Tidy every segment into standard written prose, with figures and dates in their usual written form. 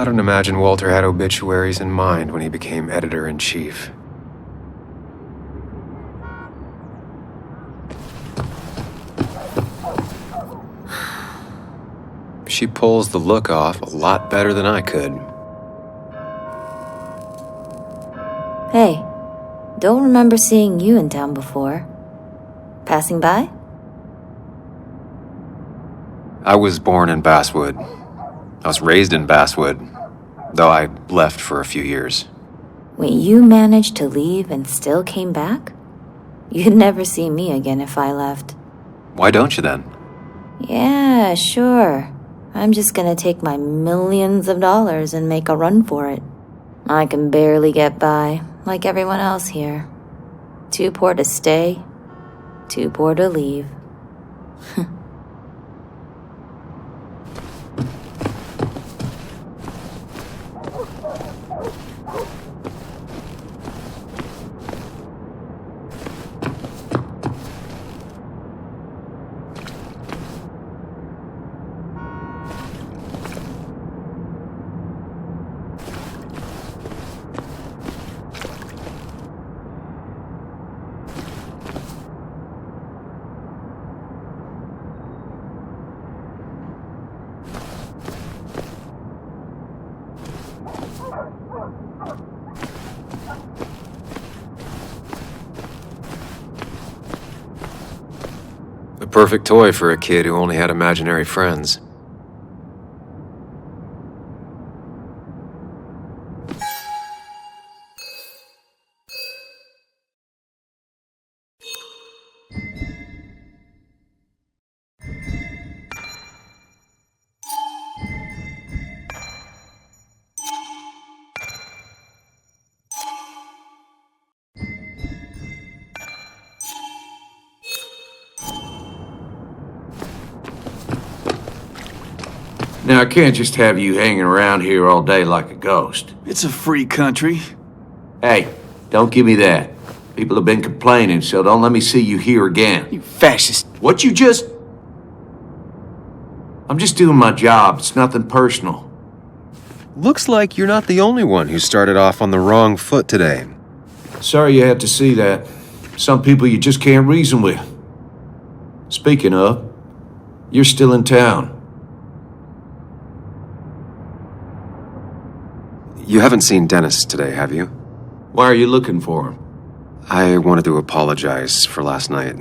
I don't imagine Walter had obituaries in mind when he became editor-in-chief. She pulls the look off a lot better than I could. Hey, don't remember seeing you in town before. Passing by? I was born in Basswood. I was raised in Basswood, though I left for a few years. Wait, you managed to leave and still came back? You'd never see me again if I left. Why don't you then? Yeah, sure. I'm just gonna take my millions of dollars and make a run for it. I can barely get by, like everyone else here. Too poor to stay, too poor to leave. The perfect toy for a kid who only had imaginary friends. Now, I can't just have you hanging around here all day like a ghost. It's a free country. Hey, don't give me that. People have been complaining, so don't let me see you here again. You fascist. What you just... I'm just doing my job. It's nothing personal. Looks like you're not the only one who started off on the wrong foot today. Sorry you had to see that. Some people you just can't reason with. Speaking of, you're still in town. You haven't seen Dennis today, have you? Why are you looking for him? I wanted to apologize for last night.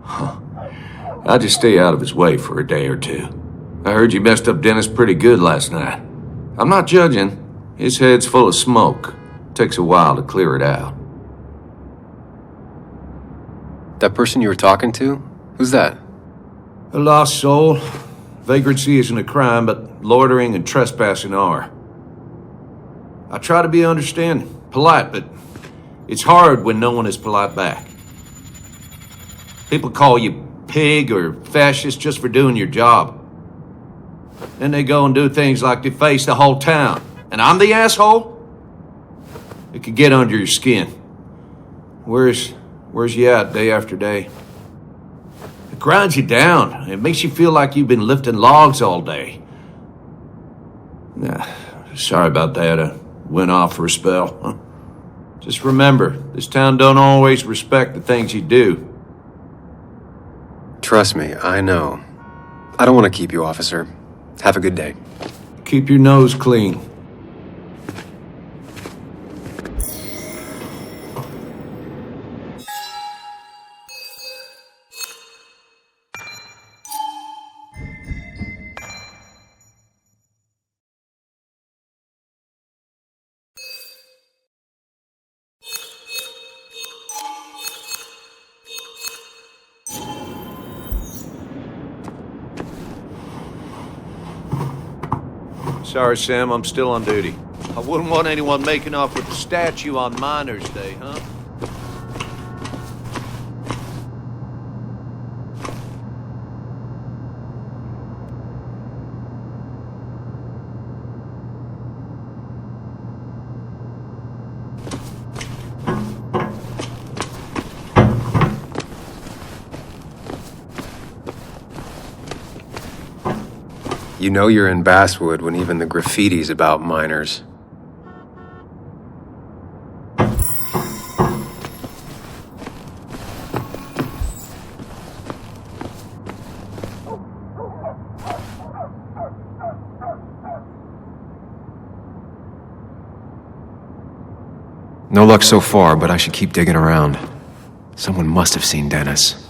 I'll just stay out of his way for a day or two. I heard you messed up Dennis pretty good last night. I'm not judging. His head's full of smoke. Takes a while to clear it out. That person you were talking to? Who's that? A lost soul. Vagrancy isn't a crime, but loitering and trespassing are. I try to be understanding, polite, but it's hard when no one is polite back. People call you pig or fascist just for doing your job. Then they go and do things like deface the whole town. And I'm the asshole? It could get under your skin. Where's you at day after day? It grinds you down. It makes you feel like you've been lifting logs all day. Sorry about that. I went off for a spell. Just remember, this town don't always respect the things you do. Trust me, I know. I don't want to keep you, officer. Have a good day. Keep your nose clean. Sorry, Sam, I'm still on duty. I wouldn't want anyone making off with the statue on Miners' Day, huh? You know you're in Basswood when even the graffiti's about minors. No luck so far, but I should keep digging around. Someone must have seen Dennis.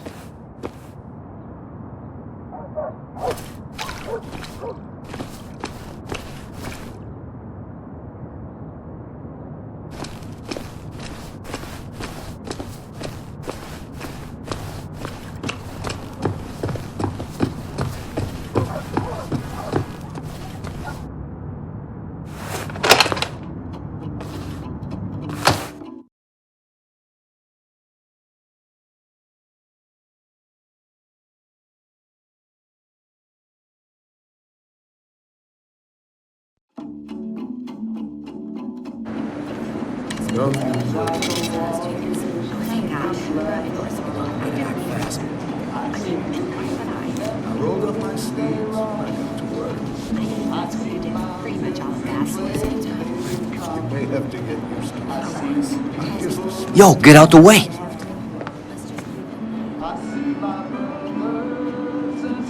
Yo, get out the way.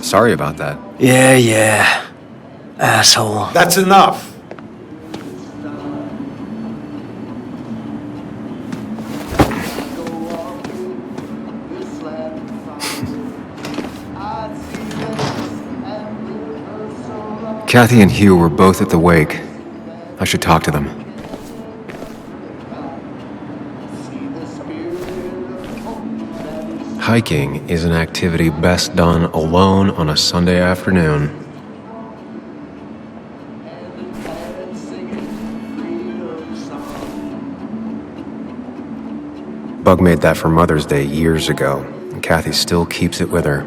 Sorry about that. Yeah. Asshole. That's enough. Kathy and Hugh were both at the wake. I should talk to them. Hiking is an activity best done alone on a Sunday afternoon. Bug made that for Mother's Day years ago, and Kathy still keeps it with her.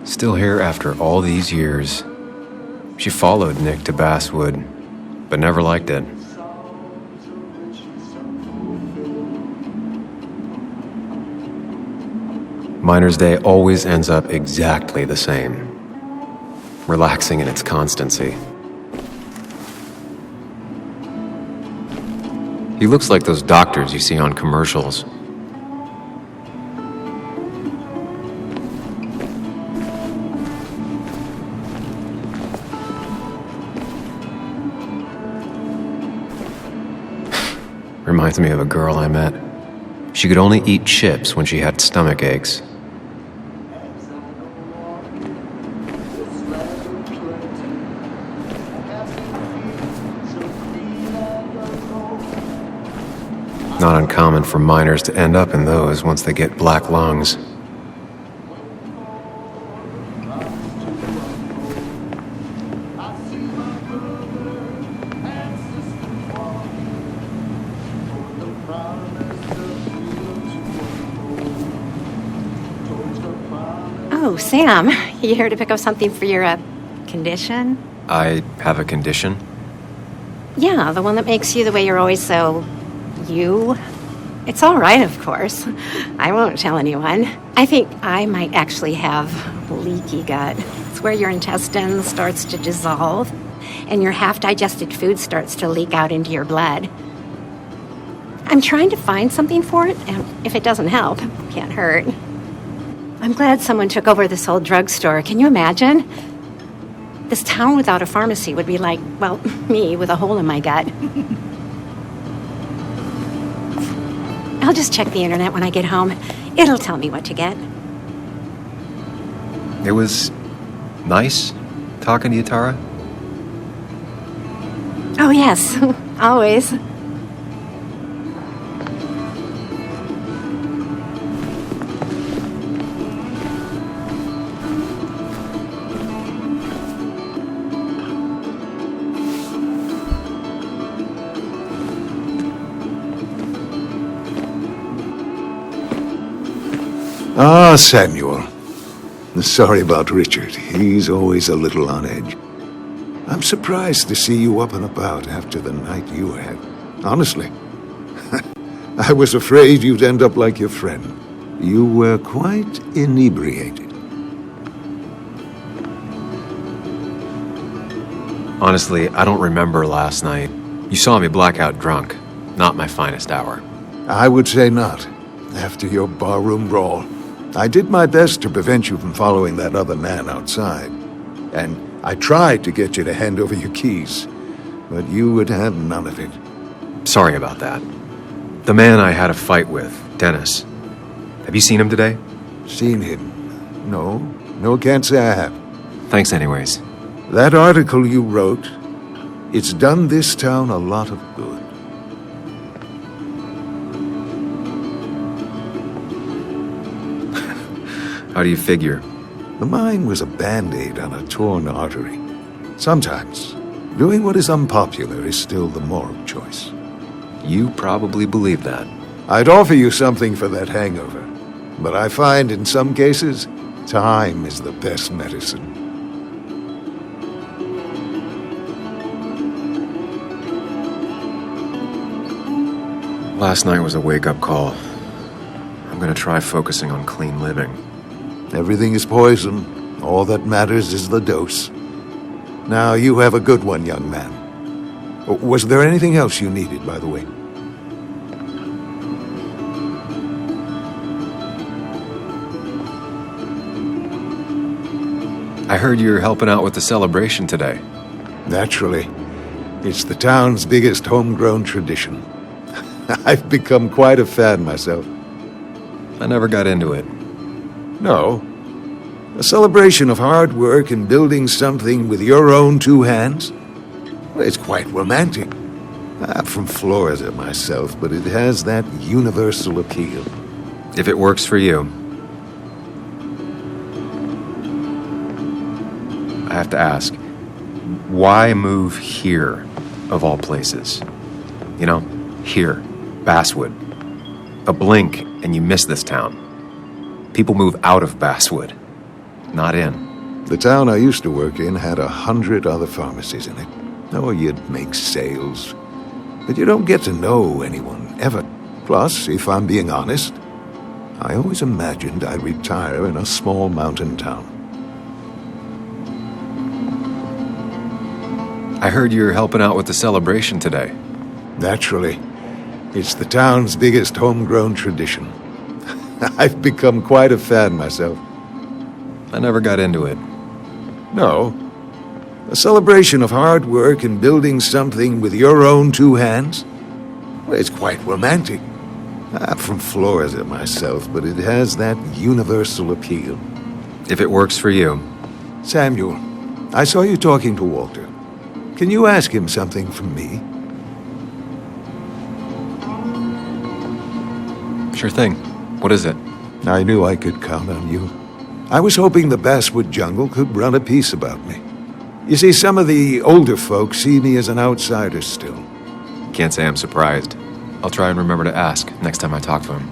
Still here after all these years. She followed Nick to Basswood, but never liked it. Miner's Day always ends up exactly the same, relaxing in its constancy. He looks like those doctors you see on commercials. Reminds me of a girl I met. She could only eat chips when she had stomach aches. Not uncommon for miners to end up in those once they get black lungs. Oh, Sam, you here to pick up something for your, condition? I have a condition? Yeah, the one that makes you the way you're always so... you? It's all right, of course. I won't tell anyone. I think I might actually have leaky gut. It's where your intestine starts to dissolve, and your half-digested food starts to leak out into your blood. I'm trying to find something for it, and if it doesn't help, it can't hurt. I'm glad someone took over this old drugstore. Can you imagine? This town without a pharmacy would be like, well, me with a hole in my gut. I'll just check the internet when I get home. It'll tell me what to get. It was nice talking to you, Tara. Oh, yes. Always. Ah, Samuel. Sorry about Richard. He's always a little on edge. I'm surprised to see you up and about after the night you had. Honestly. I was afraid you'd end up like your friend. You were quite inebriated. Honestly, I don't remember last night. You saw me blackout drunk. Not my finest hour. I would say not. After your barroom brawl. I did my best to prevent you from following that other man outside. And I tried to get you to hand over your keys. But you would have none of it. Sorry about that. The man I had a fight with, Dennis. Have you seen him today? Seen him? No. No, can't say I have. Thanks anyways. That article you wrote, it's done this town a lot of good. How do you figure? The mine was a band-aid on a torn artery. Sometimes, doing what is unpopular is still the moral choice. You probably believe that. I'd offer you something for that hangover, but I find in some cases, time is the best medicine. Last night was a wake-up call. I'm gonna try focusing on clean living. Everything is poison. All that matters is the dose. Now, you have a good one, young man. Was there anything else you needed, by the way? I heard you're helping out with the celebration today. Naturally. It's the town's biggest homegrown tradition. I've become quite a fan myself. I never got into it. No. A celebration of hard work and building something with your own two hands? Well, it's quite romantic. I'm from Florida myself, but it has that universal appeal. If it works for you. I have to ask, why move here, of all places? You know, here, Basswood. A blink and you miss this town. People move out of Basswood, not in. The town I used to work in had 100 other pharmacies in it. Oh, you'd make sales. But you don't get to know anyone, ever. Plus, if I'm being honest, I always imagined I'd retire in a small mountain town. I heard you're helping out with the celebration today. Naturally. It's the town's biggest homegrown tradition. I've become quite a fan myself. I never got into it. No. A celebration of hard work and building something with your own two hands? Well, it's quite romantic. I'm from Florida myself, but it has that universal appeal. If it works for you. Samuel, I saw you talking to Walter. Can you ask him something from me? Sure thing. What is it? I knew I could count on you. I was hoping the Basswood Jungle could run a piece about me. You see, some of the older folks see me as an outsider still. Can't say I'm surprised. I'll try and remember to ask next time I talk to him.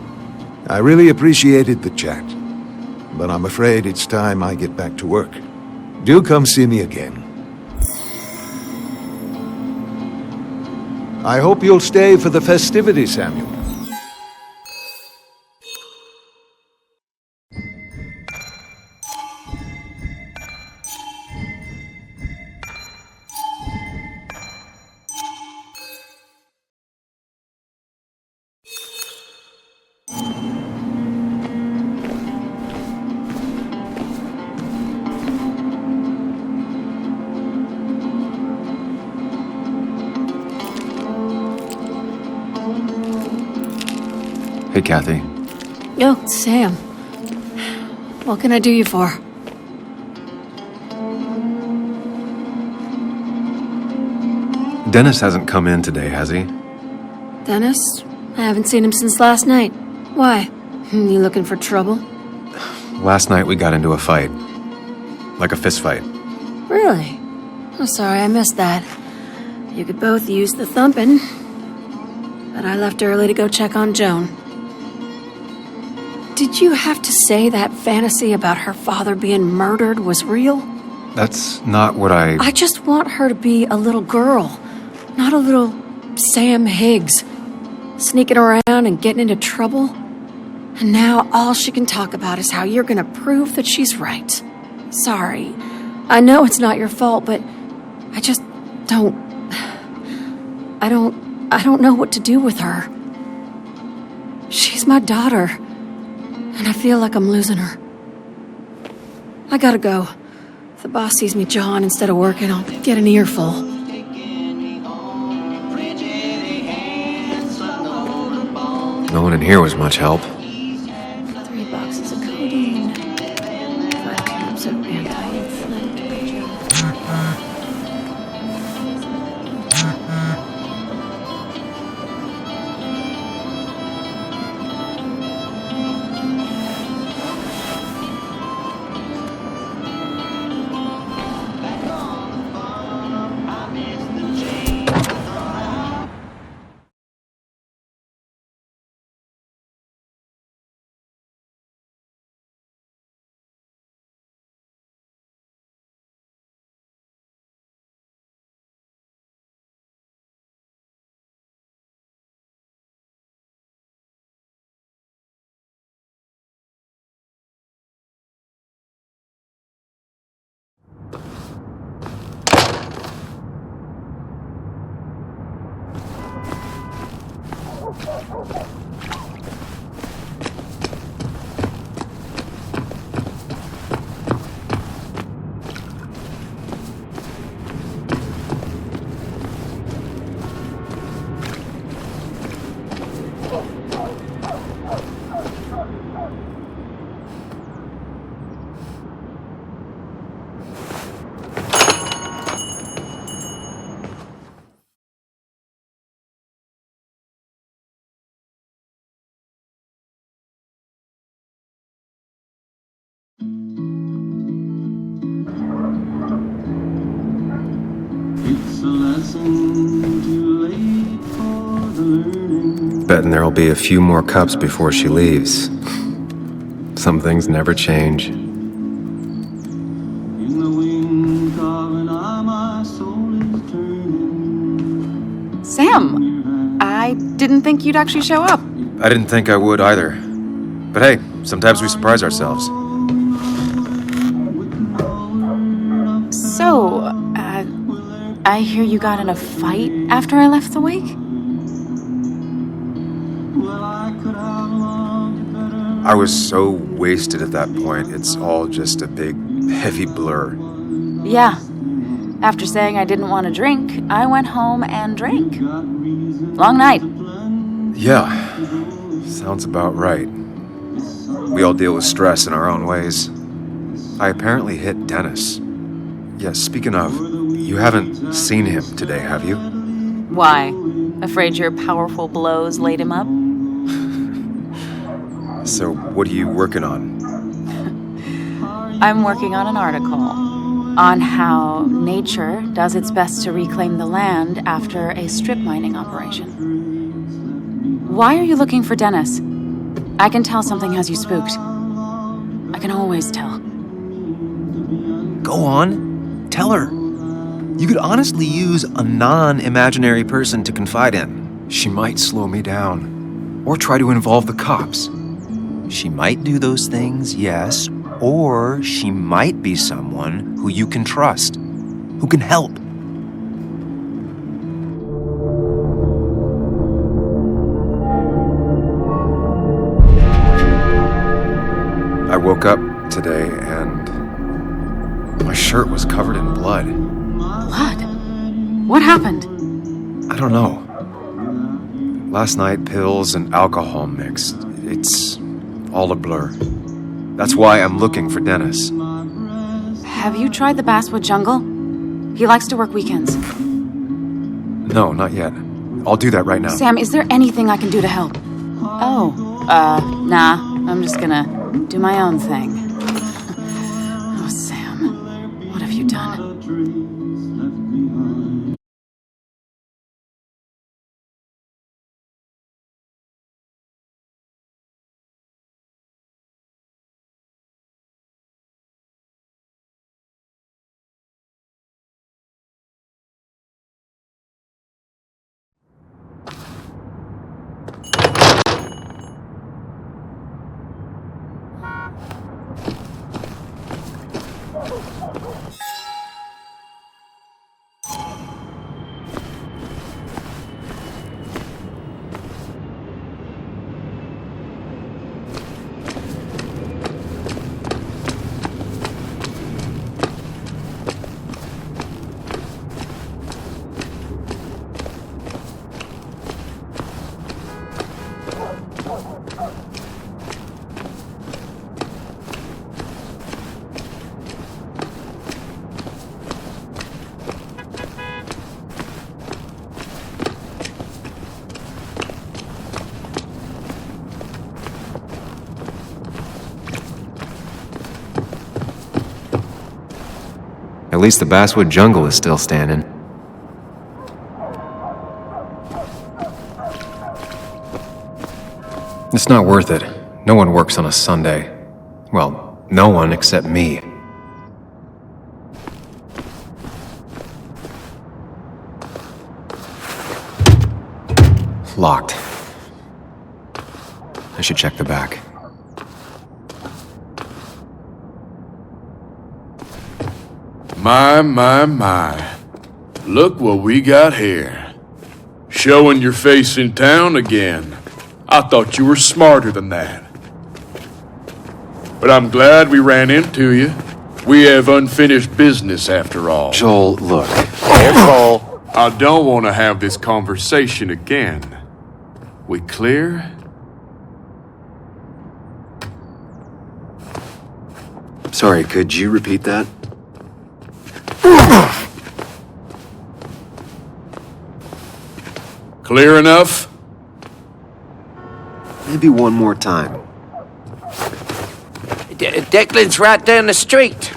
I really appreciated the chat, but I'm afraid it's time I get back to work. Do come see me again. I hope you'll stay for the festivities, Samuel. Hey, Kathy. Oh, Sam. What can I do you for? Dennis hasn't come in today, has he? Dennis? I haven't seen him since last night. Why? You looking for trouble? Last night we got into a fight. Like a fist fight. Really? I'm sorry I missed that. You could both use the thumping. But I left early to go check on Joan. Did you have to say that fantasy about her father being murdered was real? That's not what I... I just want her to be a little girl, not a little Sam Higgs, sneaking around and getting into trouble. And now all she can talk about is how you're gonna prove that she's right. Sorry. I know it's not your fault, but I just don't... I don't know what to do with her. She's my daughter, and I feel like I'm losing her. I gotta go. If the boss sees me jawing instead of working, I'll get an earful. No one in here was much help. 3 boxes of codeine. 5 tubes of anti-inflammatory gel. Betting there'll be a few more cups before she leaves. Some things never change. Sam, I didn't think you'd actually show up. I didn't think I would either. But hey, sometimes we surprise ourselves. So, I hear you got in a fight after I left the wake? I was so wasted at that point, it's all just a big, heavy blur. Yeah. After saying I didn't want to drink, I went home and drank. Long night. Yeah, sounds about right. We all deal with stress in our own ways. I apparently hit Dennis. Yeah, speaking of, you haven't seen him today, have you? Why? Afraid your powerful blows laid him up? So, what are you working on? I'm working on an article on how nature does its best to reclaim the land after a strip mining operation. Why are you looking for Dennis? I can tell something has you spooked. I can always tell. Go on, tell her. You could honestly use a non-imaginary person to confide in. She might slow me down, or try to involve the cops. She might do those things, yes, or she might be someone who you can trust, who can help. I woke up today and my shirt was covered in blood. Blood? What happened? I don't know. Last night, pills and alcohol mixed. It's all a blur. That's why I'm looking for Dennis. Have you tried the Basswood Jungle? He likes to work weekends. No, not yet. I'll do that right now. Sam, is there anything I can do to help? Oh, nah. I'm just gonna do my own thing. Oh, Sam, what have you done? least the Basswood jungle is still standing. It's not worth it. No one works on a Sunday. Well, no one except me. Locked. I should check the back. My. Look what we got here. Showing your face in town again. I thought you were smarter than that. But I'm glad we ran into you. We have unfinished business after all. Joel, look. Careful. I don't want to have this conversation again. We clear? Sorry, could you repeat that? Clear enough? Maybe one more time. Declan's right down the street.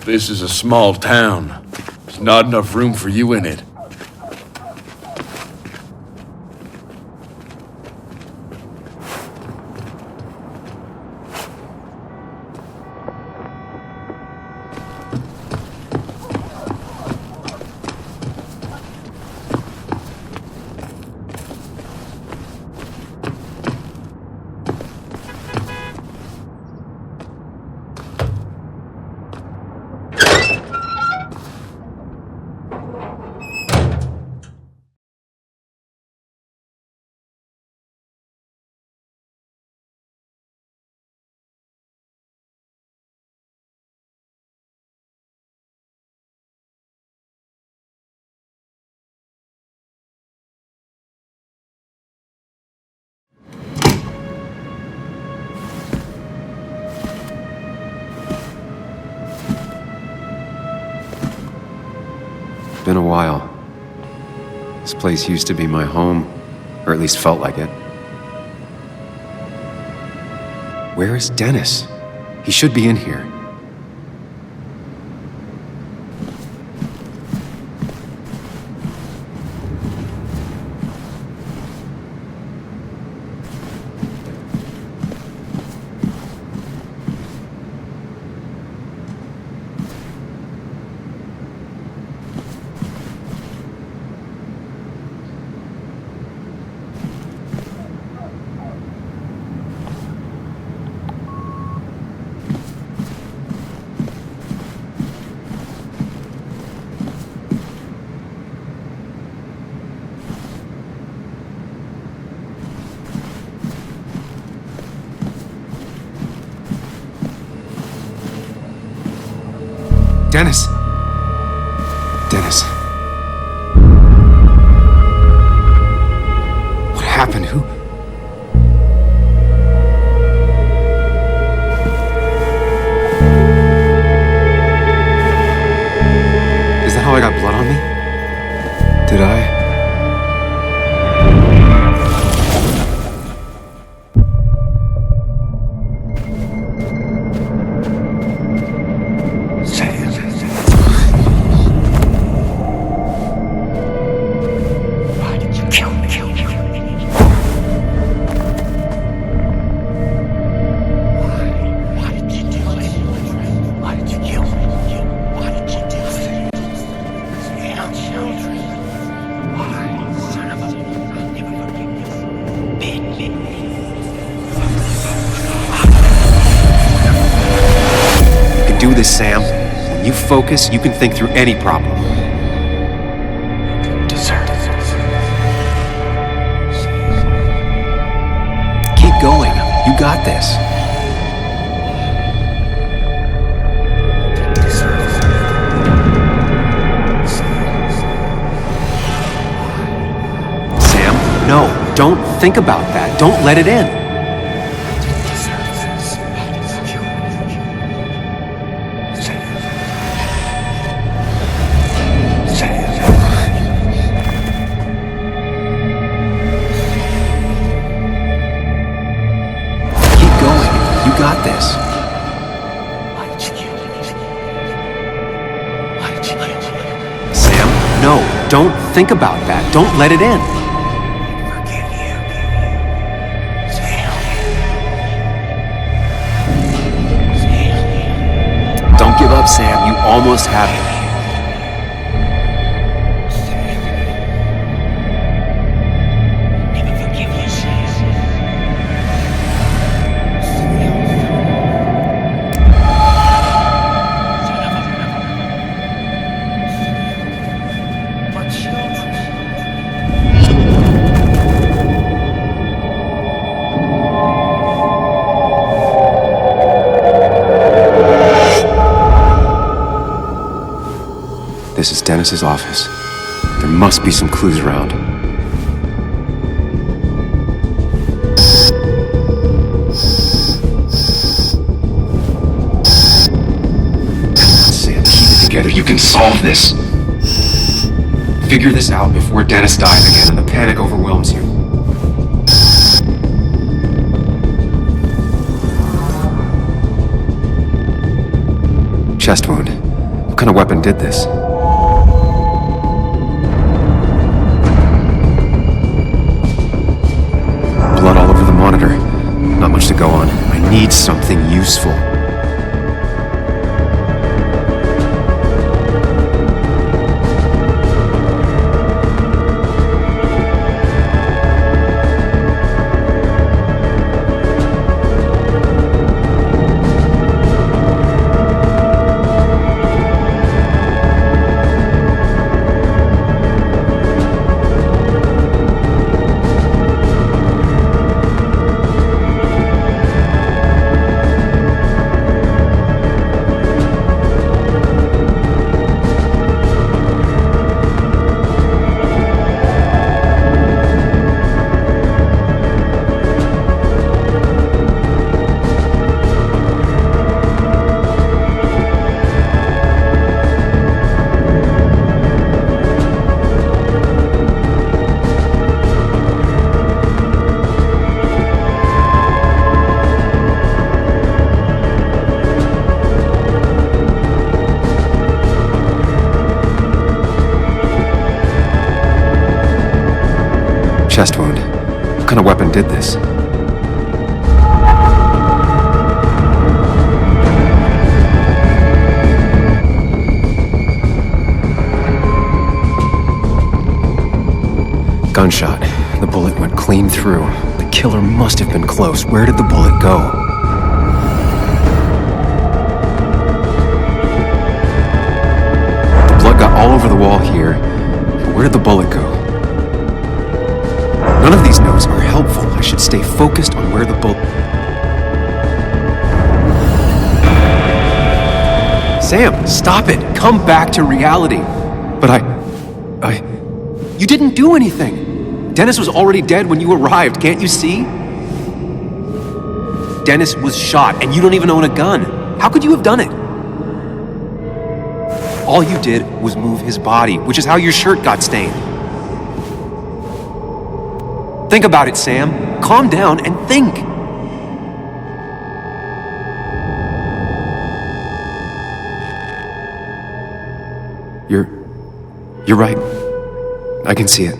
This is a small town. There's not enough room for you in it. Been a while. This place used to be my home, or at least felt like it. Where is Dennis? He should be in here. Dennis! Dennis. What happened? Who? Is that how I got blood on me? Did I? Do this, Sam. When you focus, you can think through any problem. Keep going. You got this. Sam, no. Don't think about that. Don't let it in. got this. Sam, no, don't think about that. Don't let it in. Don't give up, Sam. You almost have it. This is Dennis's office. There must be some clues around. Sam, keep it together. You can solve this. Figure this out before Dennis dies again and the panic overwhelms you. Chest wound. What kind of weapon did this? Blood all over the monitor. Not much to go on. I need something useful. Chest wound. What kind of weapon did this? Gunshot. The bullet went clean through. The killer must have been close. Where did the bullet go? The blood got all over the wall here. But where did the bullet go? None of these notes are helpful. I should stay focused on where the bullet... Sam, stop it! Come back to reality! But You didn't do anything! Dennis was already dead when you arrived, can't you see? Dennis was shot, and you don't even own a gun. How could you have done it? All you did was move his body, which is how your shirt got stained. Think about it, Sam. Calm down and think. You're right. I can see it.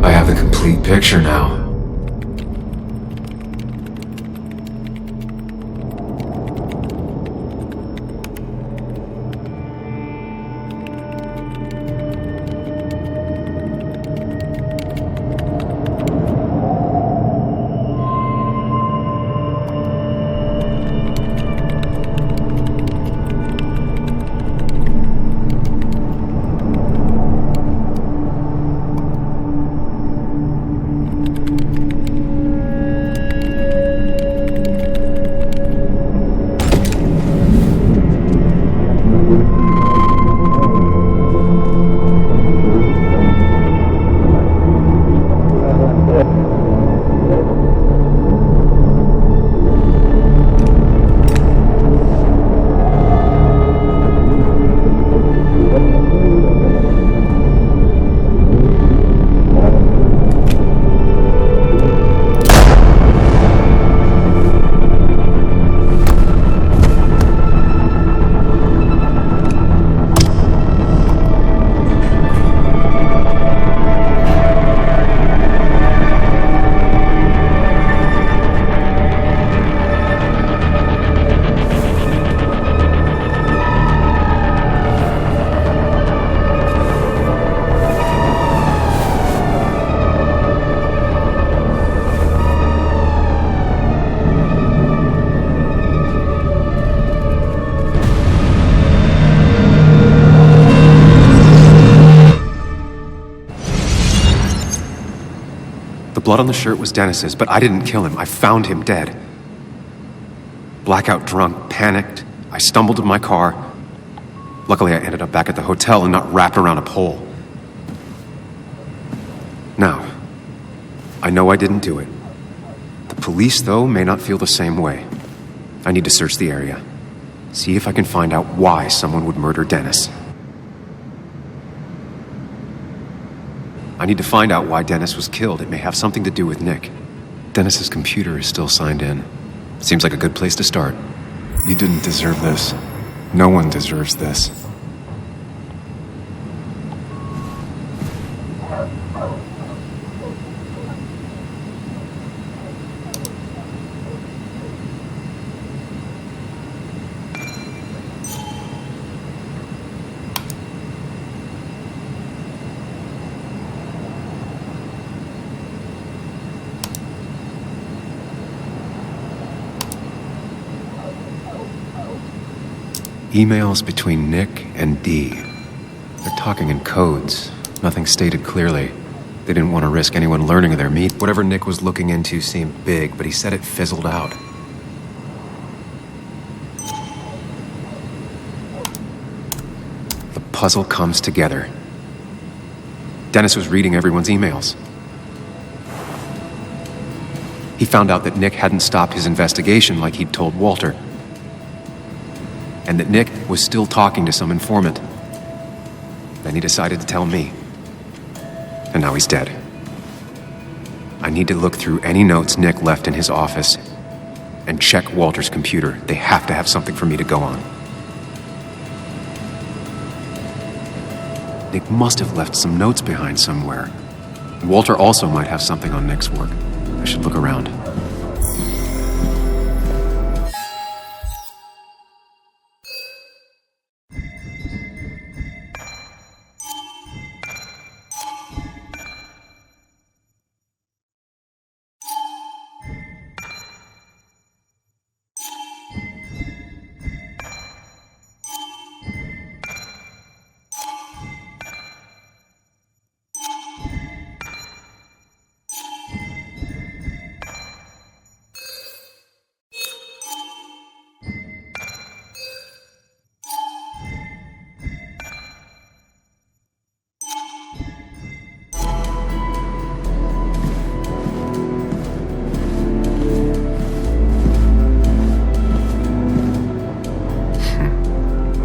I have the complete picture now. The blood on the shirt was Dennis's, but I didn't kill him. I found him dead. Blackout drunk, panicked. I stumbled to my car. Luckily, I ended up back at the hotel and not wrapped around a pole. Now, I know I didn't do it. The police, though, may not feel the same way. I need to search the area. See if I can find out why someone would murder Dennis. I need to find out why Dennis was killed. It may have something to do with Nick. Dennis's computer is still signed in. Seems like a good place to start. You didn't deserve this. No one deserves this. Emails between Nick and Dee. They're talking in codes. Nothing stated clearly. They didn't want to risk anyone learning of their meet. Whatever Nick was looking into seemed big, but he said it fizzled out. The puzzle comes together. Dennis was reading everyone's emails. He found out that Nick hadn't stopped his investigation like he'd told Walter. And that Nick was still talking to some informant. Then he decided to tell me. And now he's dead. I need to look through any notes Nick left in his office and check Walter's computer. They have to have something for me to go on. Nick must have left some notes behind somewhere. Walter also might have something on Nick's work. I should look around.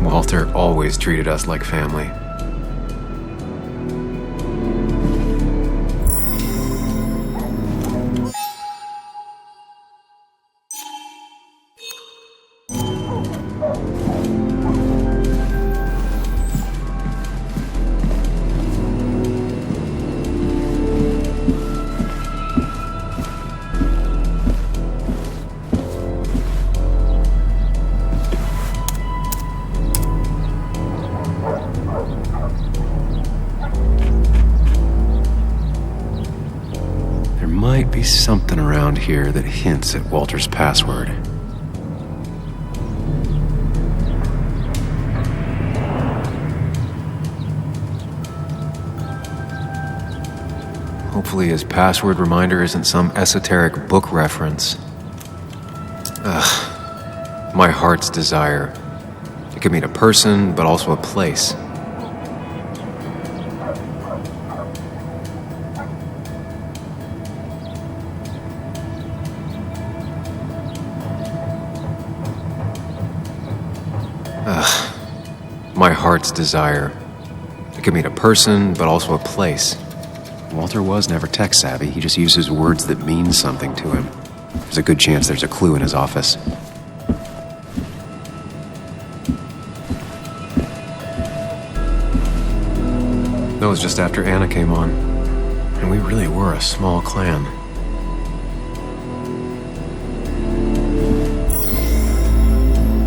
Walter always treated us like family. Might be something around here that hints at Walter's password. Hopefully his password reminder isn't some esoteric book reference. Ugh. My heart's desire. It could mean a person, but also a place. My heart's desire. It could mean a person, but also a place. Walter was never tech-savvy. He just uses words that mean something to him. There's a good chance there's a clue in his office. That was just after Anna came on. And we really were a small clan.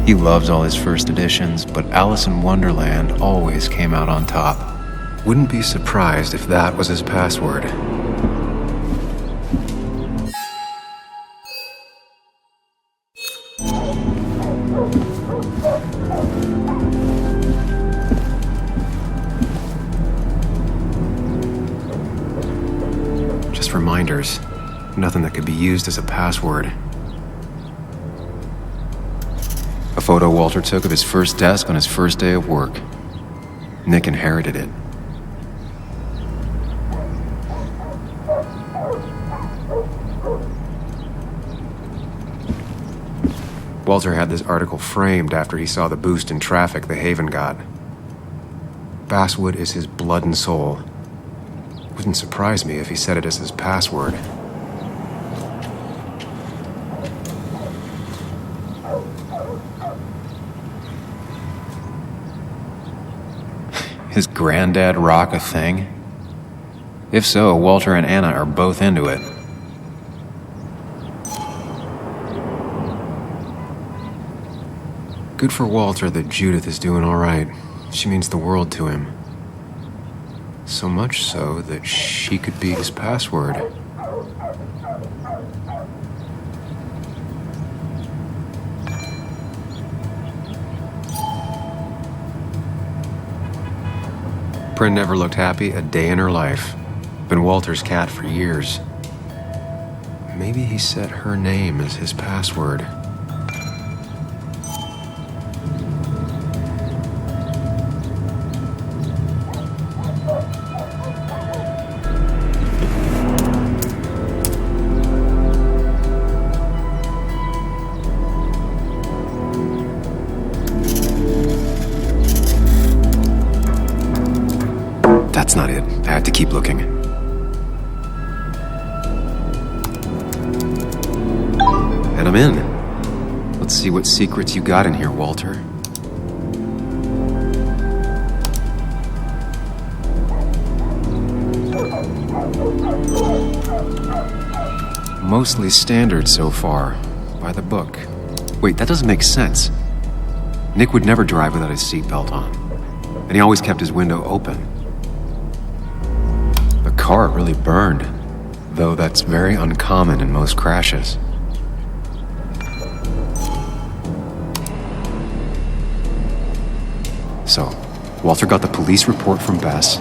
He loves all his first editions, but Alice in Wonderland always came out on top. Wouldn't be surprised if that was his password. Just reminders. Nothing that could be used as a password. A photo Walter took of his first desk on his first day of work. Nick inherited it. Walter had this article framed after he saw the boost in traffic the Haven got. Basswood is his blood and soul. Wouldn't surprise me if he said it as his password. His granddad rock a thing? If so, Walter and Anna are both into it. Good for Walter that Judith is doing all right. She means the world to him. So much so that she could be his password. Bryn never looked happy a day in her life. Been Walter's cat for years. Maybe he set her name as his password. That's not it. I had to keep looking. And I'm in. Let's see what secrets you got in here, Walter. Mostly standard so far. By the book. Wait, that doesn't make sense. Nick would never drive without his seatbelt on. And he always kept his window open. The car really burned, though that's very uncommon in most crashes. So, Walter got the police report from Bess.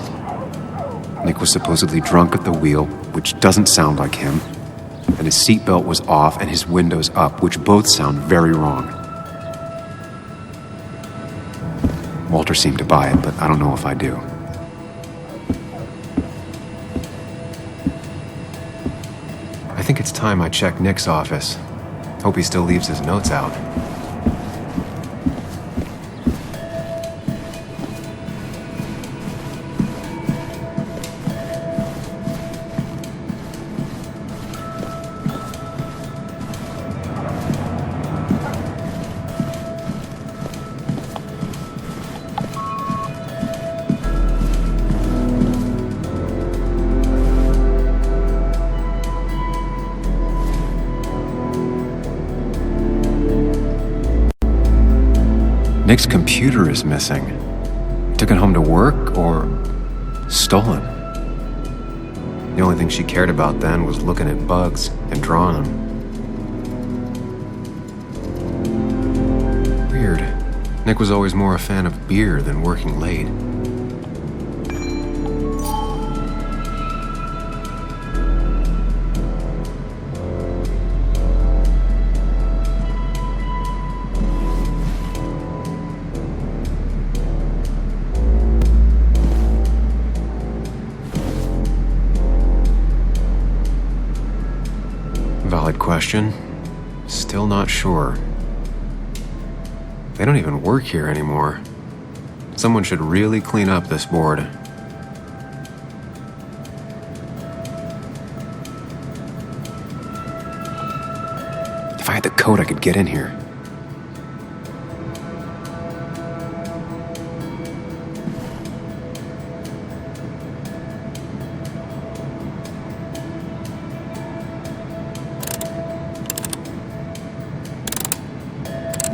Nick was supposedly drunk at the wheel, which doesn't sound like him. And his seatbelt was off and his windows up, which both sound very wrong. Walter seemed to buy it, but I don't know if I do. I think it's time I check Nick's office. Hope he still leaves his notes out. Nick's computer is missing. Took it home to work or stolen? The only thing she cared about then was looking at bugs and drawing them. Weird. Nick was always more a fan of beer than working late. Valid question. Still not sure. They don't even work here anymore. Someone should really clean up this board. If I had the code, I could get in here.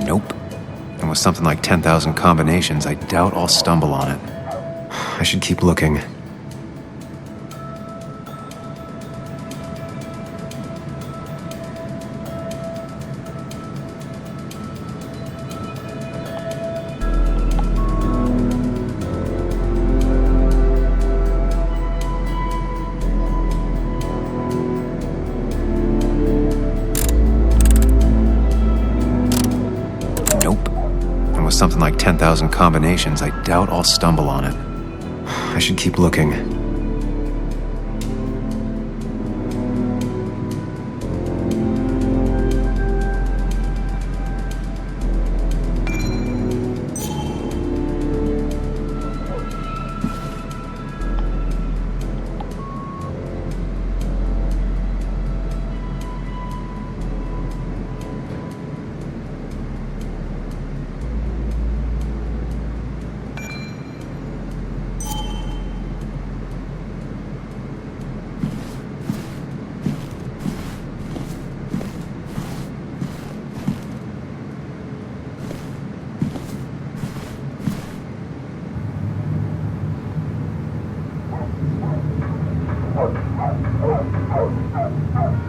Nope. And with something like 10,000 combinations, I doubt I'll stumble on it. I should keep looking. something like 10,000 combinations, I doubt I'll stumble on it. I should keep looking.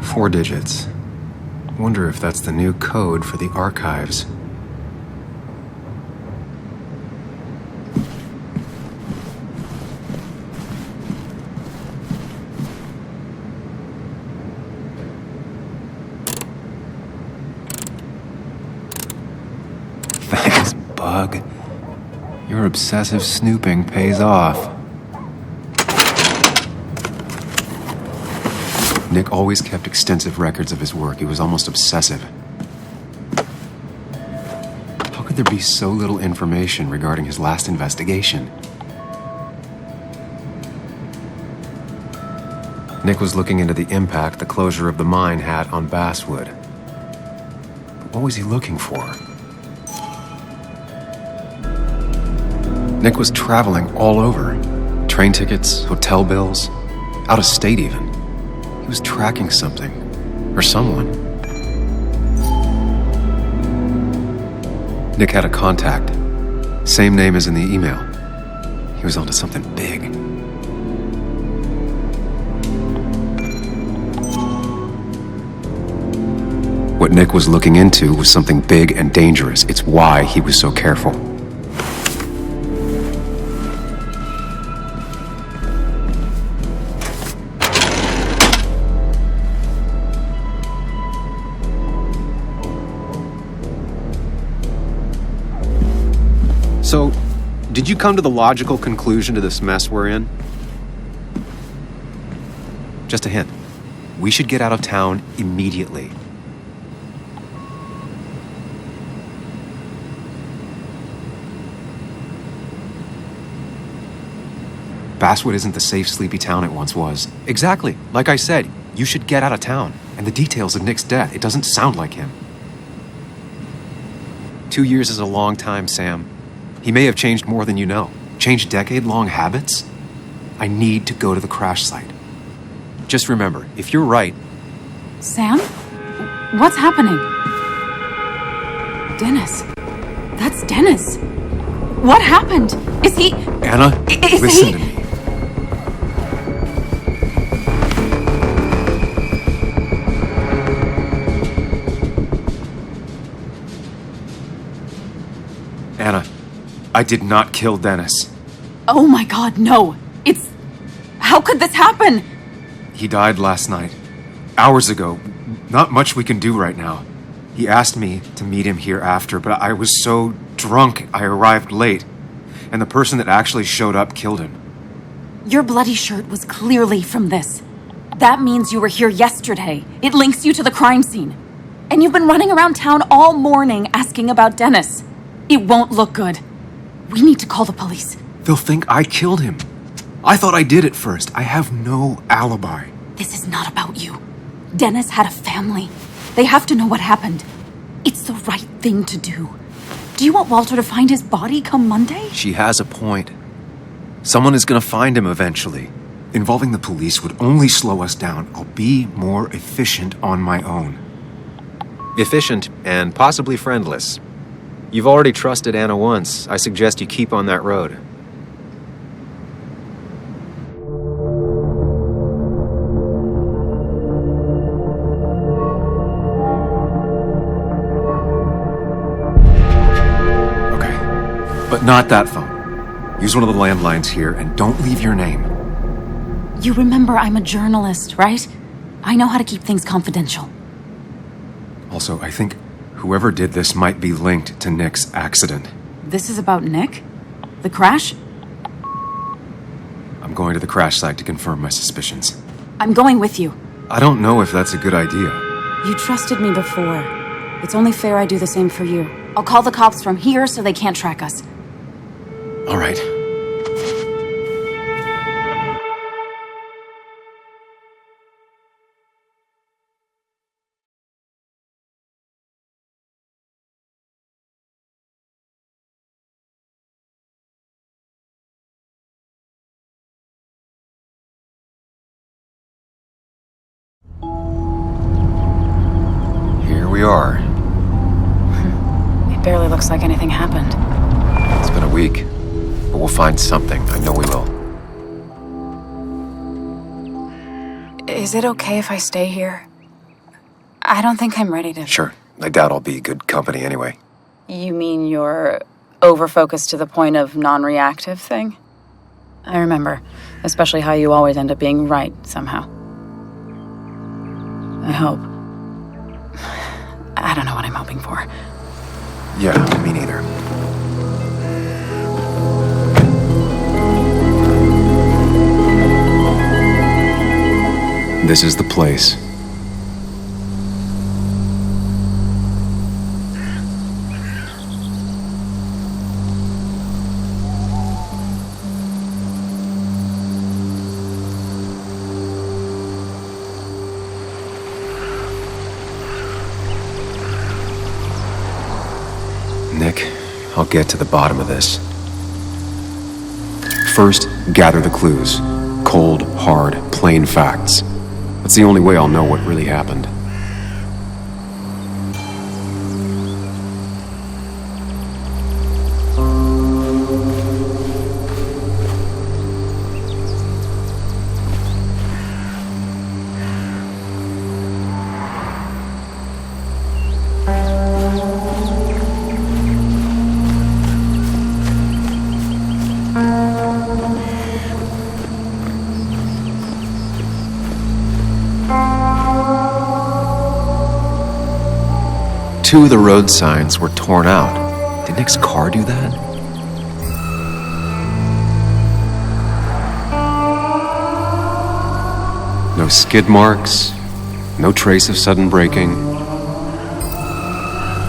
Four digits. Wonder if that's the new code for the archives. Thanks, Bug. Your obsessive snooping pays off. Nick always kept extensive records of his work. He was almost obsessive. How could there be so little information regarding his last investigation? Nick was looking into the impact the closure of the mine had on Basswood. But what was he looking for? Nick was traveling all over. Train tickets, hotel bills, out of state even. He was tracking something, or someone. Nick had a contact. Same name as in the email. He was onto something big. What Nick was looking into was something big and dangerous. It's why he was so careful. So, did you come to the logical conclusion to this mess we're in? Just a hint. We should get out of town immediately. Basswood isn't the safe, sleepy town it once was. Exactly. Like I said, you should get out of town. And the details of Nick's death, it doesn't sound like him. 2 years is a long time, Sam. He may have changed more than you know. Changed decade-long habits? I need to go to the crash site. Just remember, if you're right... Sam? What's happening? Dennis. That's Dennis. What happened? Is he... Anna, listen to me. Anna, I did not kill Dennis. Oh my God, no. It's... How could this happen? He died last night. Hours ago. Not much we can do right now. He asked me to meet him here after, but I was so drunk I arrived late. And the person that actually showed up killed him. Your bloody shirt was clearly from this. That means you were here yesterday. It links you to the crime scene. And you've been running around town all morning asking about Dennis. It won't look good. We need to call the police. They'll think I killed him. I thought I did at first. I have no alibi. This is not about you. Dennis had a family. They have to know what happened. It's the right thing to do. Do you want Walter to find his body come Monday? She has a point. Someone is going to find him eventually. Involving the police would only slow us down. I'll be more efficient on my own. Efficient and possibly friendless. You've already trusted Anna once. I suggest you keep on that road. Okay. But not that phone. Use one of the landlines here and don't leave your name. You remember I'm a journalist, right? I know how to keep things confidential. Also, I think whoever did this might be linked to Nick's accident. This is about Nick? The crash? I'm going to the crash site to confirm my suspicions. I'm going with you. I don't know if that's a good idea. You trusted me before. It's only fair I do the same for you. I'll call the cops from here so they can't track us. All right. Here we are. It barely looks like anything happened. It's been a week, but we'll find something. I know we will. Is it okay if I stay here? I don't think I'm ready to... Sure. I doubt I'll be good company anyway. You mean you're over-focused to the point of non-reactive thing? I remember, especially how you always end up being right somehow. I hope. I don't know what I'm hoping for. Yeah, me neither. This is the place. Nick, I'll get to the bottom of this. First, gather the clues. Cold, hard, plain facts. That's the only way I'll know what really happened. Two of the road signs were torn out. Did Nick's car do that? No skid marks, no trace of sudden braking.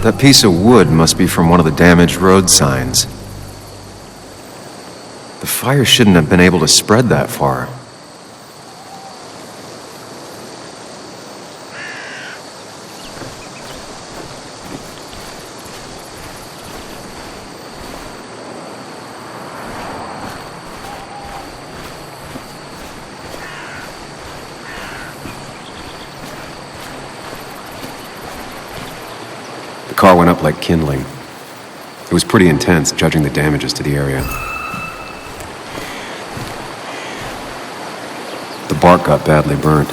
That piece of wood must be from one of the damaged road signs. The fire shouldn't have been able to spread that far. The car went up like kindling. It was pretty intense, judging the damages to the area. The bark got badly burnt.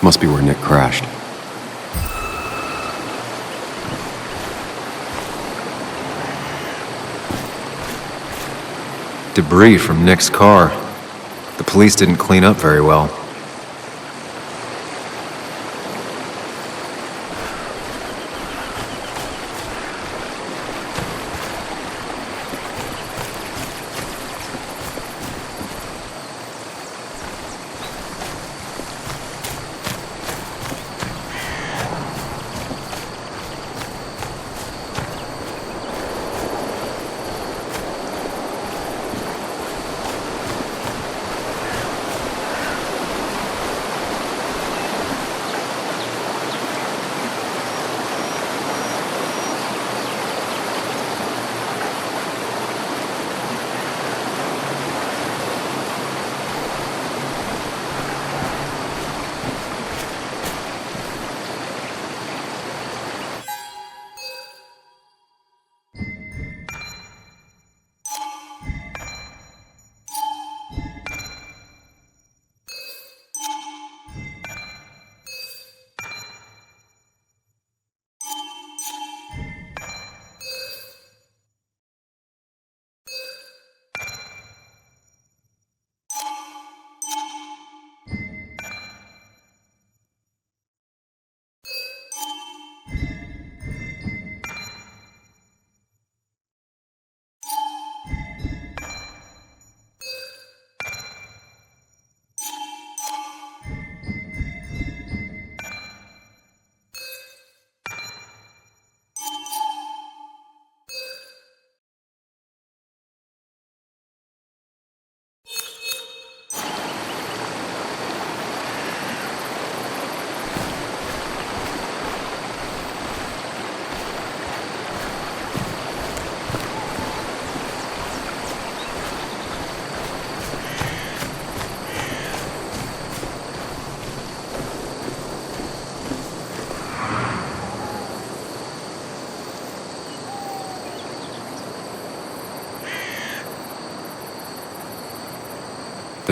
Must be where Nick crashed. Debris from Nick's car. The police didn't clean up very well.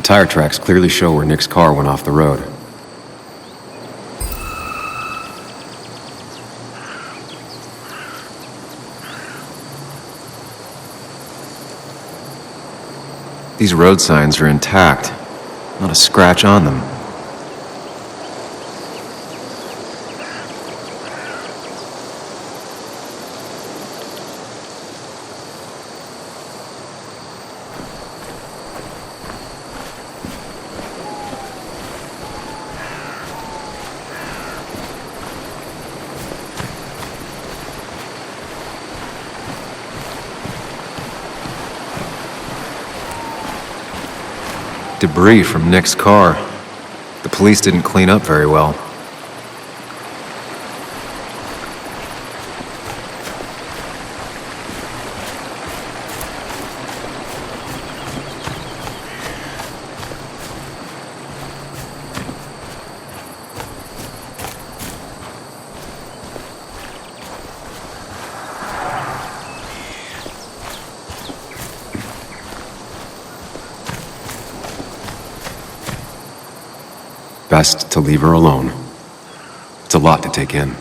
tire tracks clearly show where Nick's car went off the road. These road signs are intact. Not a scratch on them. Debris from Nick's car. The police didn't clean up very well. Best to leave her alone. It's a lot to take in.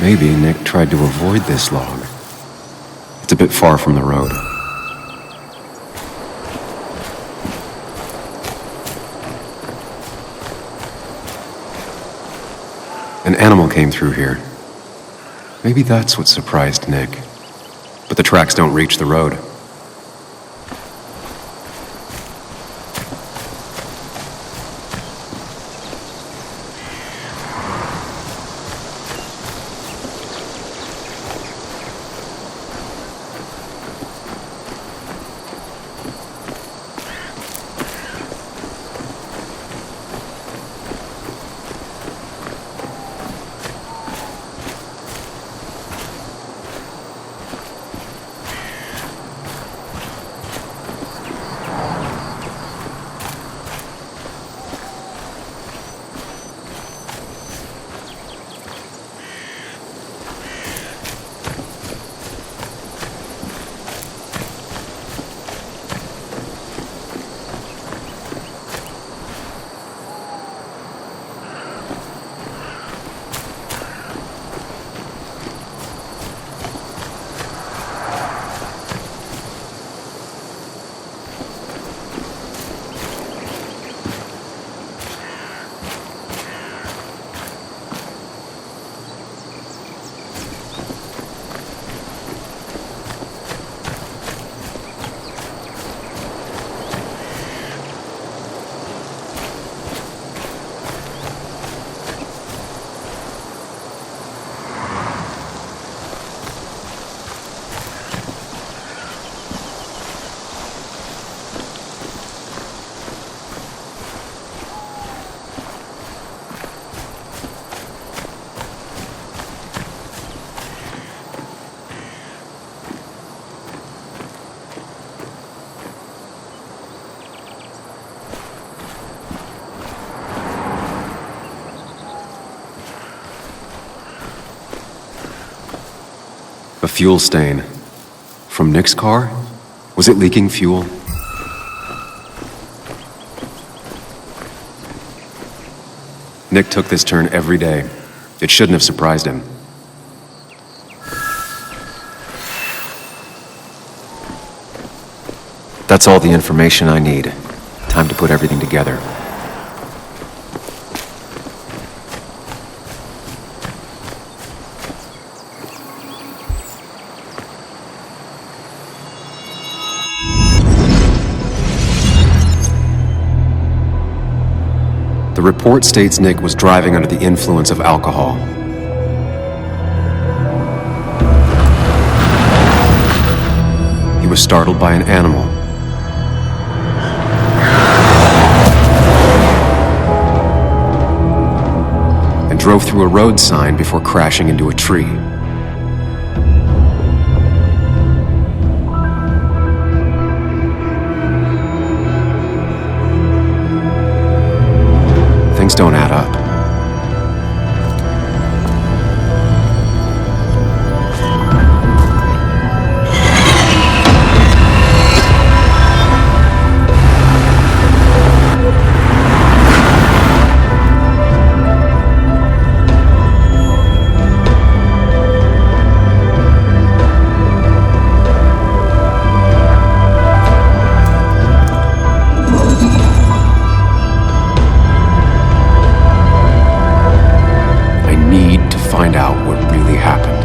Maybe Nick tried to avoid this log. It's a bit far from the road. An animal came through here. Maybe that's what surprised Nick. But the tracks don't reach the road. A fuel stain. From Nick's car? Was it leaking fuel? Nick took this turn every day. It shouldn't have surprised him. That's all the information I need. Time to put everything together. The report states Nick was driving under the influence of alcohol. He was startled by an animal. And drove through a road sign before crashing into a tree. Things don't add up. Find out what really happened.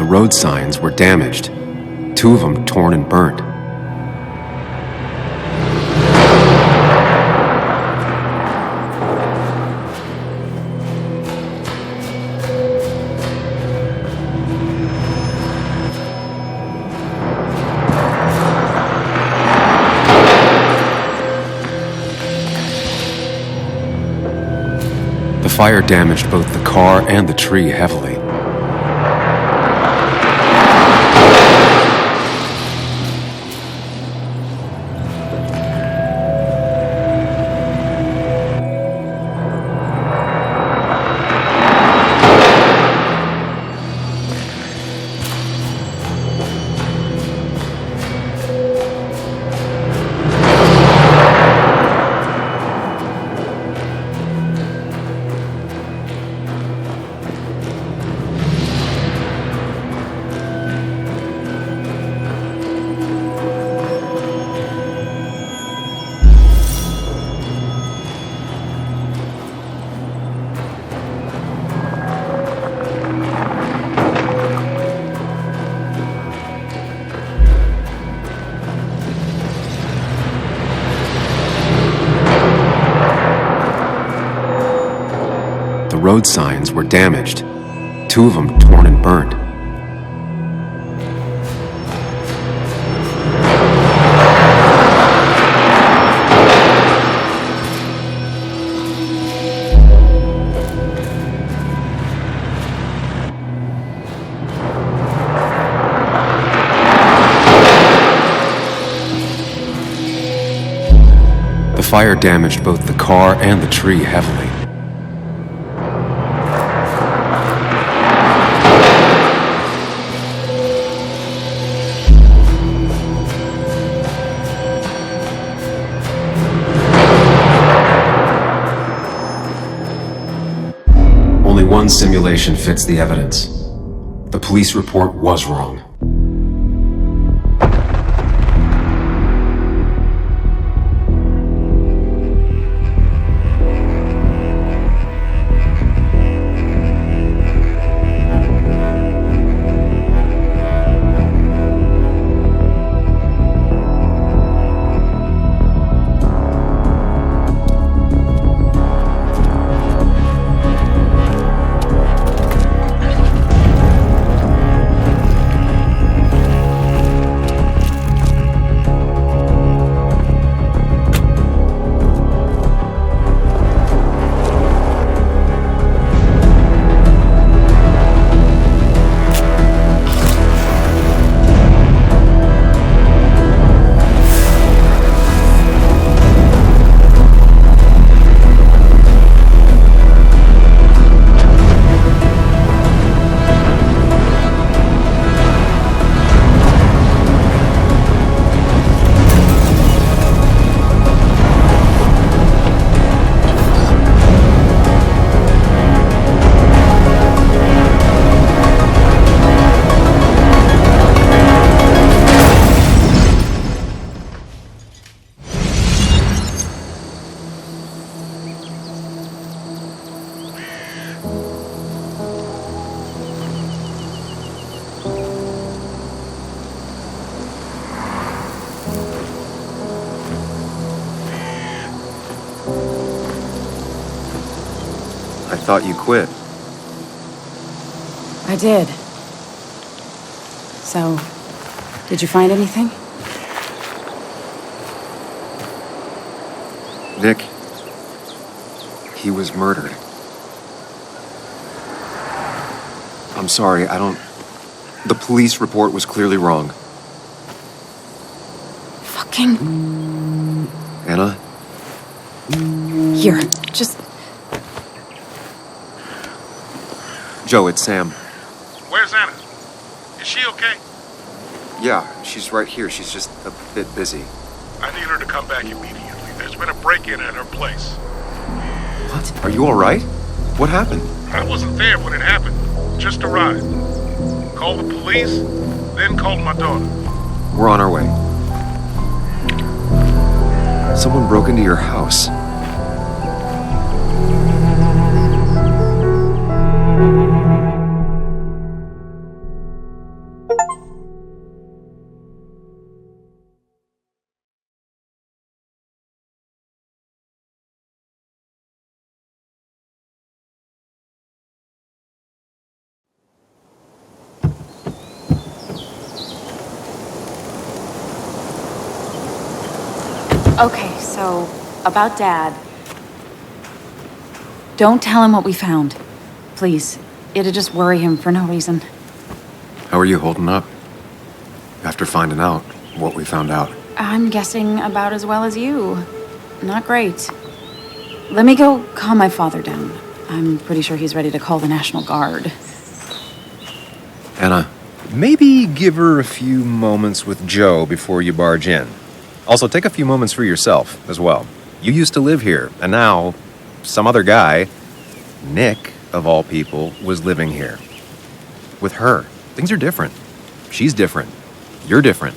The road signs were damaged, 2 of them torn and burnt. The fire damaged both the car and the tree heavily. The road signs were damaged, 2 of them torn and burnt. The fire damaged both the car and the tree heavily. Only one simulation fits the evidence. The police report was wrong. I thought you quit. I did. So, did you find anything? Nick, he was murdered. I'm sorry, the police report was clearly wrong. Fucking... Anna? Here, just... Joe, it's Sam. Where's Anna? Is she okay? Yeah, she's right here. She's just a bit busy. I need her to come back immediately. There's been a break-in at her place. What? Are you all right? What happened? I wasn't there when it happened. Just arrived. Called the police, then called my daughter. We're on our way. Someone broke into your house. Okay, so about Dad. Don't tell him what we found. Please. It'd just worry him for no reason. How are you holding up? After finding out what we found out. I'm guessing about as well as you. Not great. Let me go calm my father down. I'm pretty sure he's ready to call the National Guard. Anna, maybe give her a few moments with Joe before you barge in. Also, take a few moments for yourself as well. You used to live here, and now some other guy, Nick, of all people, was living here. With her. Things are different. She's different. You're different.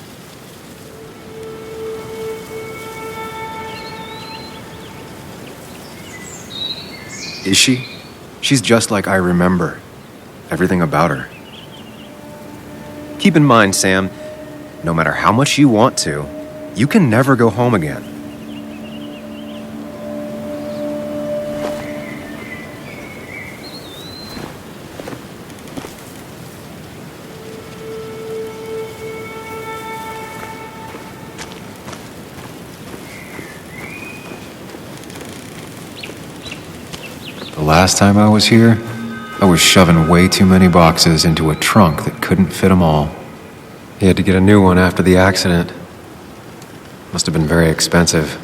Is she? She's just like I remember. Everything about her. Keep in mind, Sam, no matter how much you want to, you can never go home again. The last time I was here, I was shoving way too many boxes into a trunk that couldn't fit them all. He had to get a new one after the accident. Must have been very expensive.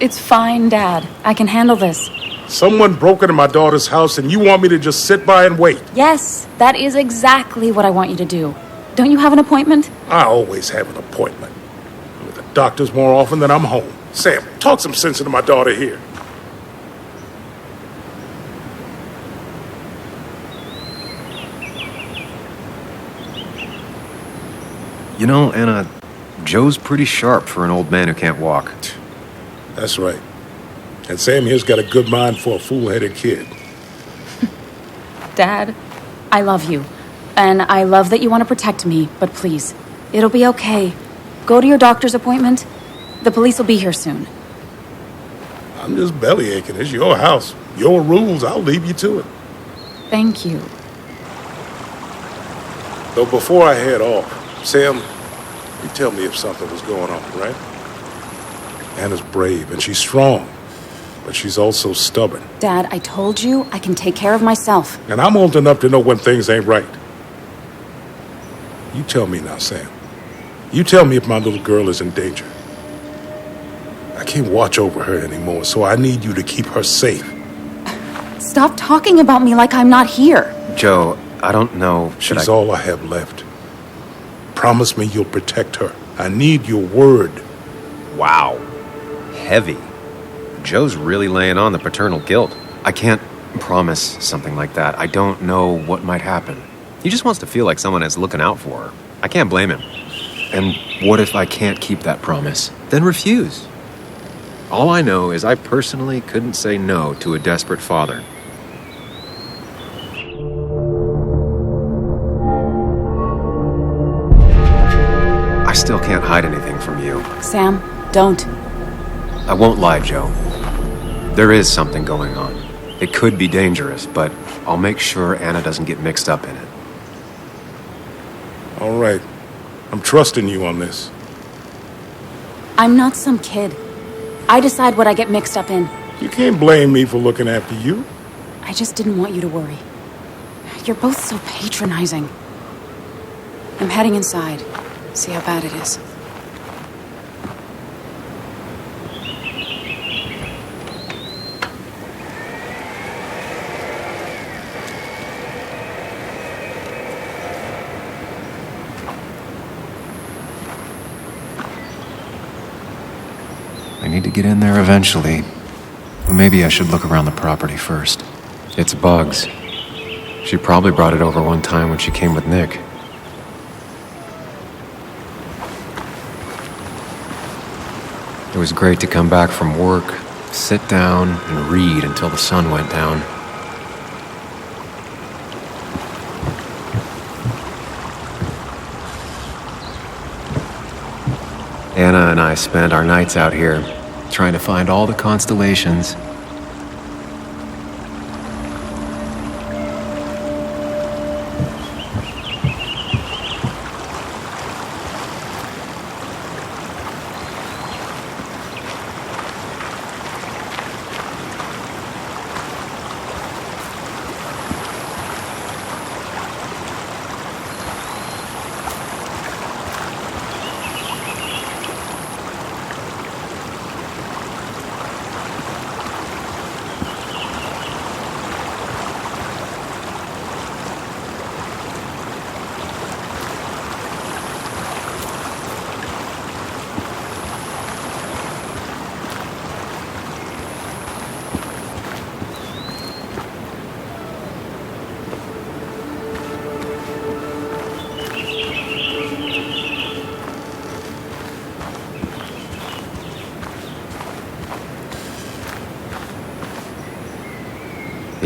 It's fine, Dad. I can handle this. Someone broke into my daughter's house and you want me to just sit by and wait? Yes, that is exactly what I want you to do. Don't you have an appointment? I always have an appointment. I'm at the doctor's more often than I'm home. Sam, talk some sense into my daughter here. You know, Anna, Joe's pretty sharp for an old man who can't walk. That's right. And Sam here's got a good mind for a fool-headed kid. Dad, I love you. And I love that you want to protect me, but please, it'll be okay. Go to your doctor's appointment. The police will be here soon. I'm just belly aching. It's your house. Your rules. I'll leave you to it. Thank you. Though before I head off, Sam, you tell me if something was going on, right? Anna's brave and she's strong, but she's also stubborn. Dad, I told you I can take care of myself. And I'm old enough to know when things ain't right. You tell me now, Sam. You tell me if my little girl is in danger. I can't watch over her anymore, so I need you to keep her safe. Stop talking about me like I'm not here. Joe, I don't know. She's all I have left. Promise me you'll protect her. I need your word. Wow. Heavy. Joe's really laying on the paternal guilt. I can't promise something like that. I don't know what might happen. He just wants to feel like someone is looking out for her. I can't blame him. And what if I can't keep that promise? Then refuse. All I know is I personally couldn't say no to a desperate father. I still can't hide anything from you. Sam, don't. I won't lie, Joe. There is something going on. It could be dangerous, but I'll make sure Anna doesn't get mixed up in it. All right. I'm trusting you on this. I'm not some kid. I decide what I get mixed up in. You can't blame me for looking after you. I just didn't want you to worry. You're both so patronizing. I'm heading inside. See how bad it is. I need to get in there eventually. Maybe I should look around the property first. It's Bugs. She probably brought it over one time when she came with Nick. It was great to come back from work, sit down, and read until the sun went down. Anna and I spent our nights out here, trying to find all the constellations.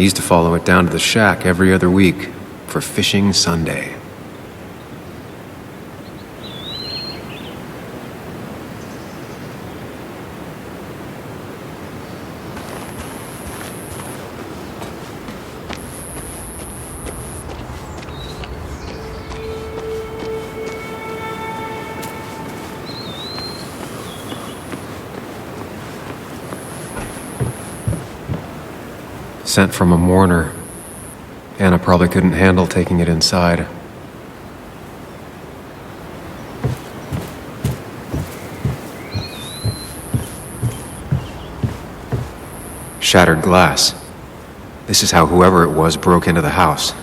used to follow it down to the shack every other week for Fishing Sunday. Sent from a mourner. Anna probably couldn't handle taking it inside. Shattered glass. This is how whoever it was broke into the house.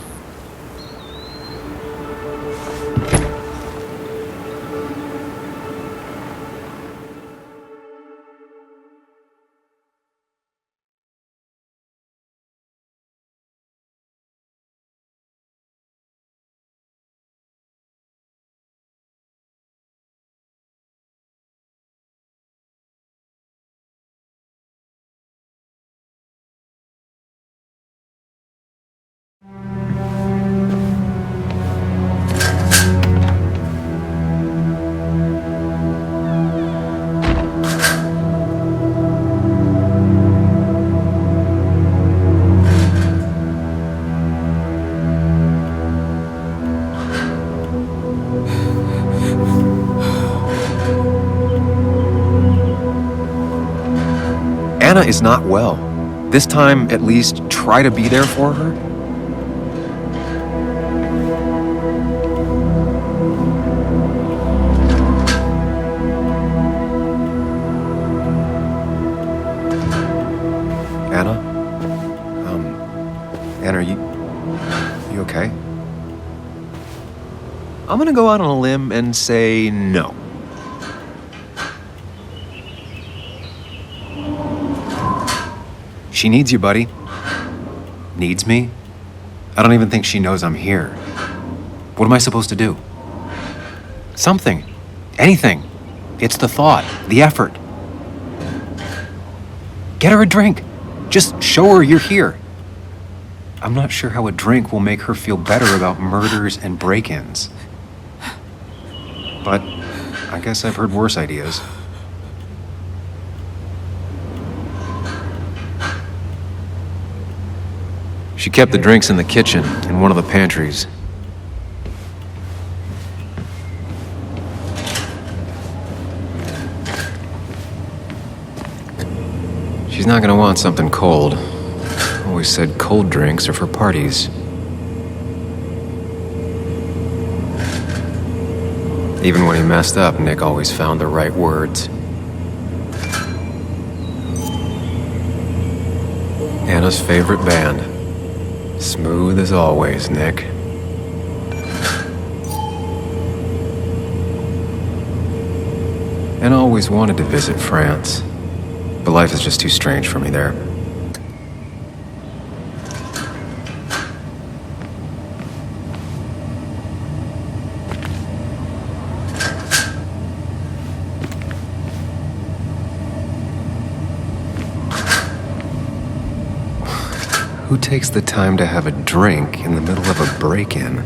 Anna is not well. This time, at least, try to be there for her. Anna? Anna, are you okay? I'm gonna go out on a limb and say no. She needs you, buddy. Needs me? I don't even think she knows I'm here. What am I supposed to do? Something. Anything. It's the thought, the effort. Get her a drink. Just show her you're here. I'm not sure how a drink will make her feel better about murders and break-ins. But I guess I've heard worse ideas. She kept the drinks in the kitchen, in one of the pantries. She's not gonna want something cold. Always said cold drinks are for parties. Even when he messed up, Nick always found the right words. Anna's favorite band. Smooth as always, Nick. And I always wanted to visit France, but life is just too strange for me there. Who takes the time to have a drink in the middle of a break-in?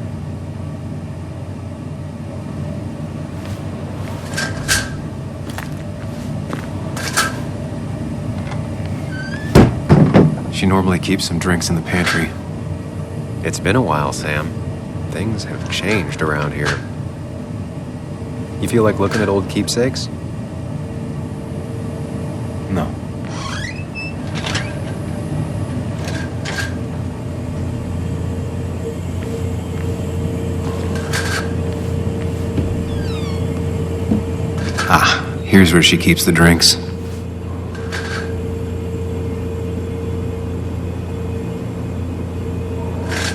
She normally keeps some drinks in the pantry. It's been a while, Sam. Things have changed around here. You feel like looking at old keepsakes? No. Here's where she keeps the drinks.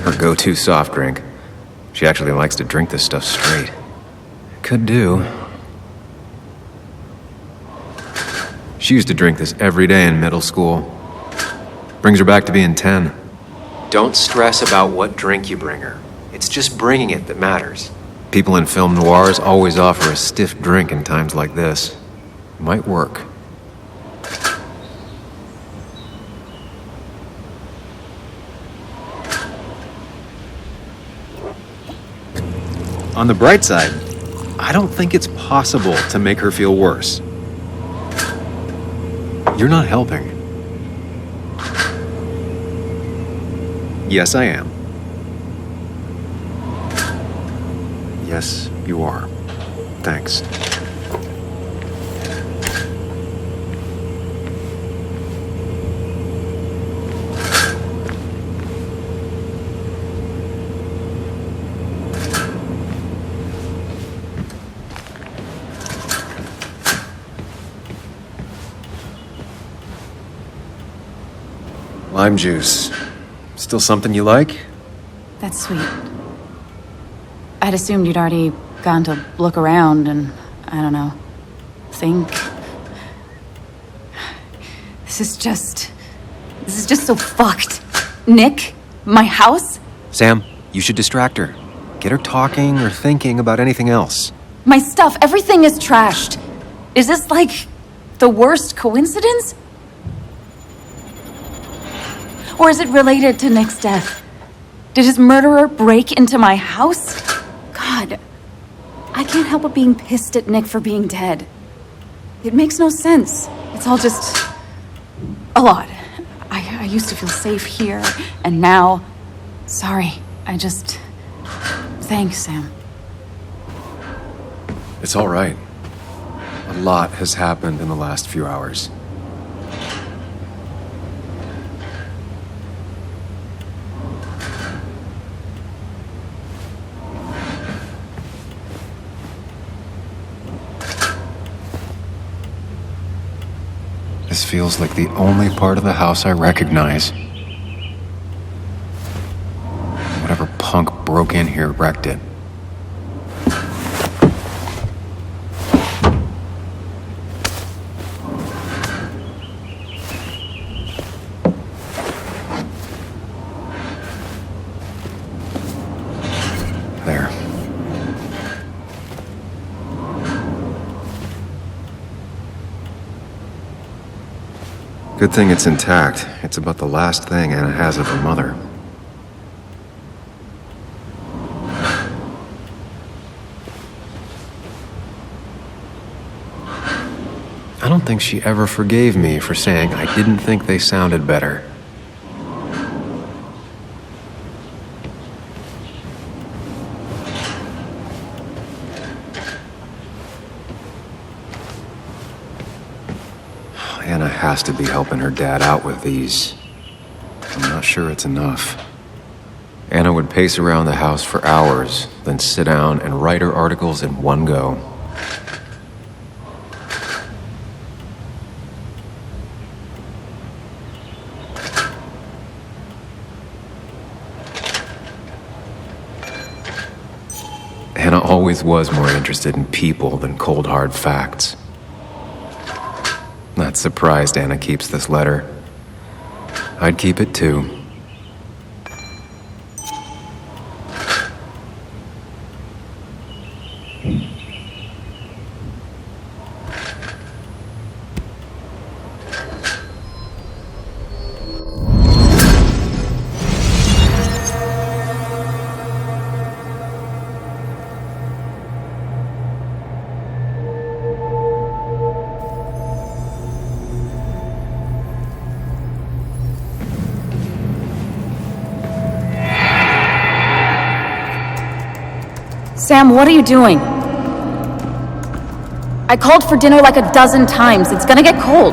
Her go-to soft drink. She actually likes to drink this stuff straight. Could do. She used to drink this every day in middle school. Brings her back to being 10. Don't stress about what drink you bring her. It's just bringing it that matters. People in film noirs always offer a stiff drink in times like this. Might work. On the bright side, I don't think it's possible to make her feel worse. You're not helping. Yes, I am. Yes, you are. Thanks. Lime juice. Still something you like? That's sweet. I'd assumed you'd already gone to look around and, I don't know, think. This is just so fucked. Nick? My house? Sam, you should distract her. Get her talking or thinking about anything else. My stuff, everything is trashed. Is this like the worst coincidence? Or is it related to Nick's death? Did his murderer break into my house? God, I can't help but being pissed at Nick for being dead. It makes no sense. It's all just a lot. I used to feel safe here, and now, sorry, thanks, Sam. It's all right. A lot has happened in the last few hours. This feels like the only part of the house I recognize. Whatever punk broke in here wrecked it. There. Good thing it's intact. It's about the last thing Anna has of her mother. I don't think she ever forgave me for saying I didn't think they sounded better. Anna has to be helping her dad out with these. I'm not sure it's enough. Anna would pace around the house for hours, then sit down and write her articles in one go. Anna always was more interested in people than cold hard facts. Not surprised Anna keeps this letter. I'd keep it too. Sam, what are you doing? I called for dinner like a dozen times. It's gonna get cold.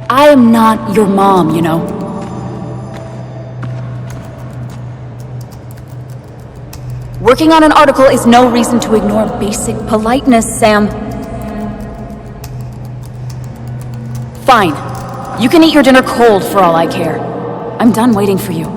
I am not your mom, you know. Working on an article is no reason to ignore basic politeness, Sam. Fine. You can eat your dinner cold for all I care. I'm done waiting for you.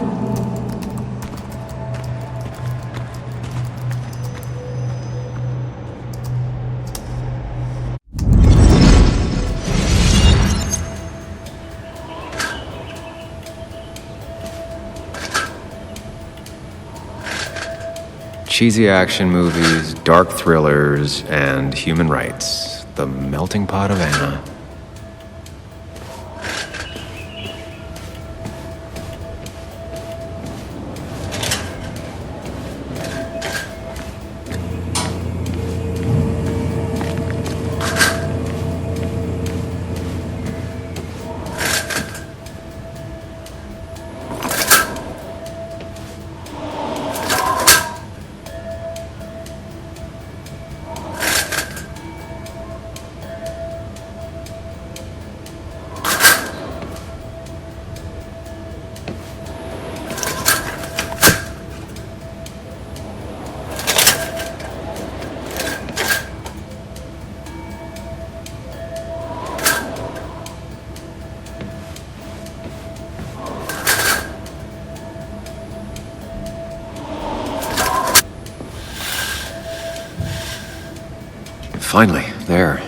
Cheesy action movies, dark thrillers, and human rights. The melting pot of Anna. Finally, there.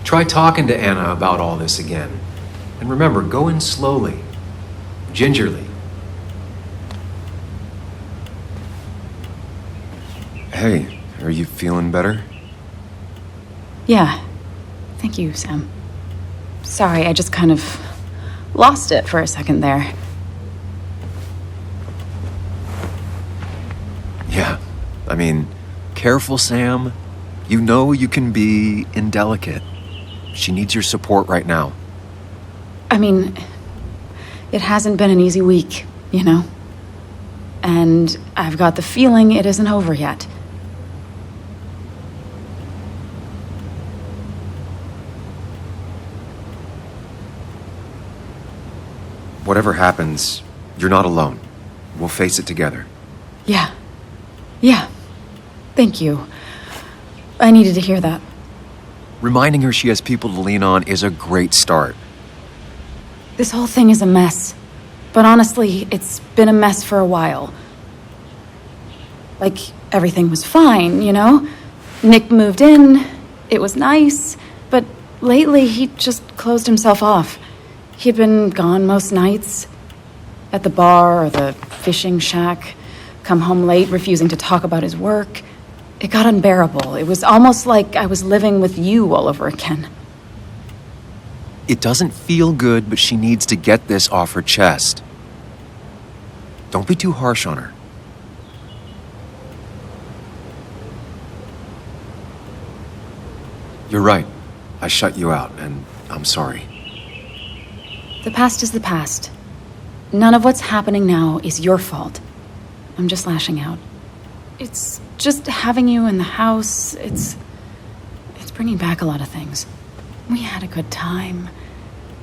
Try talking to Anna about all this again. And remember, go in slowly, gingerly. Hey, are you feeling better? Yeah. Thank you, Sam. Sorry, I just kind of lost it for a second there. Yeah. I mean, careful, Sam. You know you can be indelicate. She needs your support right now. I mean, it hasn't been an easy week, you know? And I've got the feeling it isn't over yet. Whatever happens, you're not alone. We'll face it together. Yeah. Yeah. Thank you. I needed to hear that. Reminding her she has people to lean on is a great start. This whole thing is a mess. But honestly, it's been a mess for a while. Like, everything was fine, you know? Nick moved in, it was nice, but lately he just closed himself off. He'd been gone most nights. At the bar or the fishing shack, come home late, refusing to talk about his work. It got unbearable. It was almost like I was living with you all over again. It doesn't feel good, but she needs to get this off her chest. Don't be too harsh on her. You're right. I shut you out, and I'm sorry. The past is the past. None of what's happening now is your fault. I'm just lashing out. It's just having you in the house, it's bringing back a lot of things. We had a good time.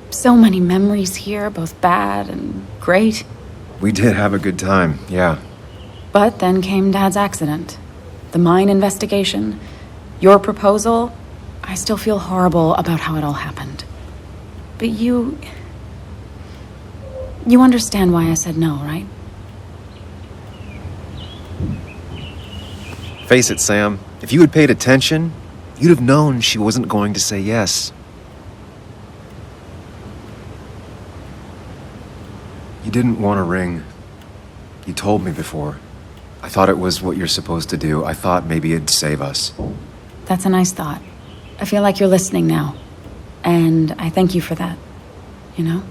So many memories here, both bad and great. We did have a good time, yeah. But then came Dad's accident. The mine investigation. Your proposal. I still feel horrible about how it all happened. But you understand why I said no, right? Face it, Sam. If you had paid attention, you'd have known she wasn't going to say yes. You didn't want a ring. You told me before. I thought it was what you're supposed to do. I thought maybe it'd save us. That's a nice thought. I feel like you're listening now. And I thank you for that. You know?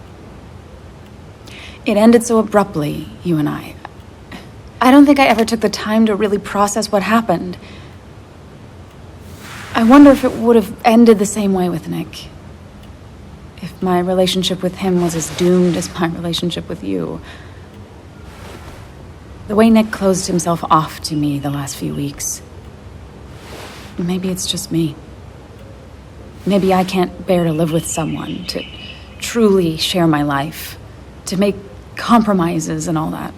It ended so abruptly, you and I. I don't think I ever took the time to really process what happened. I wonder if it would have ended the same way with Nick. If my relationship with him was as doomed as my relationship with you. The way Nick closed himself off to me the last few weeks. Maybe it's just me. Maybe I can't bear to live with someone, to truly share my life, to make compromises and all that.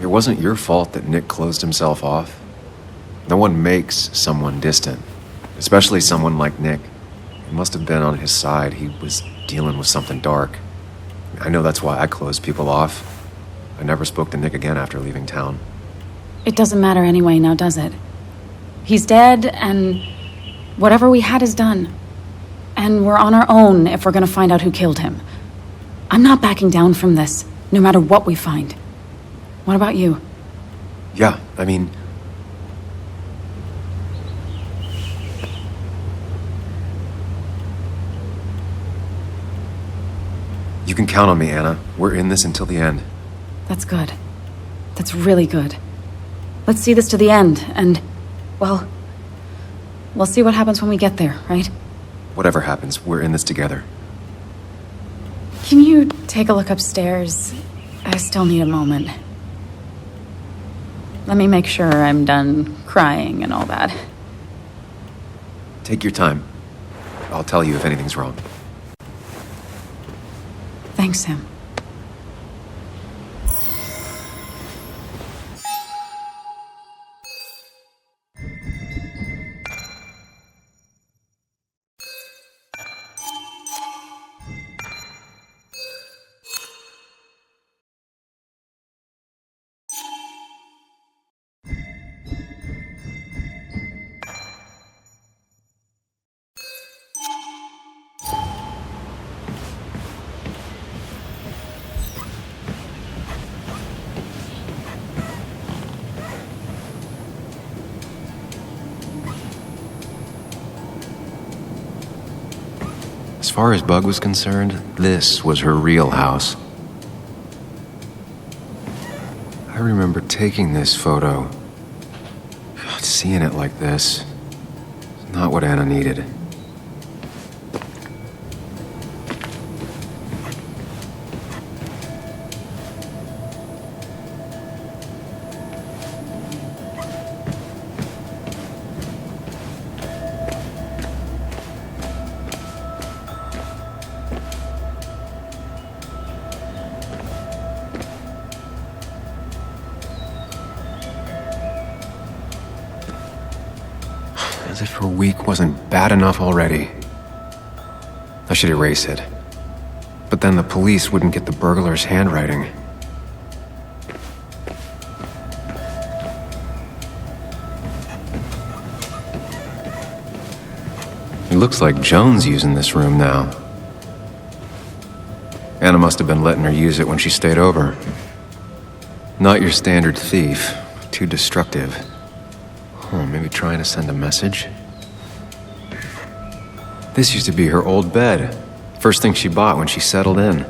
It wasn't your fault that Nick closed himself off. No one makes someone distant, especially someone like Nick. He must have been on his side. He was dealing with something dark. I know that's why I closed people off. I never spoke to Nick again after leaving town. It doesn't matter anyway now, does it? He's dead, and whatever we had is done. And we're on our own if we're gonna find out who killed him. I'm not backing down from this, no matter what we find. What about you? Yeah, I mean... You can count on me, Anna. We're in this until the end. That's good. That's really good. Let's see this to the end, and, well, we'll see what happens when we get there, right? Whatever happens, we're in this together. Can you take a look upstairs? I still need a moment. Let me make sure I'm done crying and all that. Take your time. I'll tell you if anything's wrong. Thanks, Sam. As far as Bug was concerned, this was her real house. I remember taking this photo. God, seeing it like this. It's not what Anna needed. As if her week wasn't bad enough already. I should erase it. But then the police wouldn't get the burglar's handwriting. It looks like Joan's using this room now. Anna must have been letting her use it when she stayed over. Not your standard thief. Too destructive. Oh, maybe trying to send a message? This used to be her old bed. First thing she bought when she settled in.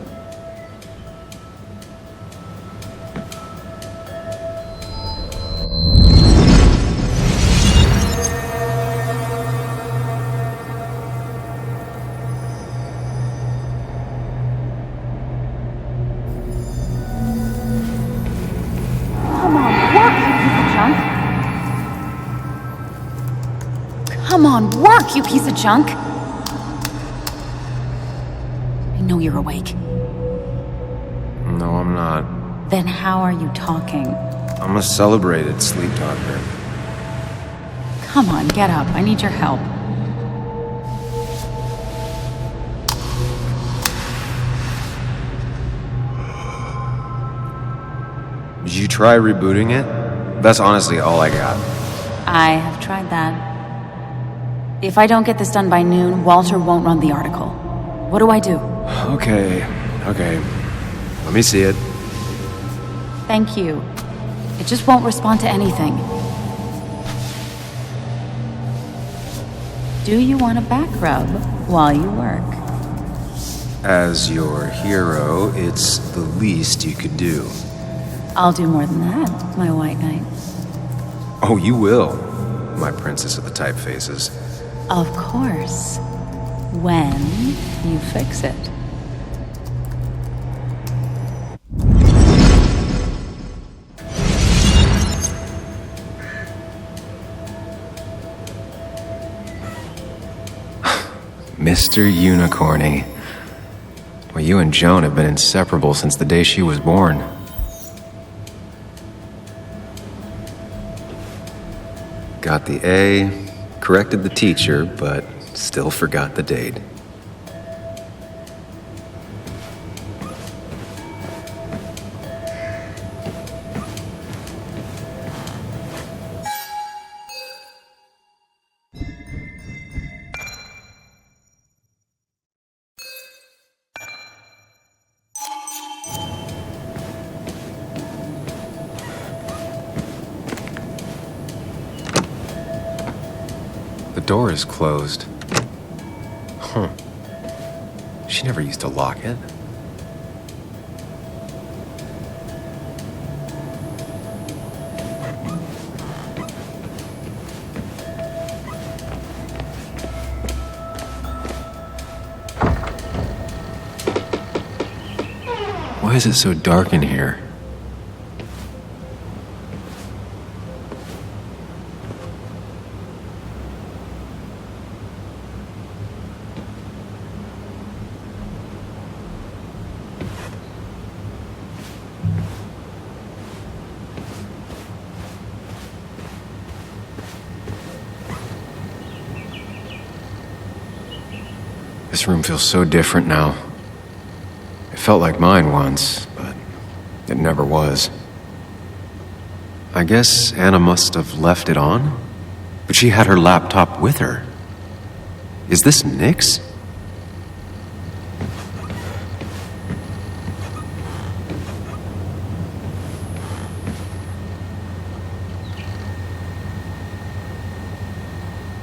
Come on, work, you piece of junk! I know you're awake. No, I'm not. Then how are you talking? I'm a celebrated sleep talker. Come on, get up. I need your help. Did you try rebooting it? That's honestly all I got. I have tried that. If I don't get this done by noon, Walter won't run the article. What do I do? Okay. Let me see it. Thank you. It just won't respond to anything. Do you want a back rub while you work? As your hero, it's the least you could do. I'll do more than that, my white knight. Oh, you will, my princess of the typefaces. Of course. When you fix it. Mr. Unicorny. Well, you and Joan have been inseparable since the day she was born. Got the A, corrected the teacher, but still forgot the date. The door is closed. Huh. She never used to lock it. Why is it so dark in here? This room feels so different now. It felt like mine once, but it never was. I guess Anna must have left it on, but she had her laptop with her. Is this Nick's?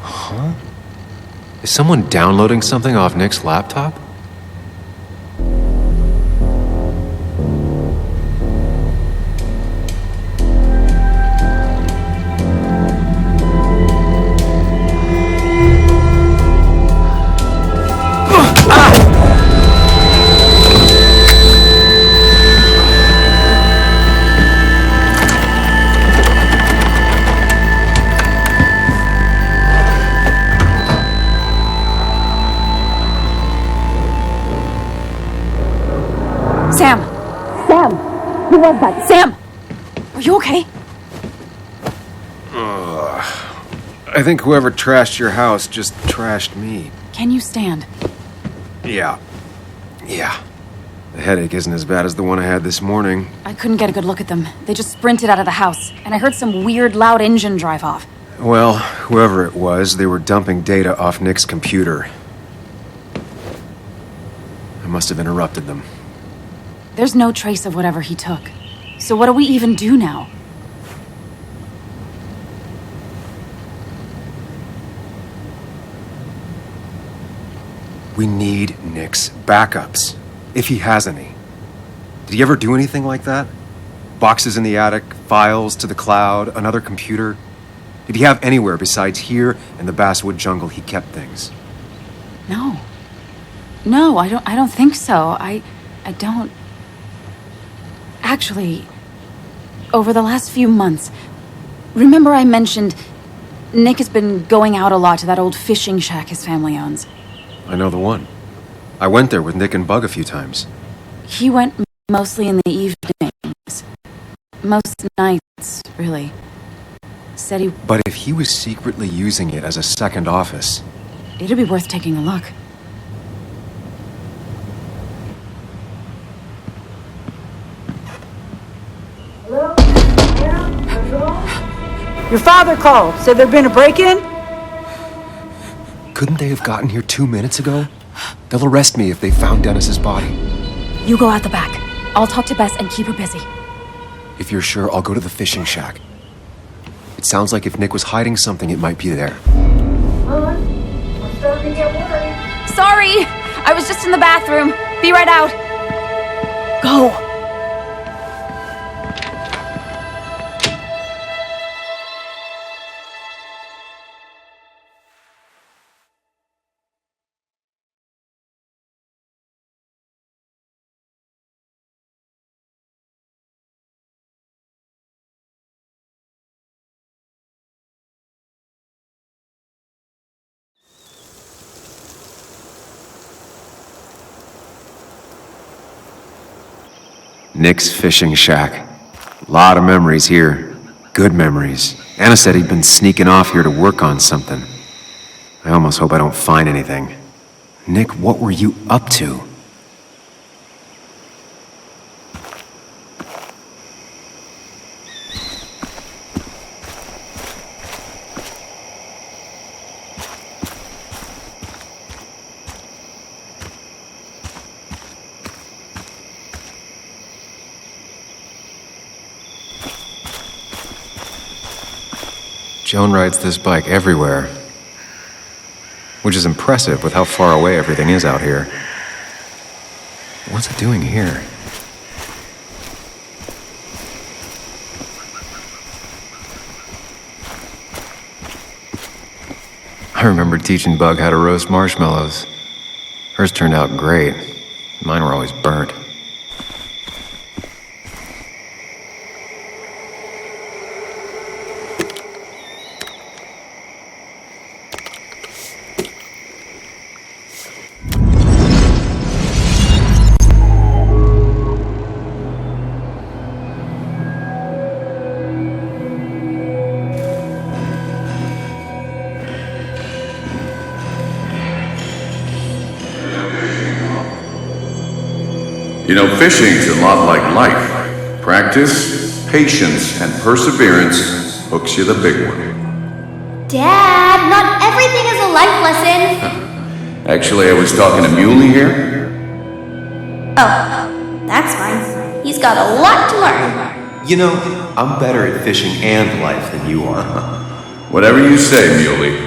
Huh? Is someone downloading something off Nick's laptop? Sam! Sam! Who was that? Sam! Are you okay? I think whoever trashed your house just trashed me. Can you stand? Yeah. The headache isn't as bad as the one I had this morning. I couldn't get a good look at them. They just sprinted out of the house, and I heard some weird, loud engine drive off. Well, whoever it was, they were dumping data off Nick's computer. I must have interrupted them. There's no trace of whatever he took. So what do we even do now? We need Nick's backups, if he has any. Did he ever do anything like that? Boxes in the attic, files to the cloud, another computer? Did he have anywhere besides here and the Basswood jungle he kept things? No. No, I don't think so. I don't... Actually, over the last few months, remember I mentioned Nick has been going out a lot to that old fishing shack his family owns. I know the one. I went there with Nick and Bug a few times. He went mostly in the evenings. Most nights, really. Said he... But if he was secretly using it as a second office... It'd be worth taking a look. Your father called. Said there'd been a break-in? Couldn't they have gotten here 2 minutes ago? They'll arrest me if they found Dennis's body. You go out the back. I'll talk to Bess and keep her busy. If you're sure, I'll go to the fishing shack. It sounds like if Nick was hiding something, it might be there. I'm starting to get worried. Sorry! I was just in the bathroom. Be right out. Go! Nick's fishing shack. Lot of memories here. Good memories. Anna said he'd been sneaking off here to work on something. I almost hope I don't find anything. Nick, what were you up to? Joan rides this bike everywhere, which is impressive with how far away everything is out here. What's it doing here? I remember teaching Bug how to roast marshmallows. Hers turned out great. Mine were always burnt. You know, fishing's a lot like life. Practice, patience, and perseverance hooks you the big one. Dad, not everything is a life lesson. Actually, I was talking to Muley here. Oh, that's fine. He's got a lot to learn. You know, I'm better at fishing and life than you are. Whatever you say, Muley.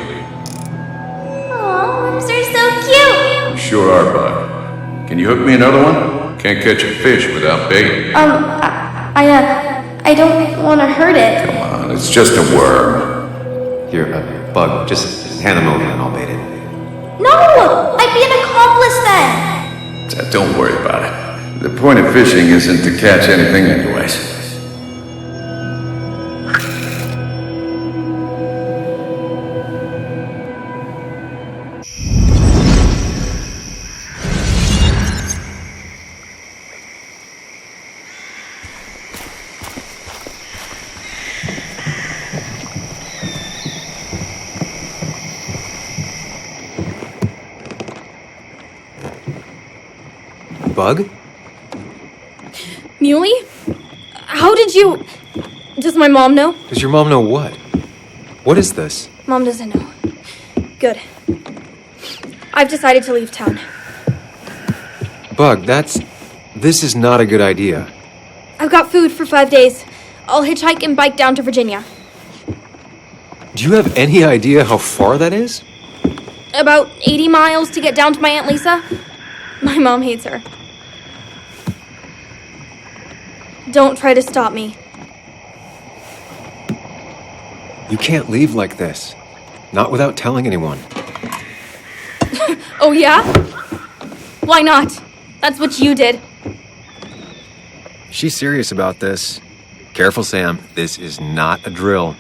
Aw, worms are so cute. You sure are, bud. Can you hook me another one? Can't catch a fish without bait. I don't want to hurt it. Come on, it's just a worm. Here, Bug, just hand them over and I'll bait it. No! I'd be an accomplice then! Don't worry about it. The point of fishing isn't to catch anything anyways. Bug? Muley? How did you... Does my mom know? Does your mom know what? What is this? Mom doesn't know. Good. I've decided to leave town. Bug, this is not a good idea. I've got food for 5 days. I'll hitchhike and bike down to Virginia. Do you have any idea how far that is? About 80 miles to get down to my Aunt Lisa. My mom hates her. Don't try to stop me. You can't leave like this. Not without telling anyone. Oh, yeah? Why not? That's what you did. She's serious about this. Careful, Sam. This is not a drill.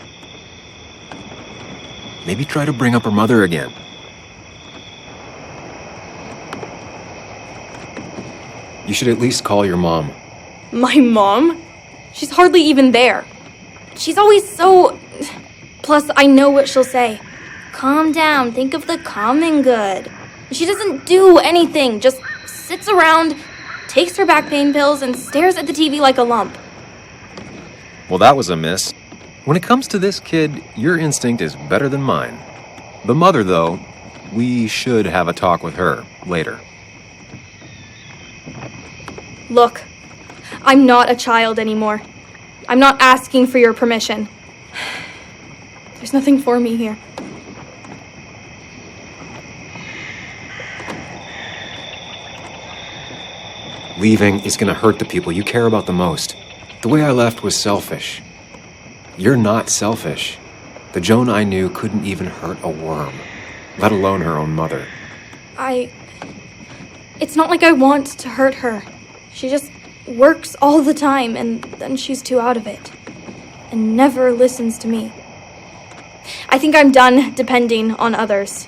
Maybe try to bring up her mother again. You should at least call your mom. My mom? She's hardly even there. She's always so... Plus, I know what she'll say. Calm down. Think of the common good. She doesn't do anything. Just sits around, takes her back pain pills, and stares at the TV like a lump. Well, that was a miss. When it comes to this kid, your instinct is better than mine. The mother, though, we should have a talk with her later. Look, I'm not a child anymore. I'm not asking for your permission. There's nothing for me here. Leaving is gonna hurt the people you care about the most. The way I left was selfish. You're not selfish. The Joan I knew couldn't even hurt a worm, let alone her own mother. It's not like I want to hurt her. She just works all the time, and then she's too out of it. And never listens to me. I think I'm done depending on others.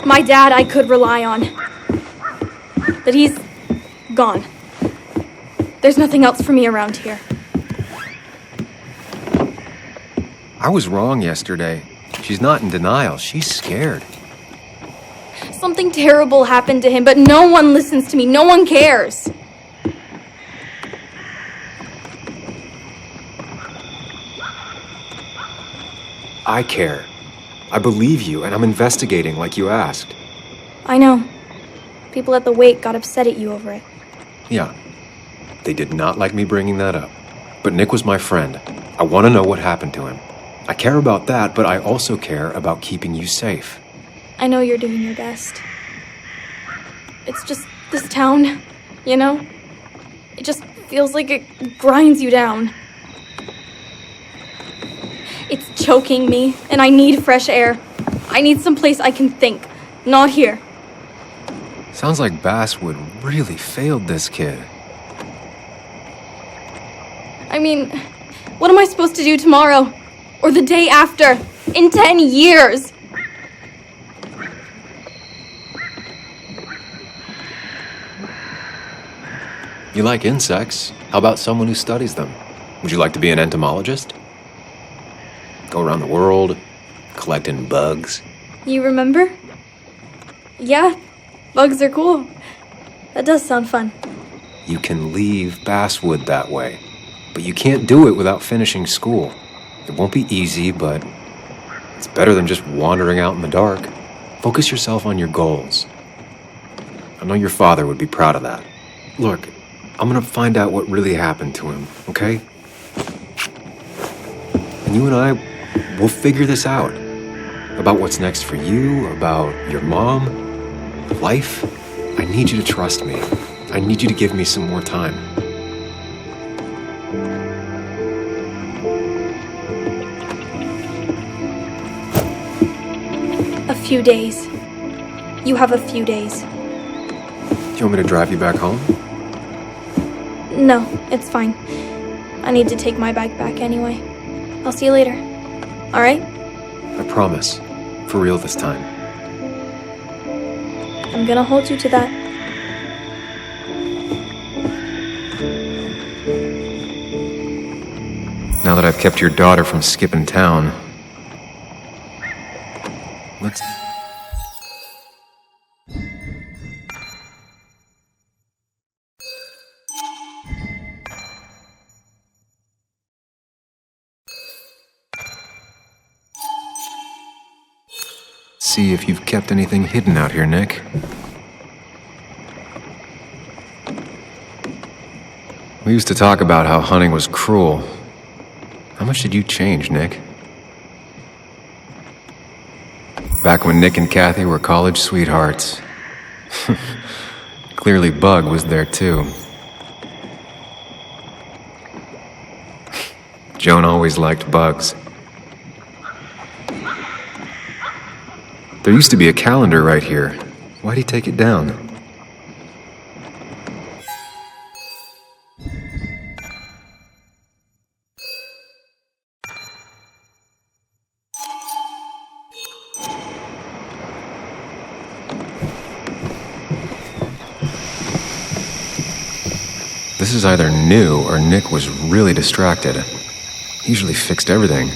My dad I could rely on. But he's gone. There's nothing else for me around here. I was wrong yesterday. She's not in denial. She's scared. Something terrible happened to him, but no one listens to me. No one cares. I care. I believe you, and I'm investigating like you asked. I know. People at the wake got upset at you over it. Yeah. They did not like me bringing that up. But Nick was my friend. I want to know what happened to him. I care about that, but I also care about keeping you safe. I know you're doing your best. It's just this town, you know? It just feels like it grinds you down. It's choking me, and I need fresh air. I need someplace I can think, not here. Sounds like Basswood really failed this kid. I mean, what am I supposed to do tomorrow? Or the day after? In 10 years? You like insects. How about someone who studies them? Would you like to be an entomologist? Go around the world, collecting bugs. You remember? Yeah, bugs are cool. That does sound fun. You can leave Basswood that way, but you can't do it without finishing school. It won't be easy, but it's better than just wandering out in the dark. Focus yourself on your goals. I know your father would be proud of that. Look, I'm gonna find out what really happened to him, okay? And you and I, we'll figure this out. About what's next for you, about your mom, life. I need you to trust me. I need you to give me some more time. A few days. You have a few days. Do you want me to drive you back home? No, it's fine. I need to take my bike back anyway. I'll see you later. All right? I promise. For real this time. I'm gonna hold you to that. Now that I've kept your daughter from skipping town, let's... see if you've kept anything hidden out here, Nick. We used to talk about how hunting was cruel. How much did you change, Nick? Back when Nick and Kathy were college sweethearts. Clearly Bug was there too. Joan always liked bugs. There used to be a calendar right here. Why'd he take it down? This is either new or Nick was really distracted. He usually fixed everything.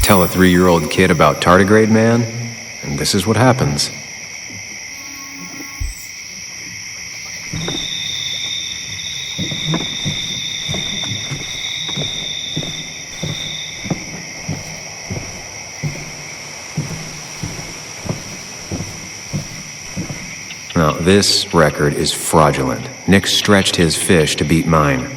Tell a 3-year-old kid about tardigrade man, and this is what happens. Now, this record is fraudulent. Nick stretched his fish to beat mine.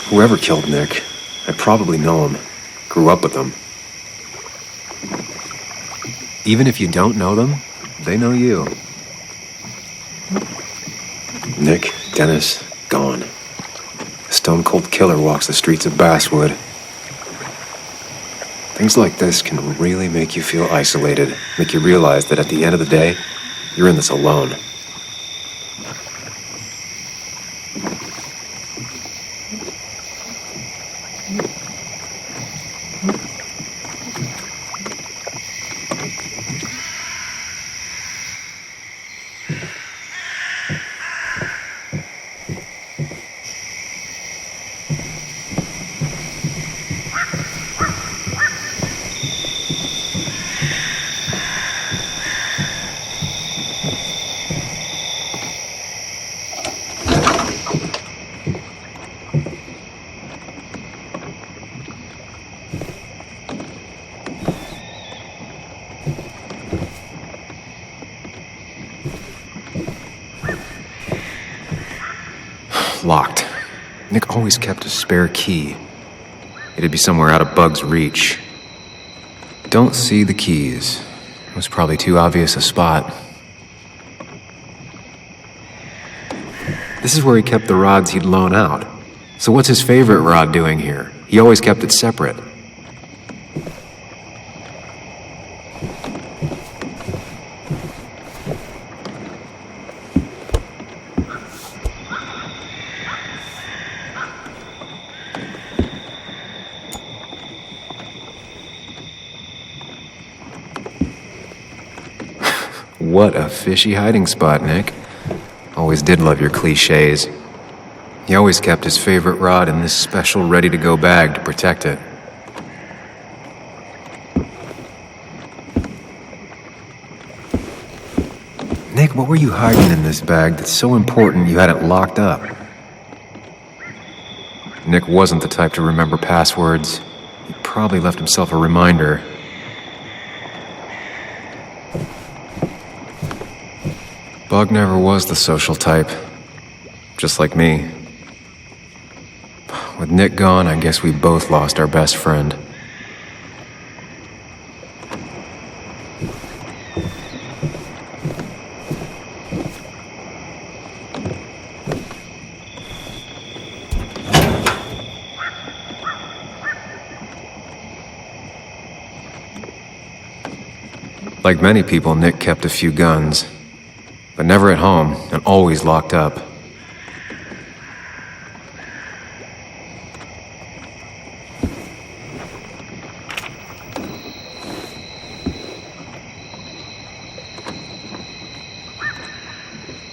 Whoever killed Nick, I probably know him. Grew up with them. Even if you don't know them, they know you. Nick, Dennis, gone. A stone-cold killer walks the streets of Basswood. Things like this can really make you feel isolated, make you realize that at the end of the day, you're in this alone. Locked. Nick always kept a spare key. It'd be somewhere out of Bug's reach. Don't see the keys. It was probably too obvious a spot. This is where he kept the rods he'd loan out. So what's his favorite rod doing here? He always kept it separate. What a fishy hiding spot, Nick. Always did love your cliches. He always kept his favorite rod in this special ready-to-go bag to protect it. Nick, what were you hiding in this bag that's so important you had it locked up? Nick wasn't the type to remember passwords. He probably left himself a reminder. Bug never was the social type. Just like me. With Nick gone, I guess we both lost our best friend. Like many people, Nick kept a few guns, but never at home and always locked up.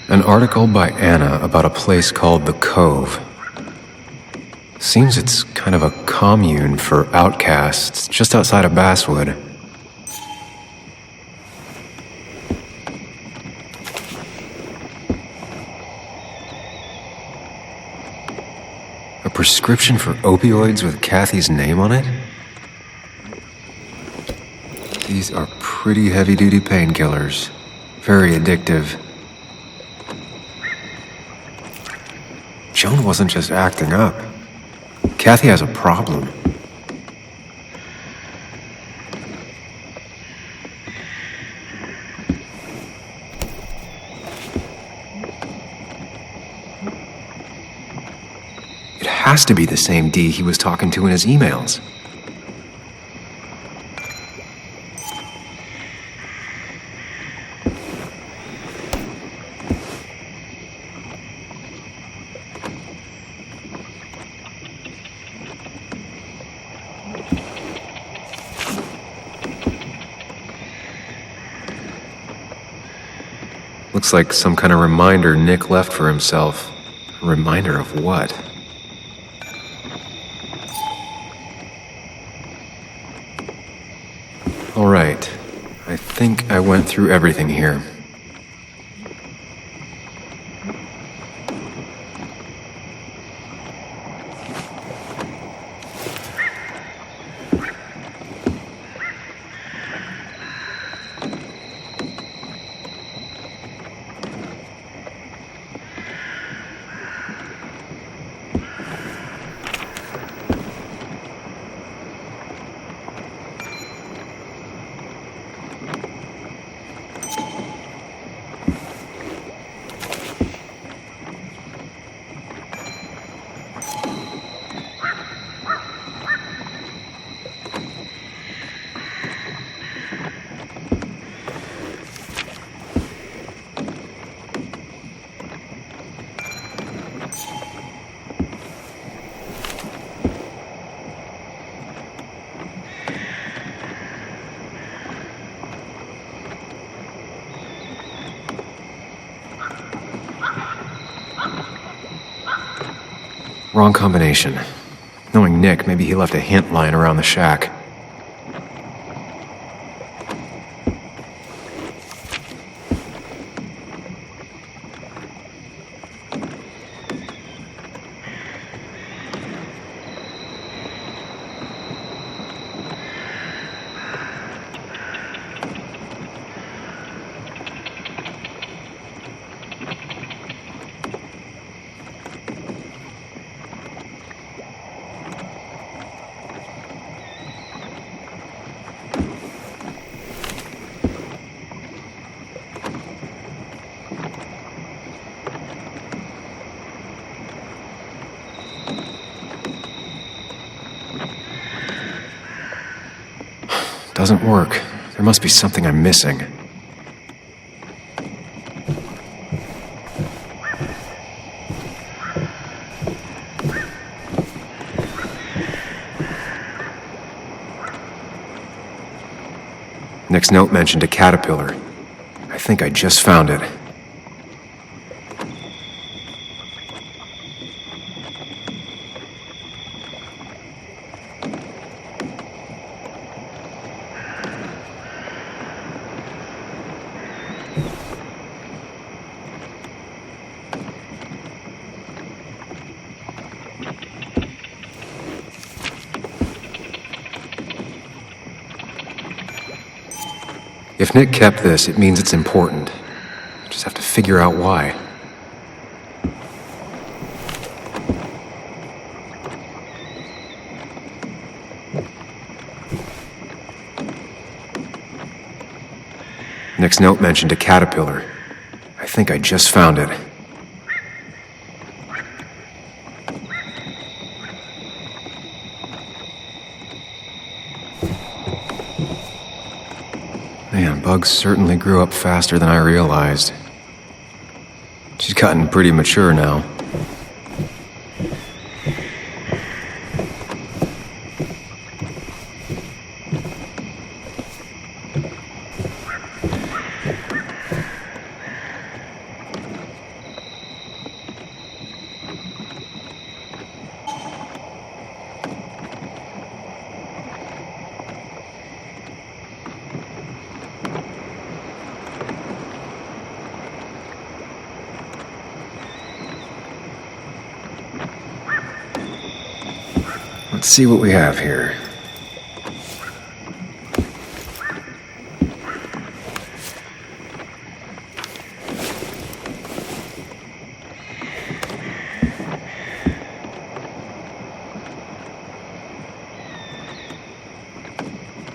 An article by Anna about a place called The Cove. Seems it's kind of a commune for outcasts just outside of Basswood. A prescription for opioids with Kathy's name on it? These are pretty heavy-duty painkillers. Very addictive. Joan wasn't just acting up. Kathy has a problem. It has to be the same D he was talking to in his emails. Looks like some kind of reminder Nick left for himself. A reminder of what? All right. I think I went through everything here. Wrong combination. Knowing Nick, maybe he left a hint lying around the shack. Doesn't work. There must be something I'm missing. Nick's note mentioned a caterpillar. I think I just found it. If Nick kept this, it means it's important. Just have to figure out why. Nick's note mentioned a caterpillar. I think I just found it. Man, Bugs certainly grew up faster than I realized. She's gotten pretty mature now. Let's see what we have here.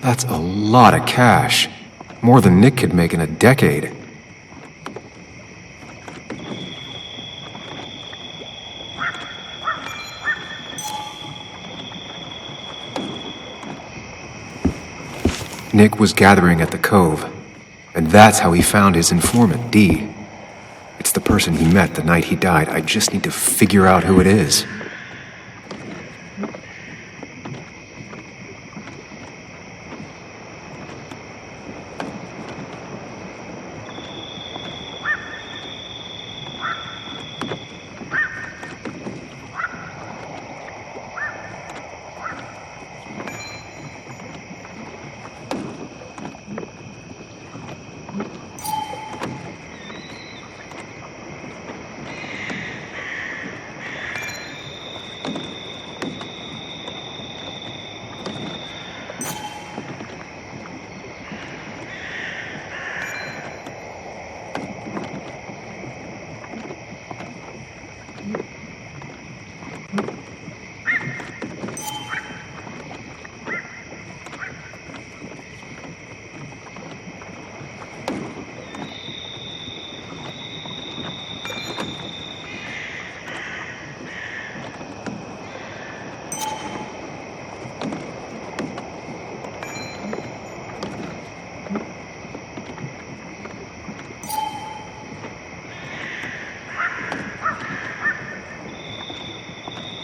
That's a lot of cash. More than Nick could make in a decade. Nick was gathering at the Cove, and that's how he found his informant, Dee. It's the person he met the night he died. I just need to figure out who it is.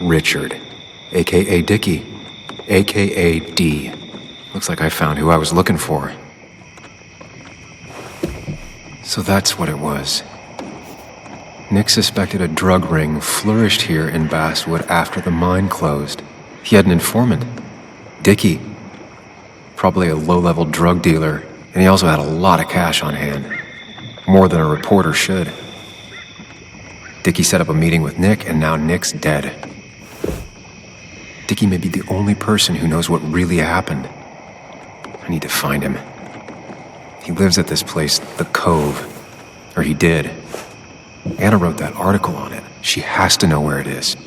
Richard, a.k.a. Dickie, a.k.a. D. Looks like I found who I was looking for. So that's what it was. Nick suspected a drug ring flourished here in Basswood after the mine closed. He had an informant, Dickie. Probably a low-level drug dealer, and he also had a lot of cash on hand. More than a reporter should. Dickie set up a meeting with Nick, and now Nick's dead. Dickie may be the only person who knows what really happened. I need to find him. He lives at this place, the Cove. Or he did. Anna wrote that article on it. She has to know where it is.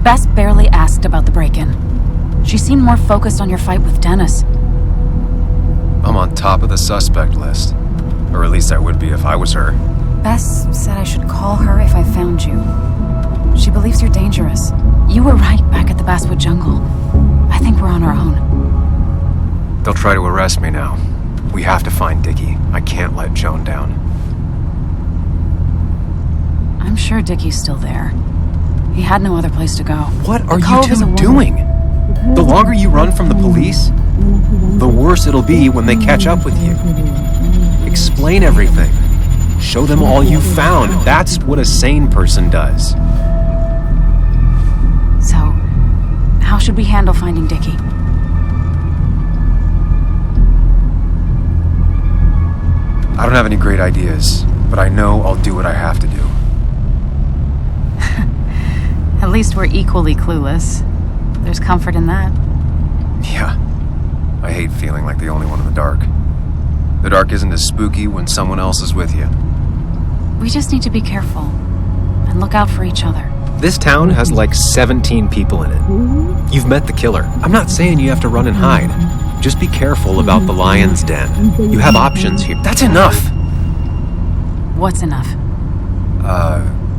Bess barely asked about the break-in. She seemed more focused on your fight with Dennis. I'm on top of the suspect list. Or at least I would be if I was her. Bess said I should call her if I found you. She believes you're dangerous. You were right back at the Basswood Jungle. I think we're on our own. They'll try to arrest me now. We have to find Dickie. I can't let Joan down. I'm sure Dickie's still there. He had no other place to go. What are you two doing? The longer you run from the police, the worse it'll be when they catch up with you. Explain everything. Show them all you found. That's what a sane person does. So, how should we handle finding Dickie? I don't have any great ideas, but I know I'll do what I have to do. At least we're equally clueless. There's comfort in that. Yeah. I hate feeling like the only one in the dark. The dark isn't as spooky when someone else is with you. We just need to be careful and look out for each other. This town has like 17 people in it. You've met the killer. I'm not saying you have to run and hide. Just be careful about the lion's den. You have options here. That's enough! What's enough?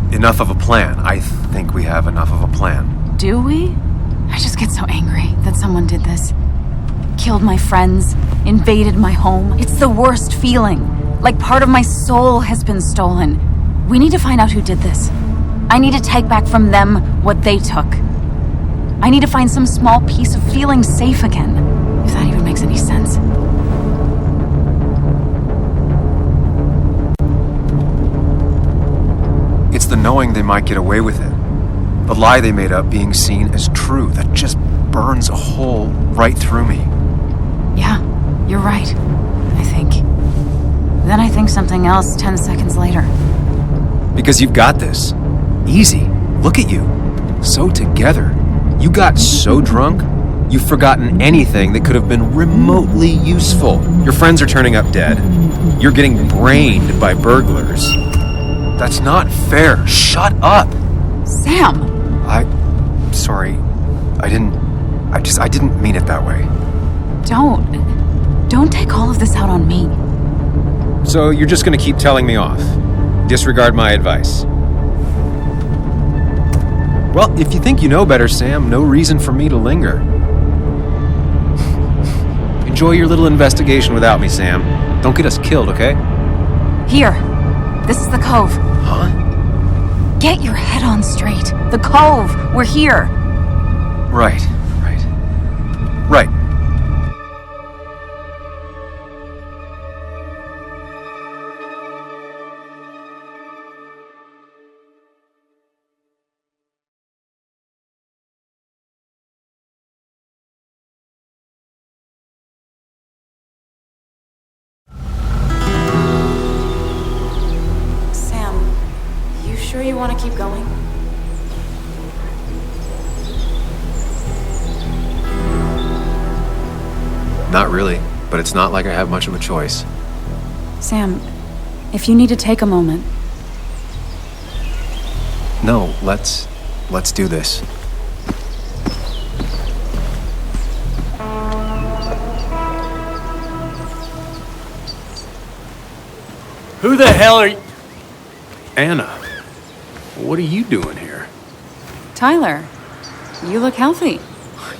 Enough of a plan. I think we have enough of a plan. Do we? I just get so angry that someone did this. Killed my friends, invaded my home. It's the worst feeling. Like part of my soul has been stolen. We need to find out who did this. I need to take back from them what they took. I need to find some small piece of feeling safe again, if that even makes any sense. It's the knowing they might get away with it. The lie they made up being seen as true. That just burns a hole right through me. Yeah, you're right, I think. Then I think something else 10 seconds later. Because you've got this. Easy. Look at you. So together. You got so drunk, you've forgotten anything that could have been remotely useful. Your friends are turning up dead. You're getting brained by burglars. That's not fair. Shut up! Sam! Sorry. I didn't mean it that way. Don't take all of this out on me. So you're just gonna keep telling me off? Disregard my advice? Well, if you think you know better, Sam, no reason for me to linger. Enjoy your little investigation without me, Sam. Don't get us killed, okay? Here. This is the Cove. Huh? Get your head on straight. The Cove. We're here. Right. Sure you want to keep going? Not really, but it's not like I have much of a choice. Sam, if you need to take a moment. No, let's do this. Who the hell are you? Anna, what are you doing here? Tyler, you look healthy.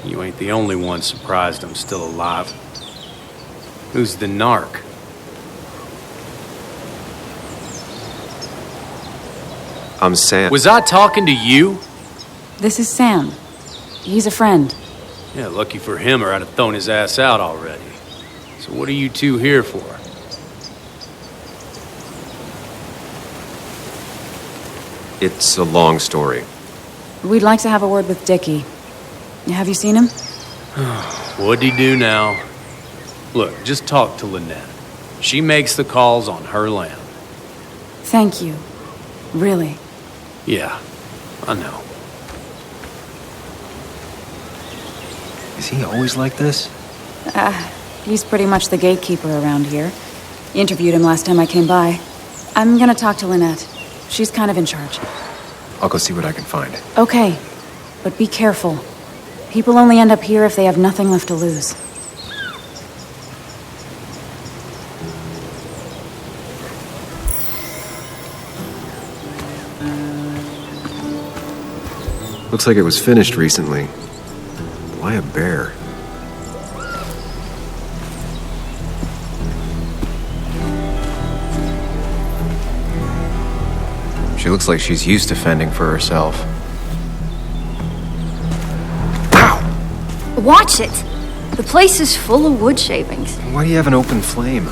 You ain't the only one surprised I'm still alive. Who's the narc? I'm Sam. Was I talking to you? This is Sam. He's a friend. Yeah, lucky for him or I'd have thrown his ass out already. So what are you two here for? It's a long story. We'd like to have a word with Dickie. Have you seen him? What'd he do now? Look, just talk to Lynette. She makes the calls on her land. Thank you. Really. Yeah, I know. Is he always like this? He's pretty much the gatekeeper around here. Interviewed him last time I came by. I'm gonna talk to Lynette. She's kind of in charge. I'll go see what I can find. Okay. but be careful. People only end up here if they have nothing left to lose. Looks like it was finished recently. Why a bear? She looks like she's used to fending for herself. Watch it! The place is full of wood shavings. Why do you have an open flame?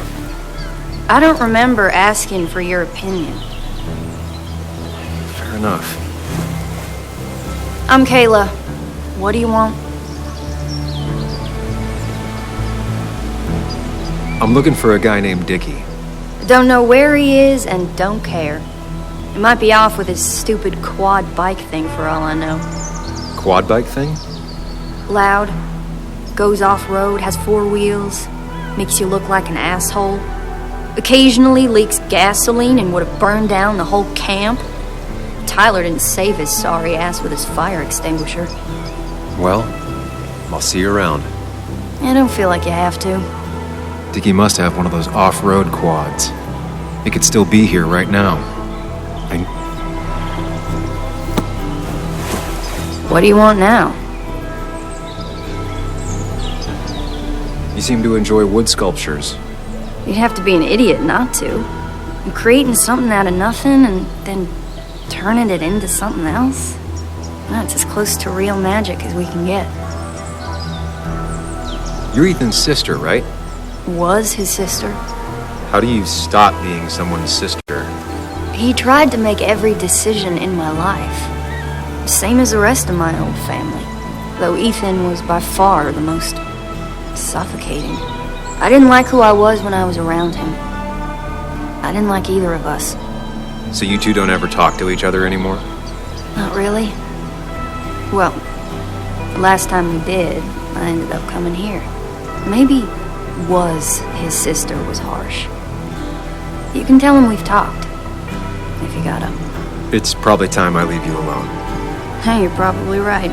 I don't remember asking for your opinion. Fair enough. I'm Kayla. What do you want? I'm looking for a guy named Dickie. Don't know where he is and don't care. He might be off with his stupid quad bike thing for all I know. Quad bike thing? Loud, goes off-road, has 4 wheels, makes you look like an asshole. Occasionally leaks gasoline and would have burned down the whole camp. Tyler didn't save his sorry ass with his fire extinguisher. Well, I'll see you around. I don't feel like you have to. Dickie must have one of those off-road quads. He could still be here right now. What do you want now? You seem to enjoy wood sculptures. You'd have to be an idiot not to. And creating something out of nothing and then turning it into something else? That's as close to real magic as we can get. You're Ethan's sister, right? Was his sister. How do you stop being someone's sister? He tried to make every decision in my life. Same as the rest of my old family. Though Ethan was by far the most suffocating. I didn't like who I was when I was around him. I didn't like either of us. So you two don't ever talk to each other anymore? Not really. Well, the last time we did, I ended up coming here. Maybe was his sister was harsh. You can tell him we've talked. If you got him. It's probably time I leave you alone. Hey, you're probably right.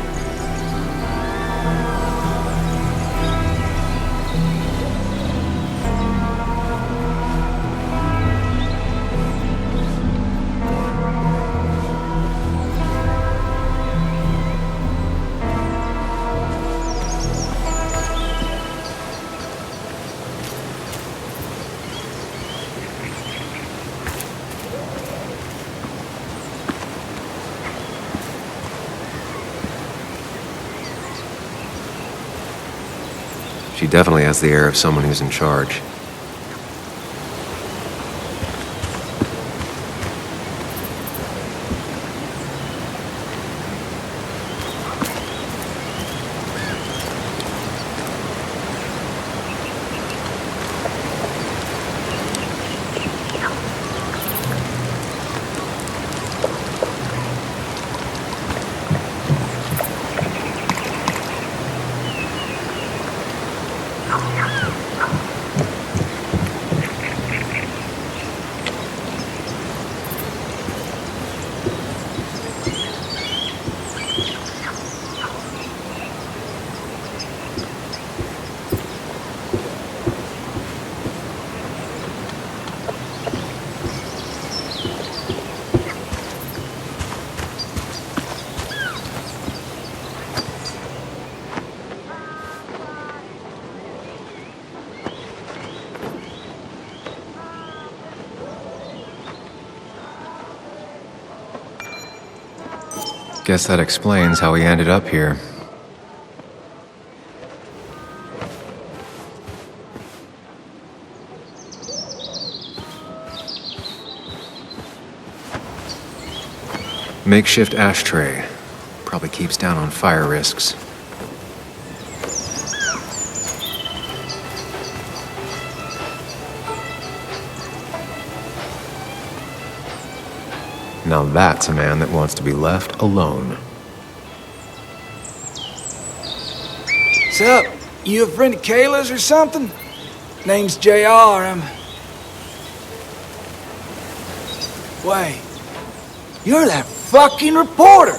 She definitely has the air of someone who's in charge. Guess that explains how he ended up here. Makeshift ashtray. Probably keeps down on fire risks. Now that's a man that wants to be left alone. What's up? You a friend of Kayla's or something? Name's JR. Wait. You're that fucking reporter!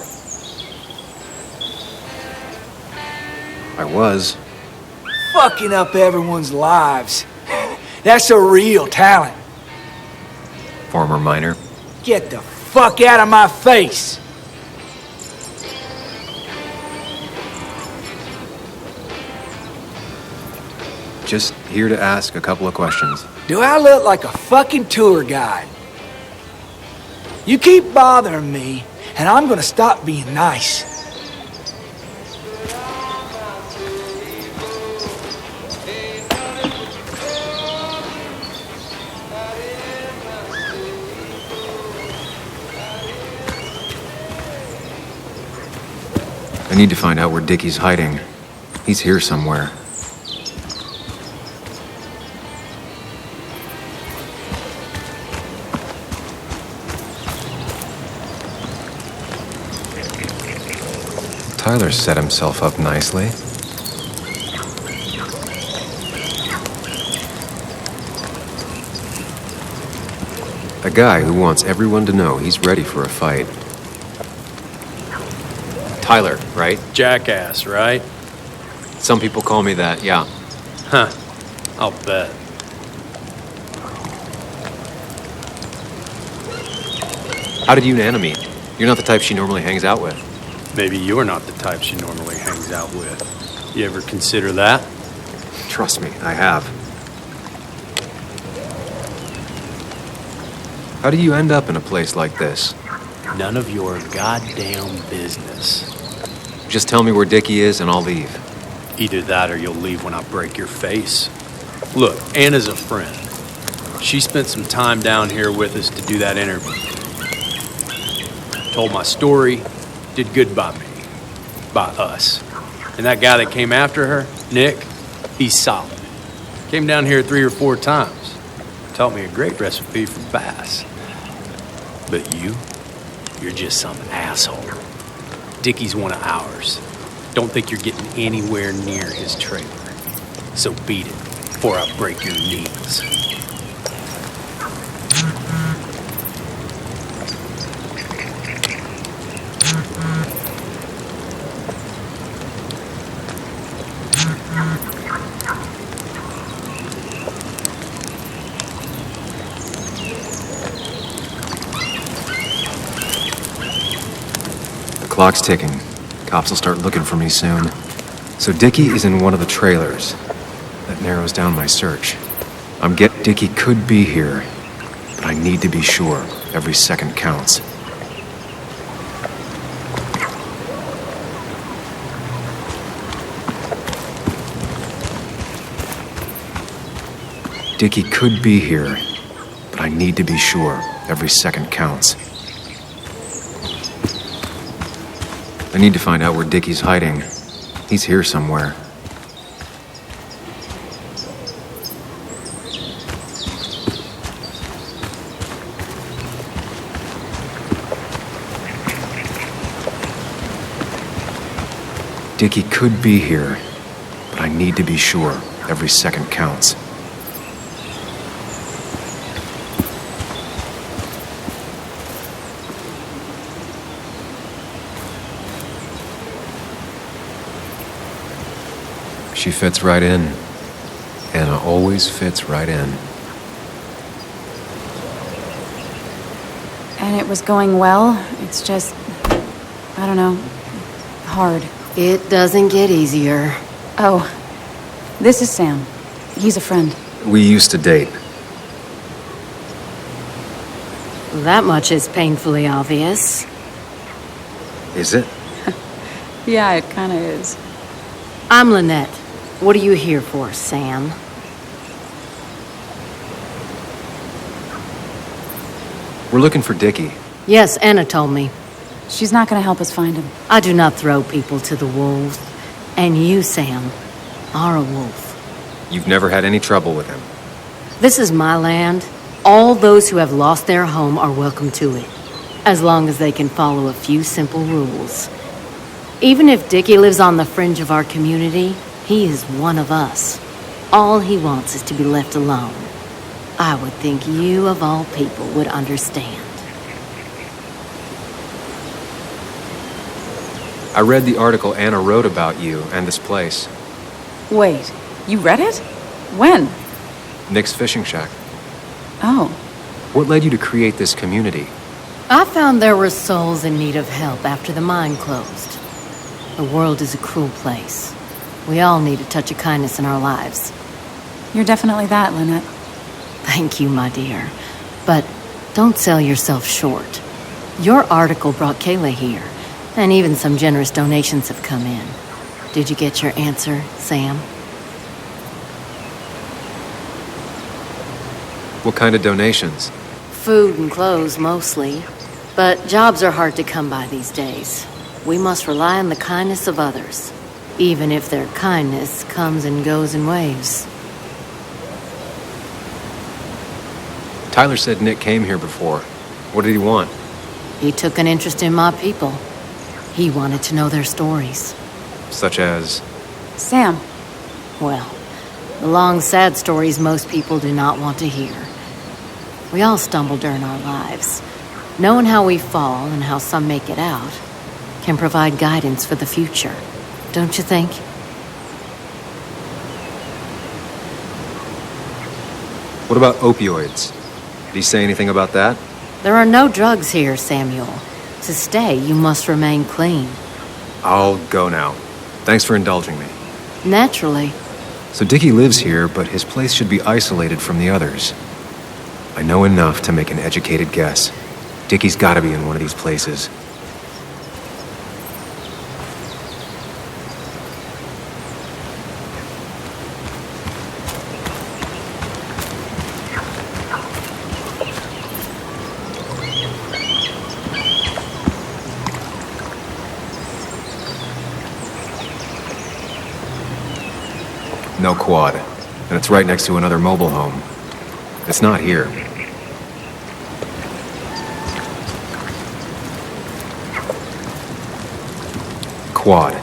I was. Fucking up everyone's lives. That's a real talent. Former miner. Get the fuck out of my face! Just here to ask a couple of questions. Do I look like a fucking tour guide? You keep bothering me, and I'm gonna stop being nice. I need to find out where Dickie's hiding. He's here somewhere. Tyler set himself up nicely. A guy who wants everyone to know he's ready for a fight. Tyler, right? Jackass, right? Some people call me that, yeah. Huh. I'll bet. How did you and Anna meet? You're not the type she normally hangs out with. Maybe you're not the type she normally hangs out with. You ever consider that? Trust me, I have. How do you end up in a place like this? None of your goddamn business. Just tell me where Dickie is and I'll leave. Either that or you'll leave when I break your face. Look, Anna's a friend. She spent some time down here with us to do that interview. Told my story, did good by me. By us. And that guy that came after her, Nick, he's solid. Came down here 3 or 4 times. Taught me a great recipe for bass. But you're just some asshole. Dickie's one of ours. Don't think you're getting anywhere near his trailer. So beat it before I break your knees. The clock's ticking. Cops will start looking for me soon. So Dickie is in one of the trailers. That narrows down my search. Dickie could be here, but I need to be sure. Every second counts. Dickie could be here, but I need to be sure. Every second counts. I need to find out where Dickie's hiding. He's here somewhere. Dickie could be here, but I need to be sure. Every second counts. She fits right in. Anna always fits right in. And it was going well. It's just, I don't know, hard. It doesn't get easier. Oh, this is Sam. He's a friend. We used to date. That much is painfully obvious. Is it? Yeah, it kind of is. I'm Lynette. What are you here for, Sam? We're looking for Dickie. Yes, Anna told me. She's not going to help us find him. I do not throw people to the wolves. And you, Sam, are a wolf. You've never had any trouble with him. This is my land. All those who have lost their home are welcome to it, as long as they can follow a few simple rules. Even if Dickie lives on the fringe of our community, he is one of us. All he wants is to be left alone. I would think you, of all people, would understand. I read the article Anna wrote about you and this place. Wait, you read it? When? Nick's Fishing Shack. Oh. What led you to create this community? I found there were souls in need of help after the mine closed. The world is a cruel place. We all need a touch of kindness in our lives. You're definitely that, Lynette. Thank you, my dear. But don't sell yourself short. Your article brought Kayla here, and even some generous donations have come in. Did you get your answer, Sam? What kind of donations? Food and clothes, mostly. But jobs are hard to come by these days. We must rely on the kindness of others, even if their kindness comes and goes in waves. Tyler said Nick came here before. What did he want? He took an interest in my people. He wanted to know their stories. Such as? Sam. Well, the long, sad stories most people do not want to hear. We all stumble during our lives. Knowing how we fall and how some make it out can provide guidance for the future, don't you think? What about opioids? Did he say anything about that? There are no drugs here, Samuel. To stay, you must remain clean. I'll go now. Thanks for indulging me. Naturally. So Dickie lives here, but his place should be isolated from the others. I know enough to make an educated guess. Dickie's gotta be in one of these places. No quad, and it's right next to another mobile home. It's not here. Quad.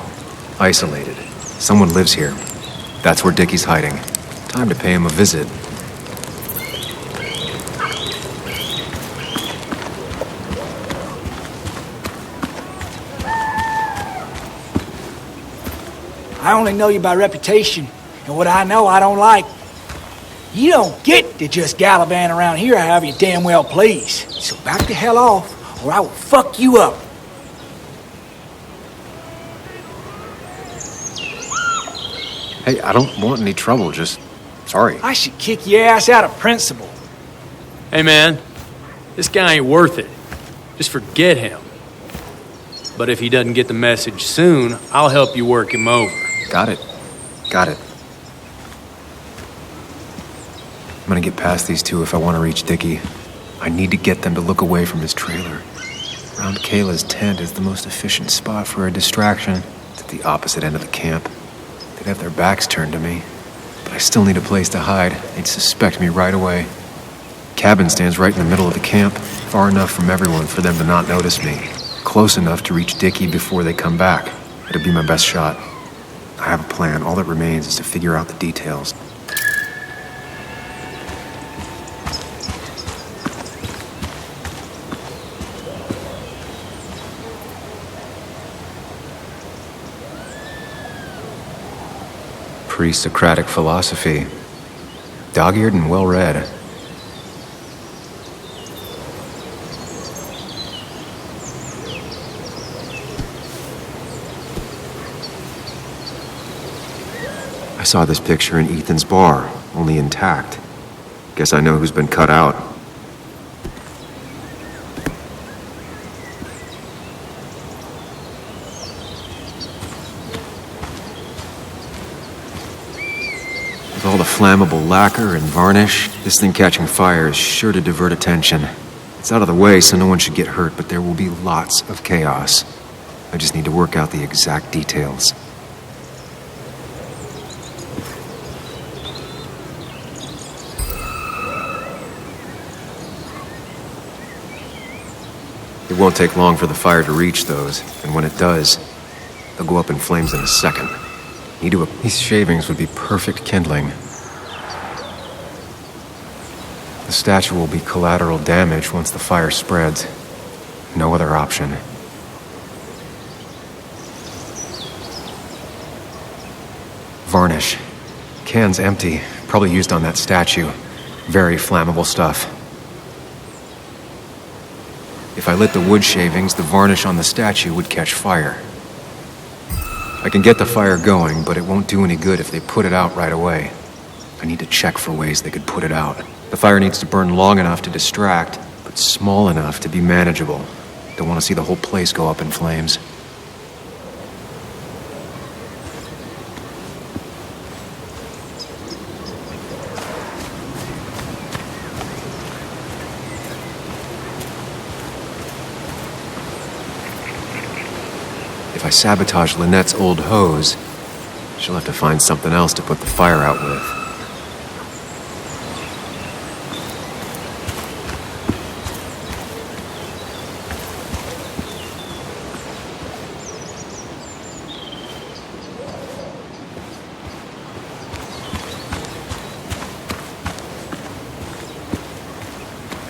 Isolated. Someone lives here. That's where Dickie's hiding. Time to pay him a visit. I only know you by reputation, and what I know I don't like. You don't get to just gallivant around here however you damn well please. So back the hell off, or I will fuck you up. Hey, I don't want any trouble, just... sorry. I should kick your ass out of principle. Hey, man. This guy ain't worth it. Just forget him. But if he doesn't get the message soon, I'll help you work him over. Got it. Got it. I'm gonna get past these two if I want to reach Dickie. I need to get them to look away from his trailer. Around Kayla's tent is the most efficient spot for a distraction. It's at the opposite end of the camp. They'd have their backs turned to me, but I still need a place to hide. They'd suspect me right away. Cabin stands right in the middle of the camp, far enough from everyone for them to not notice me. Close enough to reach Dickie before they come back. It'd be my best shot. I have a plan. All that remains is to figure out the details. Pre-Socratic philosophy. Dog-eared and well-read. I saw this picture in Ethan's bar, only intact. Guess I know who's been cut out. With all the flammable lacquer and varnish, this thing catching fire is sure to divert attention. It's out of the way, so no one should get hurt, but there will be lots of chaos. I just need to work out the exact details. It won't take long for the fire to reach those, and when it does, they'll go up in flames in a second. These shavings would be perfect kindling. The statue will be collateral damage once the fire spreads. No other option. Varnish. Can's empty. Probably used on that statue. Very flammable stuff. If I lit the wood shavings, the varnish on the statue would catch fire. I can get the fire going, but it won't do any good if they put it out right away. I need to check for ways they could put it out. The fire needs to burn long enough to distract, but small enough to be manageable. Don't want to see the whole place go up in flames. If I sabotage Lynette's old hose, she'll have to find something else to put the fire out with.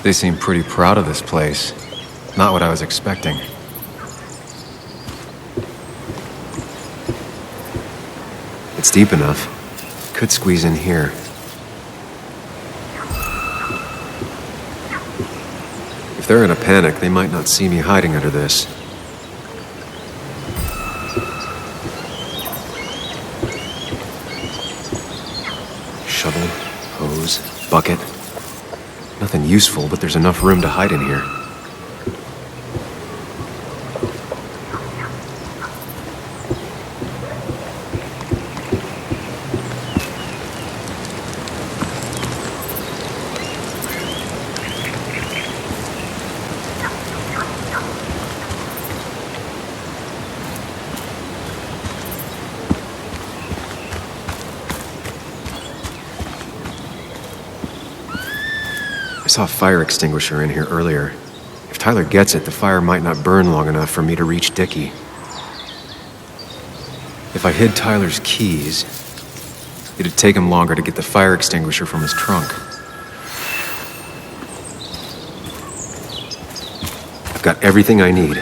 They seem pretty proud of this place. Not what I was expecting. It's deep enough. Could squeeze in here. If they're in a panic, they might not see me hiding under this. Shovel, hose, bucket. Nothing useful, but there's enough room to hide in here. I saw a fire extinguisher in here earlier. If Tyler gets it, the fire might not burn long enough for me to reach Dickie. If I hid Tyler's keys, it'd take him longer to get the fire extinguisher from his trunk. I've got everything I need,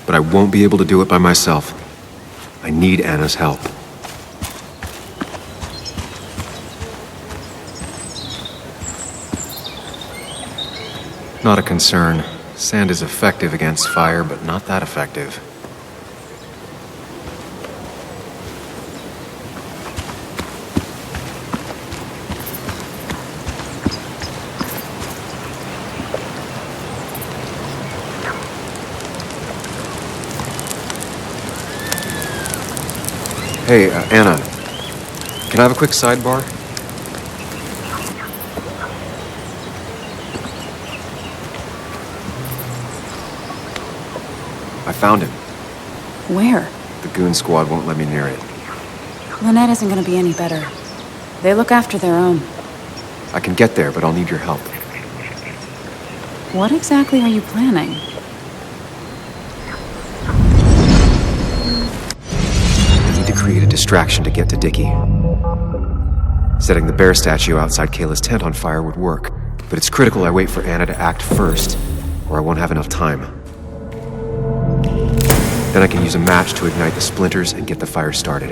but I won't be able to do it by myself. I need Anna's help. Not a concern. Sand is effective against fire, but not that effective. Hey, Anna. Can I have a quick sidebar? I found him. Where? The goon squad won't let me near it. Lynette isn't going to be any better. They look after their own. I can get there, but I'll need your help. What exactly are you planning? I need to create a distraction to get to Dickie. Setting the bear statue outside Kayla's tent on fire would work, but it's critical I wait for Anna to act first, or I won't have enough time. Then I can use a match to ignite the splinters and get the fire started.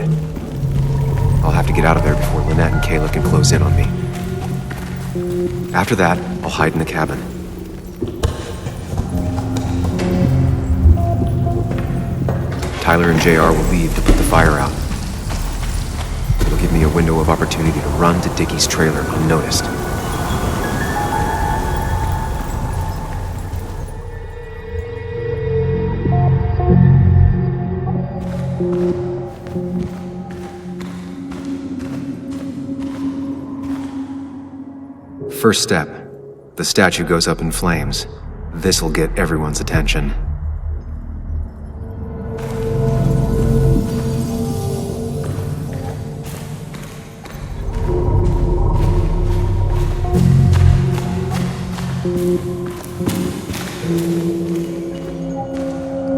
I'll have to get out of there before Lynette and Kayla can close in on me. After that, I'll hide in the cabin. Tyler and JR will leave to put the fire out. It'll give me a window of opportunity to run to Dickie's trailer unnoticed. First step. The statue goes up in flames. This'll get everyone's attention.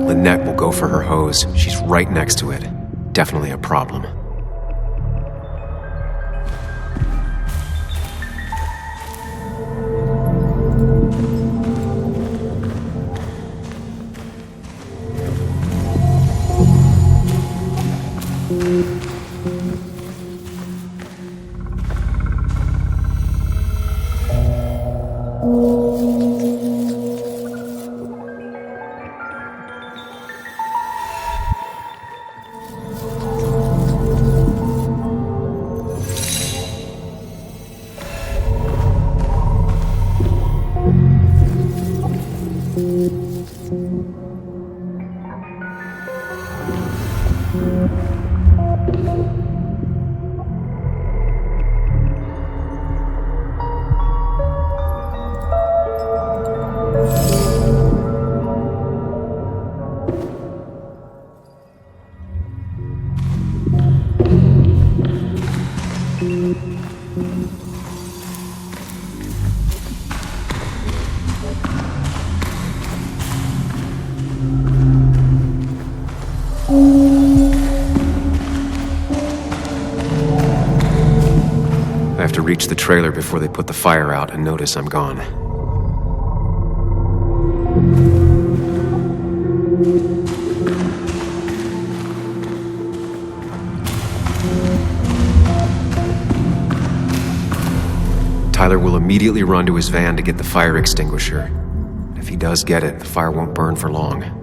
Lynette will go for her hose. She's right next to it. Definitely a problem. I have to reach the trailer before they put the fire out and notice I'm gone. Tyler will immediately run to his van to get the fire extinguisher. If he does get it, the fire won't burn for long.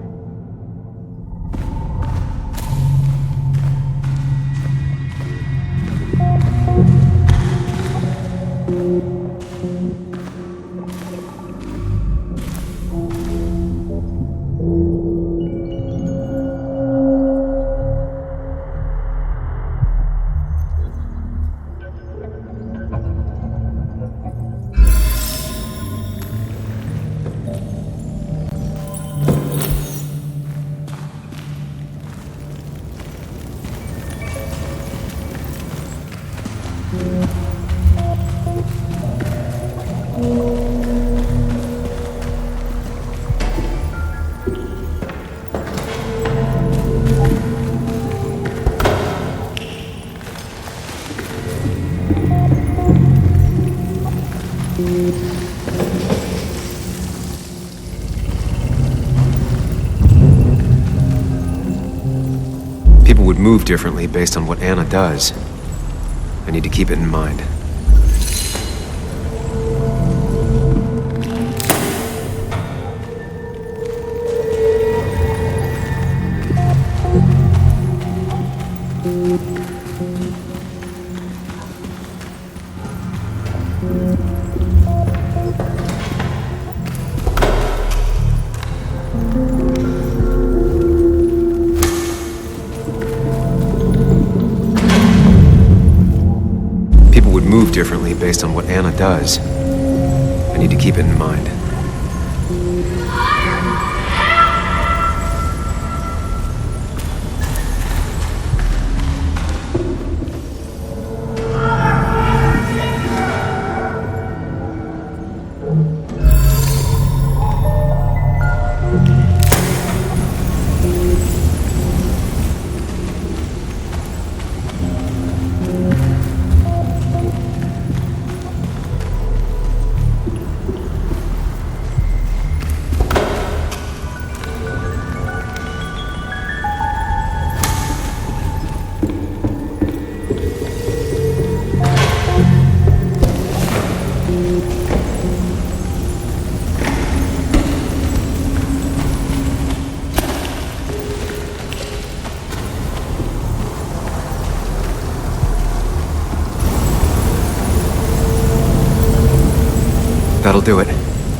People would move differently based on what Anna does. I need to keep it in mind. Move differently based on what Anna does. I need to keep it in mind. That'll do it.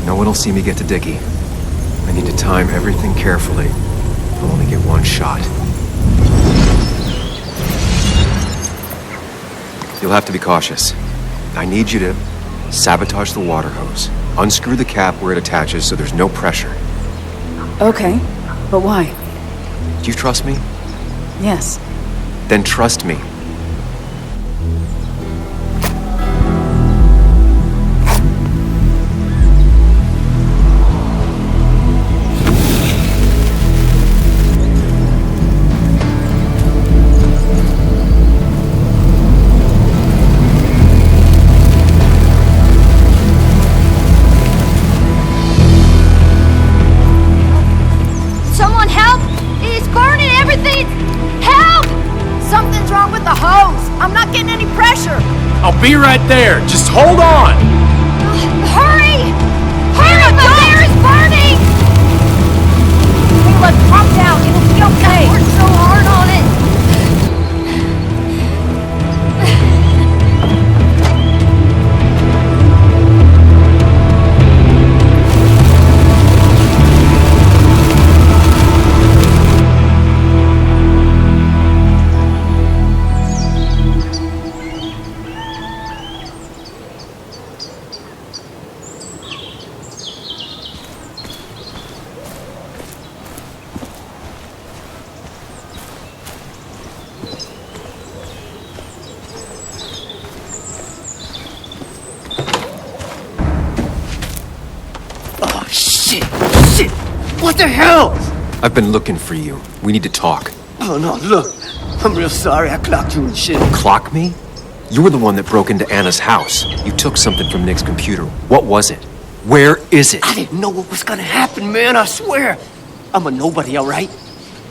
No one will see me get to Dickie. I need to time everything carefully. I'll only get one shot. You'll have to be cautious. I need you to sabotage the water hose. Unscrew the cap where it attaches so there's no pressure. Okay, but why? Do you trust me? Yes. Then trust me. I'll be right there. Just hold on. Hurry! Hurry! My hair is burning! Caleb, calm down. It'll be okay. I worked so hard on it. the hell? I've been looking for you. We need to talk. Oh, no, look. I'm real sorry I clocked you and shit. Clock me? You were the one that broke into Anna's house. You took something from Nick's computer. What was it? Where is it? I didn't know what was gonna happen, man, I swear. I'm a nobody, all right?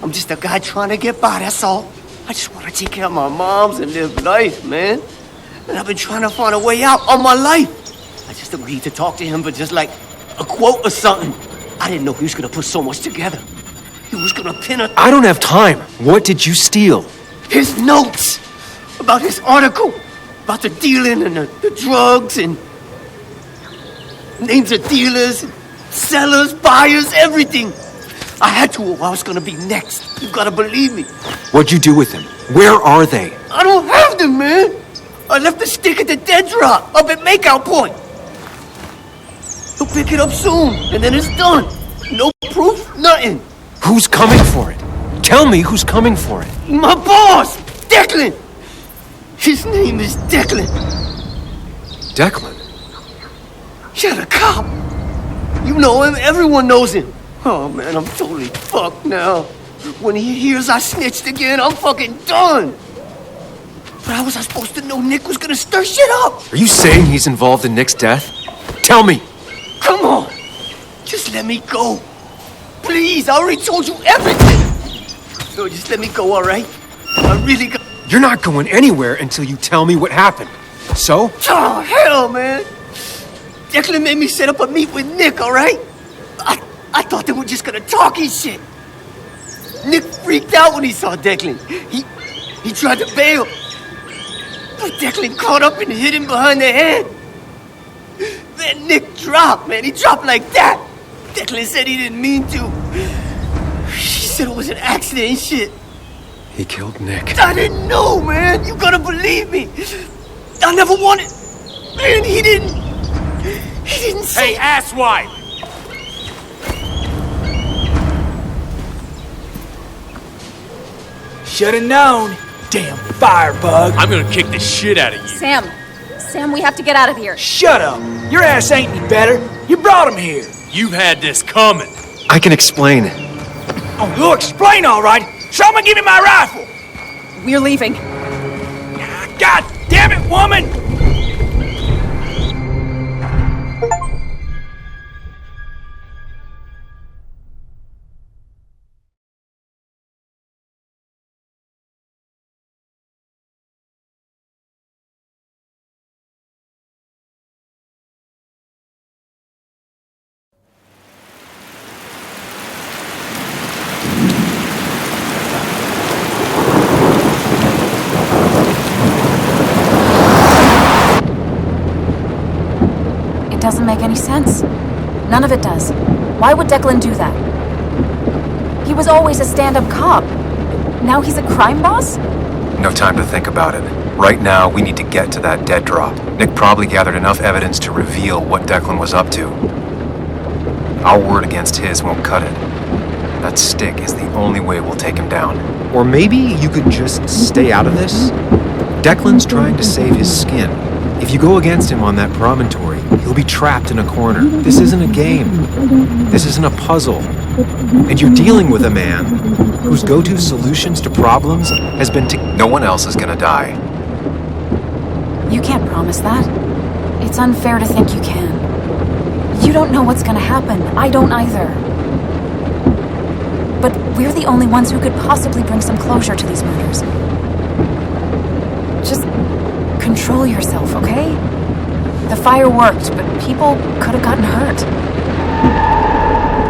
I'm just a guy trying to get by, that's all. I just want to take care of my moms and live life, man. And I've been trying to find a way out all my life. I just agreed to talk to him for just like a quote or something. I didn't know he was gonna put so much together. He was gonna pin a... I don't have time. What did you steal? His notes about his article, about the dealing and the drugs and names of dealers, sellers, buyers, everything. I had to or I was gonna be next. You gotta believe me. What'd you do with them? Where are they? I don't have them, man. I left the stick at the dead drop up at Makeout Point. He'll pick it up soon, and then it's done. No proof, nothing. Who's coming for it? Tell me who's coming for it. My boss, Declan. His name is Declan. Declan? Yeah, the cop. You know him, everyone knows him. Oh, man, I'm totally fucked now. When he hears I snitched again, I'm fucking done. But how was I supposed to know Nick was gonna stir shit up? Are you saying he's involved in Nick's death? Tell me. Come on. Just let me go. Please, I already told you everything. No, just let me go, all right? I really got... You're not going anywhere until you tell me what happened. So? Oh, hell, man. Declan made me set up a meet with Nick, all right? I thought they were just gonna talk his shit. Nick freaked out when he saw Declan. He tried to bail. But Declan caught up and hit him behind the head. Then Nick dropped, man. He dropped like that. Declan said he didn't mean to. She said it was an accident and shit. He killed Nick. I didn't know, man. You gotta believe me. I never wanted... Man, he didn't say... Hey, asswipe! Should've known. Damn firebug. I'm gonna kick the shit out of you. Sam, we have to get out of here. Shut up. Your ass ain't any better. You brought him here. You had this coming. I can explain. Oh, you'll explain all right. Someone give me my rifle. We're leaving. God damn it, woman! Doesn't make any sense. None of it does. Why would Declan do that? He was always a stand-up cop. Now he's a crime boss? No time to think about it. Right now, we need to get to that dead drop. Nick probably gathered enough evidence to reveal what Declan was up to. Our word against his won't cut it. That stick is the only way we'll take him down. Or maybe you could just stay out of this? Declan's trying to save his skin. If you go against him on that promontory, he'll be trapped in a corner. This isn't a game. This isn't a puzzle. And you're dealing with a man whose go-to solutions to problems has been to... No one else is gonna die. You can't promise that. It's unfair to think you can. You don't know what's gonna happen. I don't either. But we're the only ones who could possibly bring some closure to these murders. Just control yourself, okay? The fire worked, but people could have gotten hurt.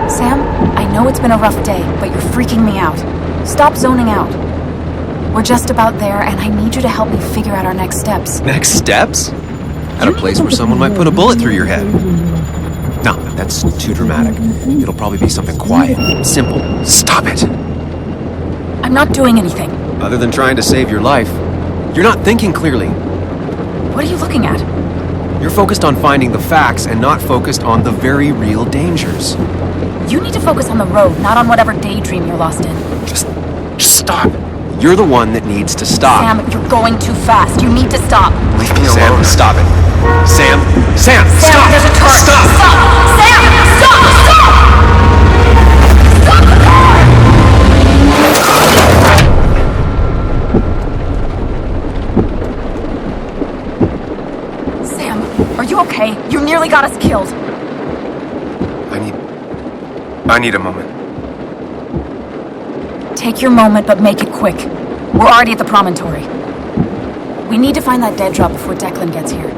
Sam, I know it's been a rough day, but you're freaking me out. Stop zoning out. We're just about there, and I need you to help me figure out our next steps. Next steps? At a place where someone might put a bullet through your head. No, that's too dramatic. It'll probably be something quiet, simple. Stop it! I'm not doing anything. Other than trying to save your life, you're not thinking clearly. What are you looking at? You're focused on finding the facts and not focused on the very real dangers. You need to focus on the road, not on whatever daydream you're lost in. Just stop. You're the one that needs to stop. Sam, you're going too fast. You need to stop. Leave me alone. Sam, stop it. Sam, stop! There's a turret. Stop! Sam, stop! nearly got us killed. I need a moment. Take your moment, but make it quick. We're already at the promontory. We need to find that dead drop before Declan gets here.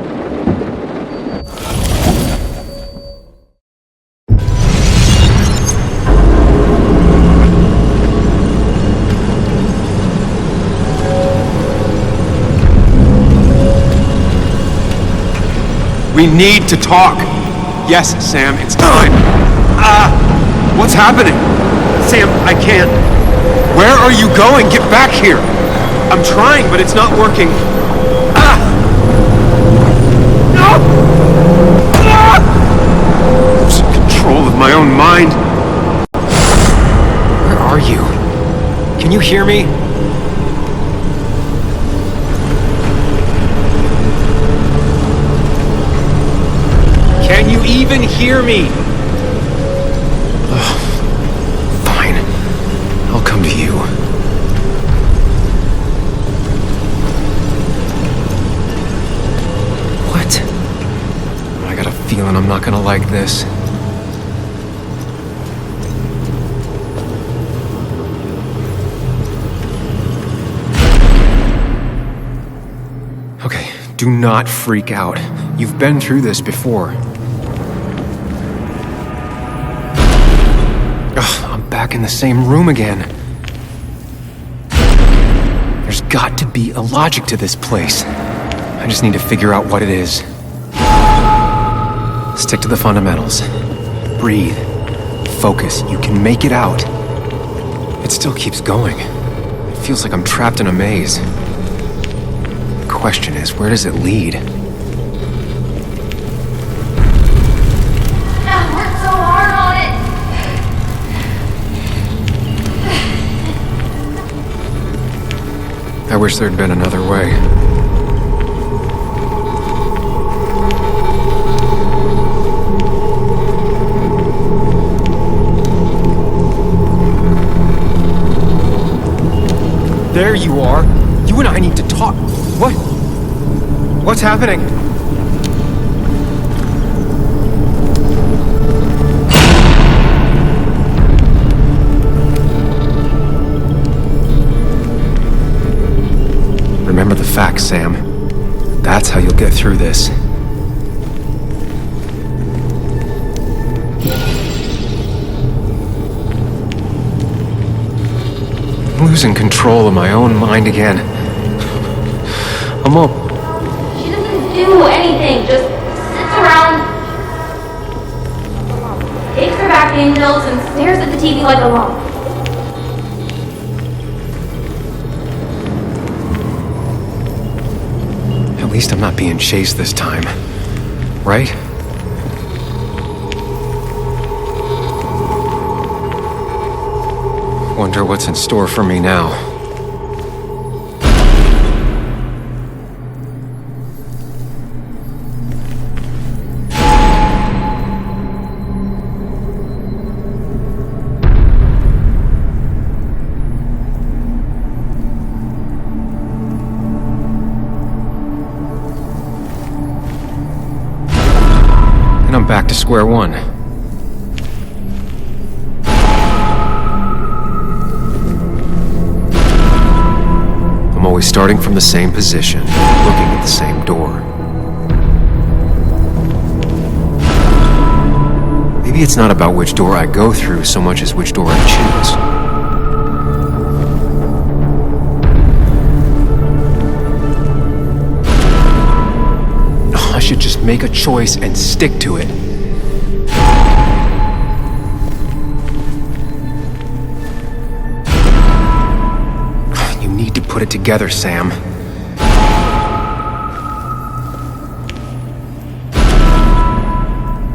We need to talk. Yes, Sam, it's time. What's happening? Sam, I can't. Where are you going? Get back here. I'm trying, but it's not working. I'm losing control of my own mind. Where are you? Can you hear me? Can you even hear me? Fine. I'll come to you. What? I got a feeling I'm not gonna like this. Okay, do not freak out. You've been through this before. I'm back in the same room again. There's got to be a logic to this place. I just need to figure out what it is. Stick to the fundamentals. Breathe. Focus. You can make it out. It still keeps going. It feels like I'm trapped in a maze. The question is, where does it lead? I wish there'd been another way. There you are. You and I need to talk. What? What's happening? Remember the facts, Sam. That's how you'll get through this. I'm losing control of my own mind again. I'm all... She doesn't do anything, just sits around, takes her vacuum pills, and stares at the TV like a lump. At least I'm not being chased this time, right? Wonder what's in store for me now. I'm back to square one. I'm always starting from the same position, looking at the same door. Maybe it's not about which door I go through so much as which door I choose. I should just make a choice and stick to it. You need to put it together, Sam.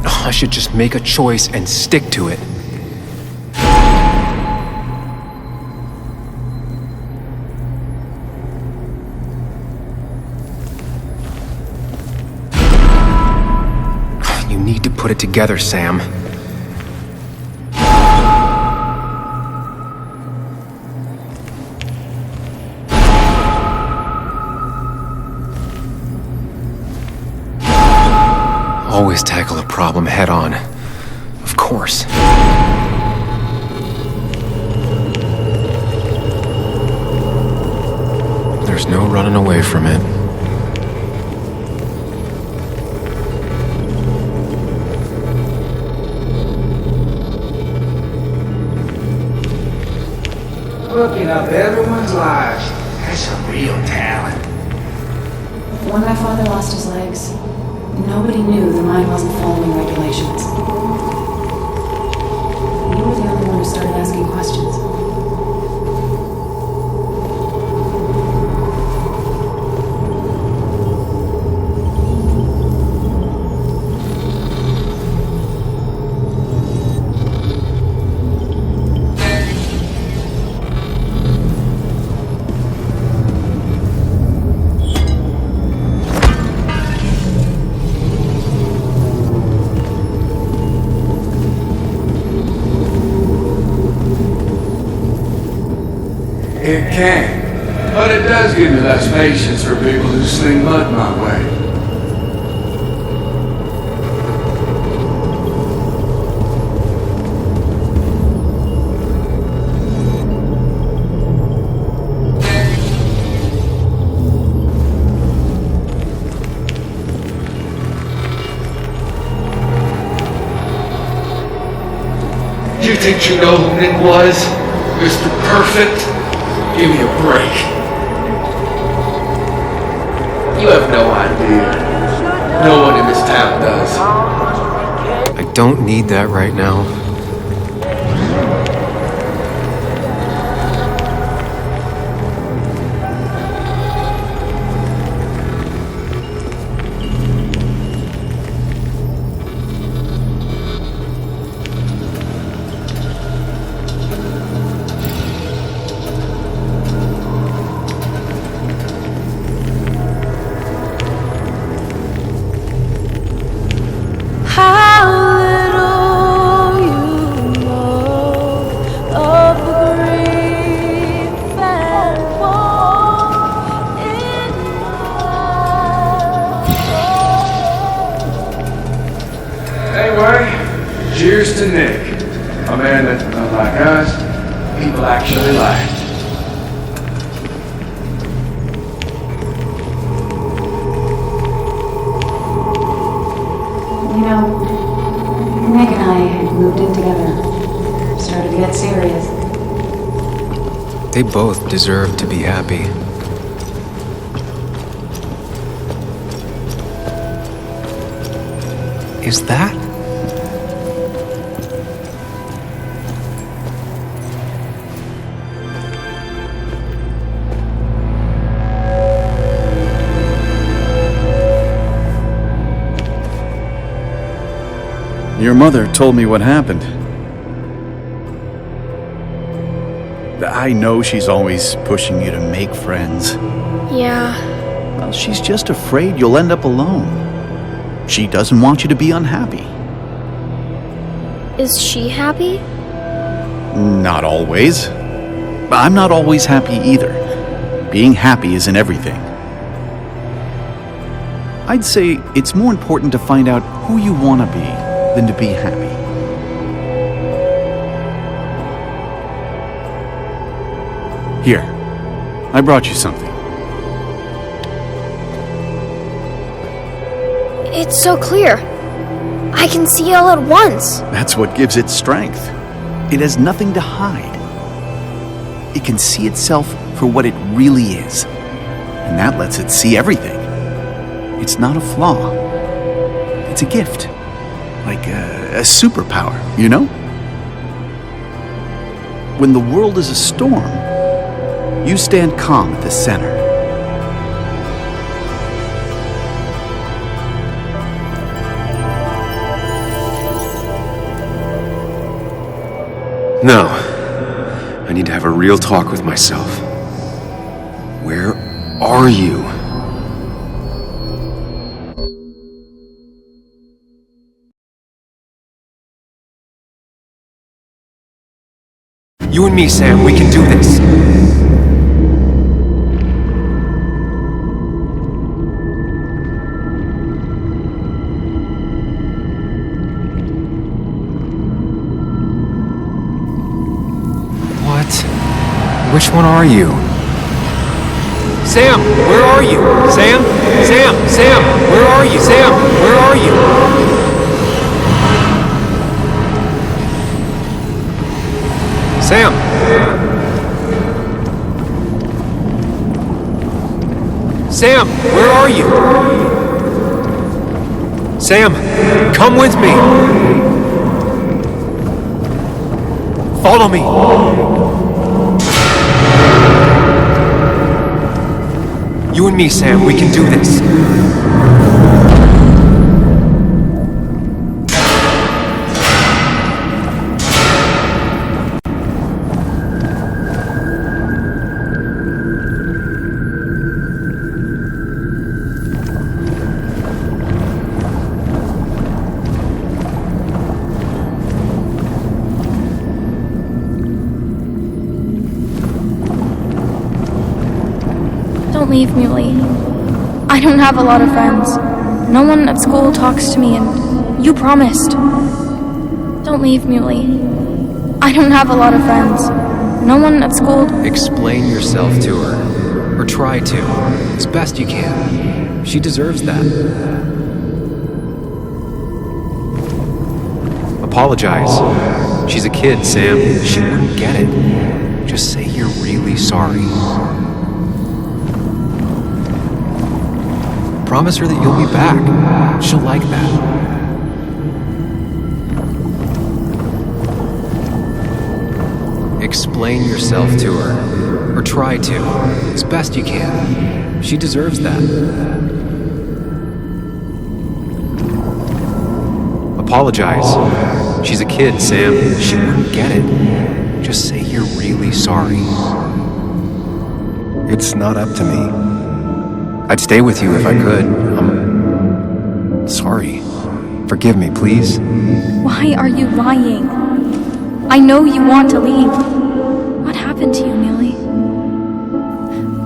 I should just make a choice and stick to it. Put it together, Sam. always tackle a problem head on. Of course. There's no running away from it. Looking up everyone's lives. That's some real talent. When my father lost his legs, nobody knew the mine wasn't following regulations. You were the only one who started asking questions. It can, but it does give me less patience for people who sling mud my way. You think you know who Nick was? Mr. Perfect? Give me a break. You have no idea. No one in this town does. I don't need that right now. Cheers to Nick, a man that, unlike us, people actually liked. You know, Nick and I had moved in together. Started to get serious. They both deserve to be happy. Is that? Your mother told me what happened. I know she's always pushing you to make friends. Yeah. Well, she's just afraid you'll end up alone. She doesn't want you to be unhappy. Is she happy? Not always. I'm not always happy either. Being happy isn't everything. I'd say it's more important to find out who you want to be than to be happy. Here, I brought you something. It's so clear. I can see all at once. That's what gives it strength. It has nothing to hide. It can see itself for what it really is. And that lets it see everything. It's not a flaw. It's a gift. Like a superpower, you know? When the world is a storm, you stand calm at the center. No. I need to have a real talk with myself. Where are you? You and me, Sam, we can do this. Which one are you? Sam, where are you? Sam? Sam, where are you? Sam, where are you? Sam! Sam, where are you? Sam, come with me! Follow me! You and me, Sam, we can do this. Don't leave, Muley. I don't have a lot of friends. No one at school talks to me, and you promised. Don't leave, Muley. I don't have a lot of friends. No one at school... Explain yourself to her. Or try to. As best you can. She deserves that. Apologize. She's a kid, Sam. She wouldn't get it. Just say you're really sorry. Promise her that you'll be back. She'll like that. Explain yourself to her. Or try to. As best you can. She deserves that. Apologize. She's a kid, Sam. She wouldn't get it. Just say you're really sorry. It's not up to me. I'd stay with you if I could. I'm sorry. Forgive me, please. Why are you lying? I know you want to leave. What happened to you, Muley?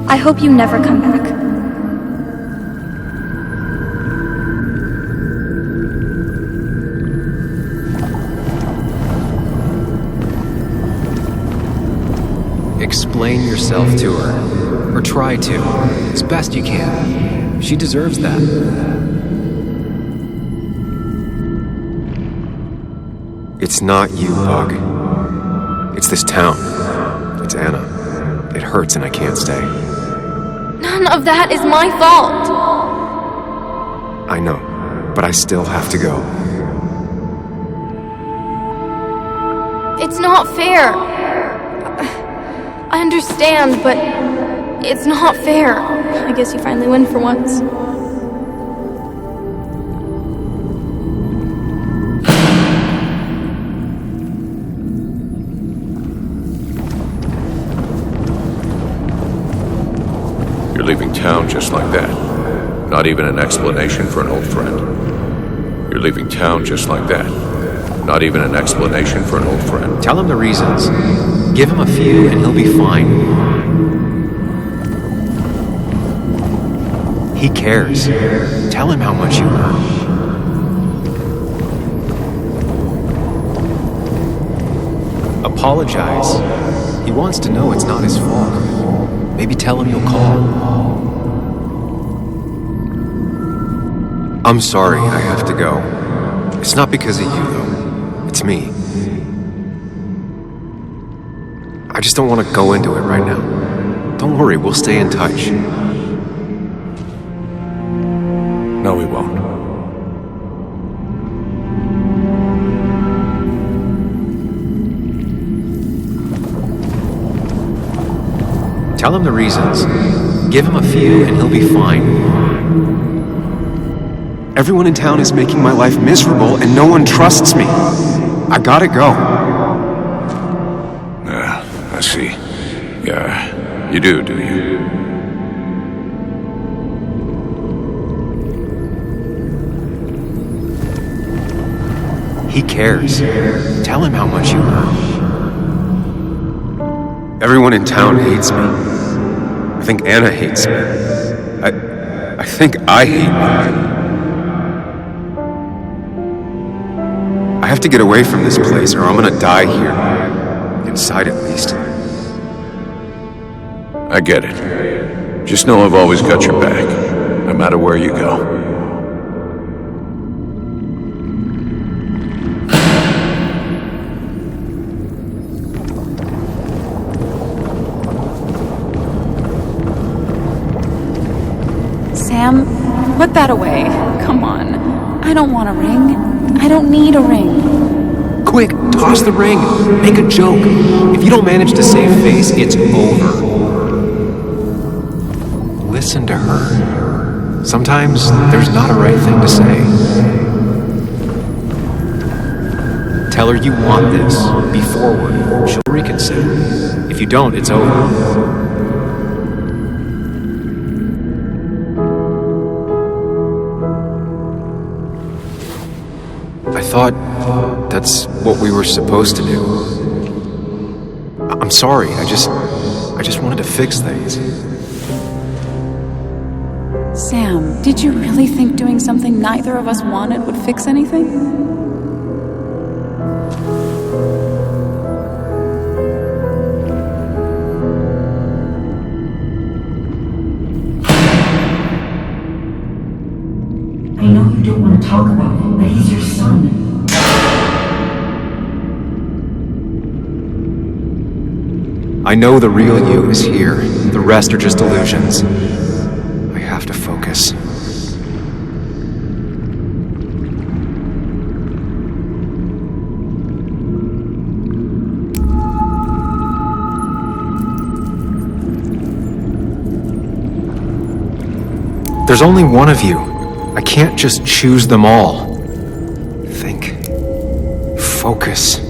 I hope you never come back. Explain yourself to her. Or try to. As best you can. She deserves that. It's not you, Bug. It's this town. It's Anna. It hurts and I can't stay. None of that is my fault. I know, but I still have to go. It's not fair. I understand, but it's not fair. I guess you finally win for once. You're leaving town just like that. Not even an explanation for an old friend. You're leaving town just like that. Not even an explanation for an old friend. Tell him the reasons. Give him a few and he'll be fine. He cares. Tell him how much you hurt. Apologize. He wants to know it's not his fault. Maybe tell him you'll call. I'm sorry I have to go. It's not because of you, though. It's me. I just don't want to go into it right now. Don't worry, we'll stay in touch. No, we won't. Tell him the reasons. Give him a few and he'll be fine. Everyone in town is making my life miserable and no one trusts me. I gotta go. I see. Yeah, you do you? He cares. Tell him how much you hurt. Everyone in town hates me. I think Anna hates me. I think I hate me. I have to get away from this place or I'm gonna die here. Inside at least. I get it. Just know I've always got your back, no matter where you go. Sam, put that away. Come on. I don't want a ring. I don't need a ring. Quick, toss the ring. Make a joke. If you don't manage to save face, it's over. Listen to her. Sometimes there's not a right thing to say. Tell her you want this. Be forward. She'll reconsider. If you don't, it's over. I thought that's what we were supposed to do. I'm sorry, I just wanted to fix things. Sam, did you really think doing something neither of us wanted would fix anything? I know you don't want to talk about it, but he's your son. I know the real you is here. The rest are just illusions. I have to focus. There's only one of you. I can't just choose them all. Think. Focus.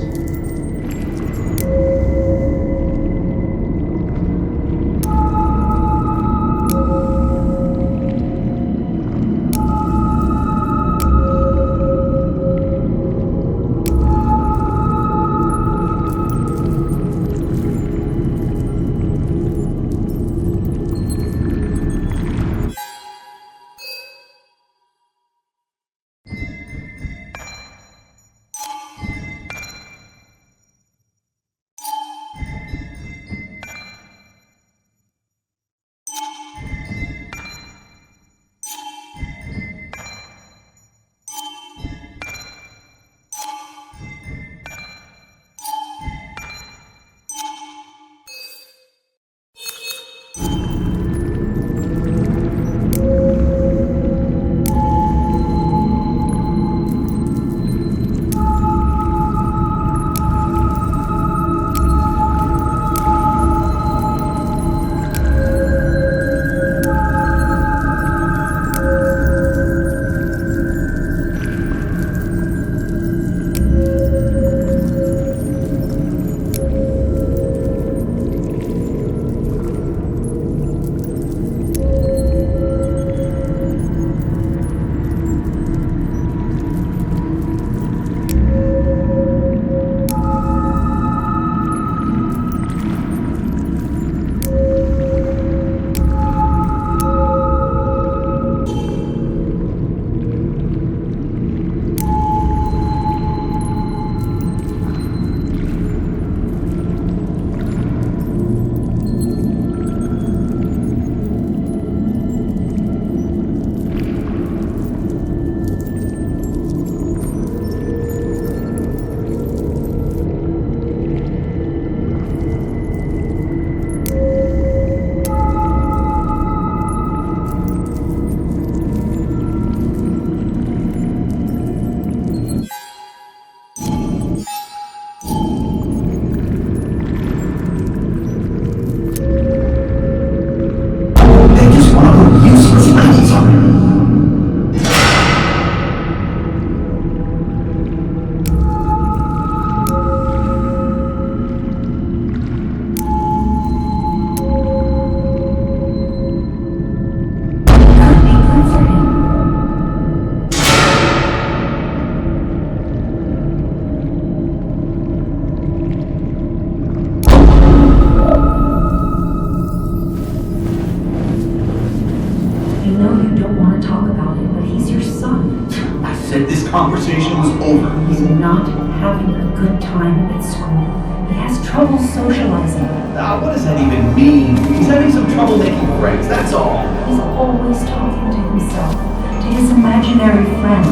conversation was over. He's not having a good time at school. He has trouble socializing. What does that even mean. He's having some trouble making friends, that's all. He's always talking to himself, to his imaginary friend.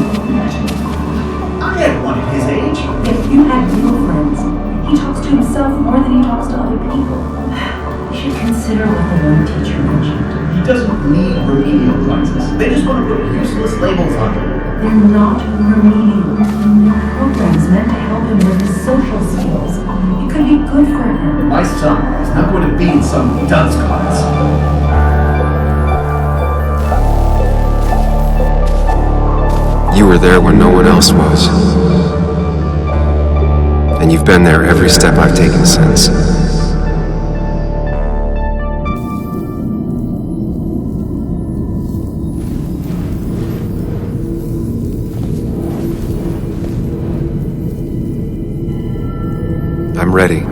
I had one at his age. If you had real friends, he talks to himself more than he talks to other people. You should consider what the one teacher mentioned. He doesn't need remedial classes. They just want to put useless labels on him. They're not remedial. They're programs meant to help him with his social skills. It could be good for him. My son is not going to be in some dunce class. You were there when no one else was. And you've been there every step I've taken since. I'm ready.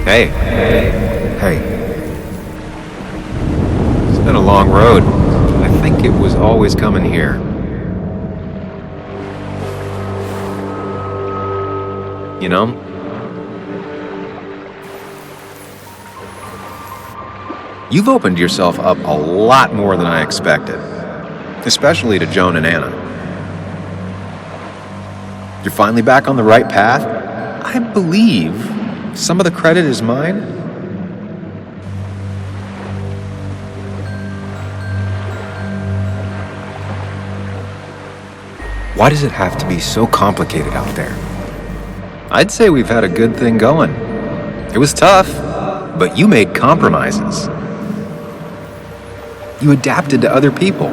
Hey. Hey. It's been a long road. I think it was always coming here. You know? You've opened yourself up a lot more than I expected. Especially to Joan and Anna. You're finally back on the right path? I believe some of the credit is mine. Why does it have to be so complicated out there? I'd say we've had a good thing going. It was tough, but you made compromises. You adapted to other people.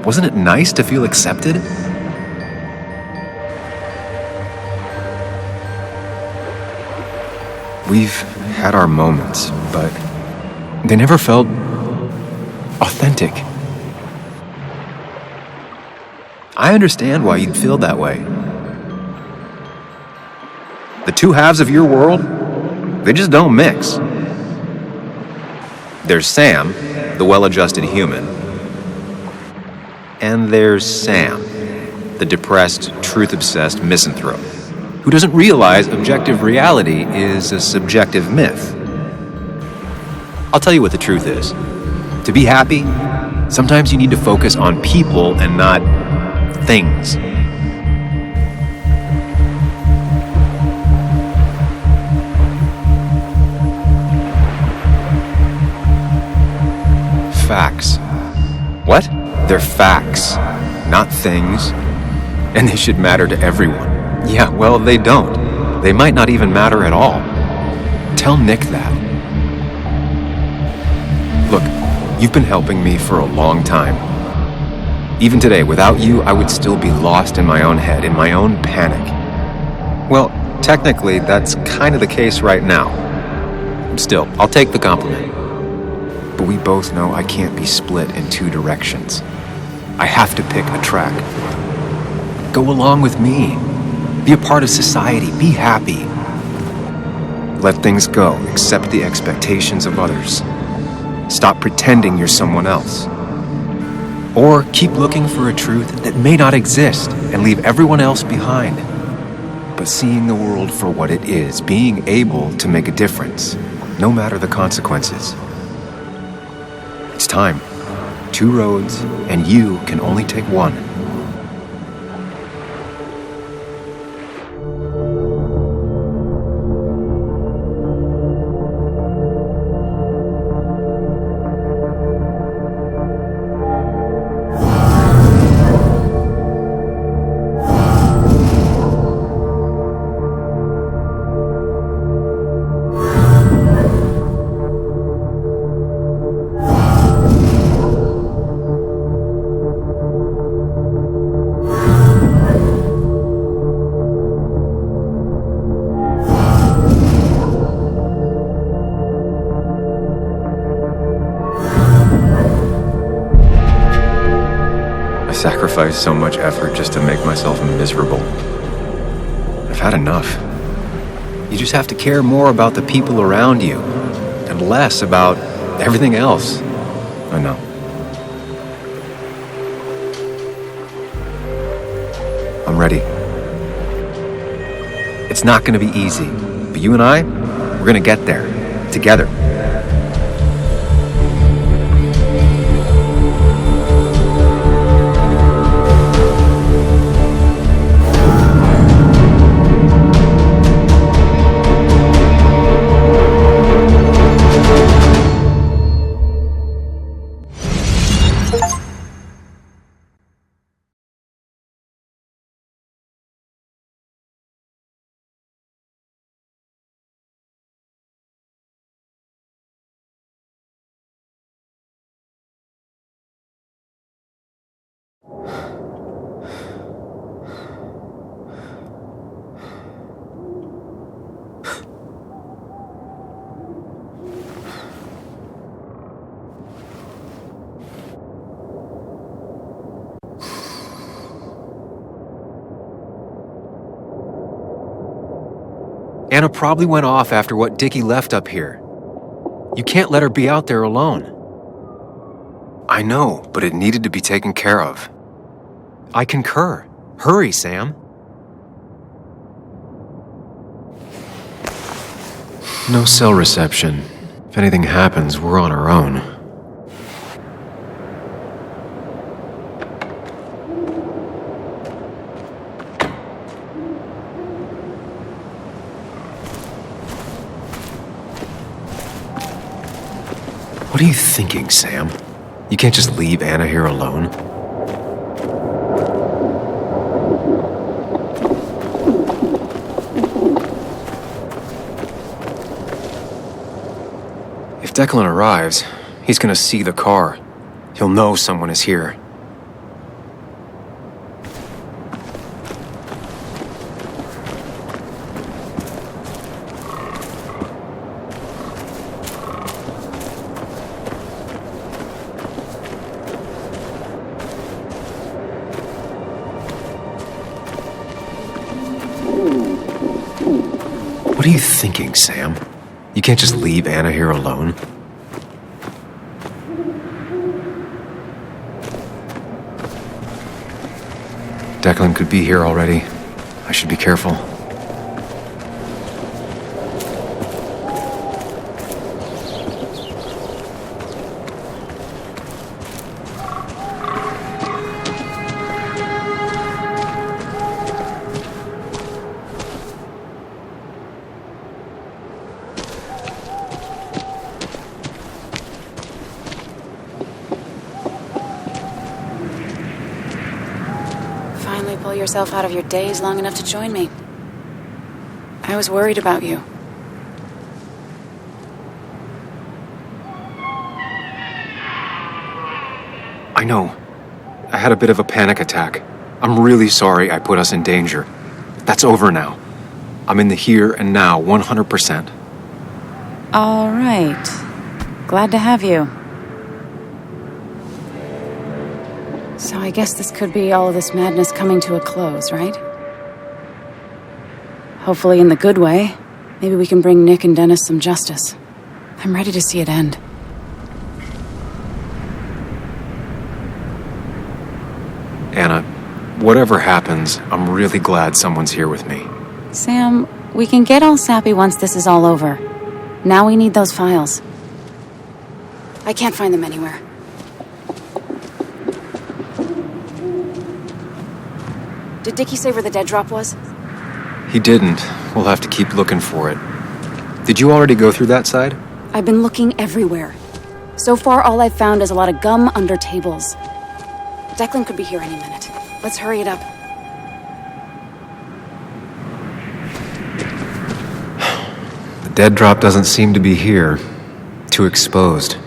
Wasn't it nice to feel accepted? We've had our moments, but They never felt authentic. I understand why you'd feel that way. The two halves of your world, they just don't mix. There's Sam, the well-adjusted human, and there's Sam, the depressed, truth-obsessed misanthrope, who doesn't realize objective reality is a subjective myth. I'll tell you what the truth is. To be happy, sometimes you need to focus on people and not things. Facts. What? They're facts, not things. And they should matter to everyone. Yeah, well, they don't. They might not even matter at all. Tell Nick that. Look, you've been helping me for a long time. Even today, without you, I would still be lost in my own head, in my own panic. Well, technically, that's kind of the case right now. Still, I'll take the compliment. But we both know I can't be split in two directions. I have to pick a track. Go along with me. Be a part of society. Be happy. Let things go. Accept the expectations of others. Stop pretending you're someone else. Or keep looking for a truth that may not exist and leave everyone else behind. But seeing the world for what it is, being able to make a difference, no matter the consequences. It's time. Two roads, and you can only take one. Sacrifice so much effort just to make myself miserable. I've had enough. You just have to care more about the people around you and less about everything else. I know. I'm ready. It's not going to be easy, but you and I, we're going to get there together. Anna probably went off after what Dickie left up here. You can't let her be out there alone. I know, but it needed to be taken care of. I concur. Hurry, Sam. No cell reception. If anything happens, we're on our own. What are you thinking, Sam? You can't just leave Anna here alone. If Declan arrives, he's gonna see the car. He'll know someone is here. are you thinking, Sam? You can't just leave Anna here alone. Declan could be here already. I should be careful. Pull yourself out of your daze long enough to join me. I was worried about you. I know. I had a bit of a panic attack. I'm really sorry I put us in danger. That's over now. I'm in the here and now, 100%. All right. Glad to have you. So I guess this could be all of this madness coming to a close, right? Hopefully in the good way. Maybe we can bring Nick and Dennis some justice. I'm ready to see it end. Anna, whatever happens, I'm really glad someone's here with me. Sam, we can get all sappy once this is all over. Now we need those files. I can't find them anywhere. Did Dickie say where the dead drop was? He didn't. We'll have to keep looking for it. Did you already go through that side? I've been looking everywhere. So far, all I've found is a lot of gum under tables. Declan could be here any minute. Let's hurry it up. The dead drop doesn't seem to be here. Too exposed.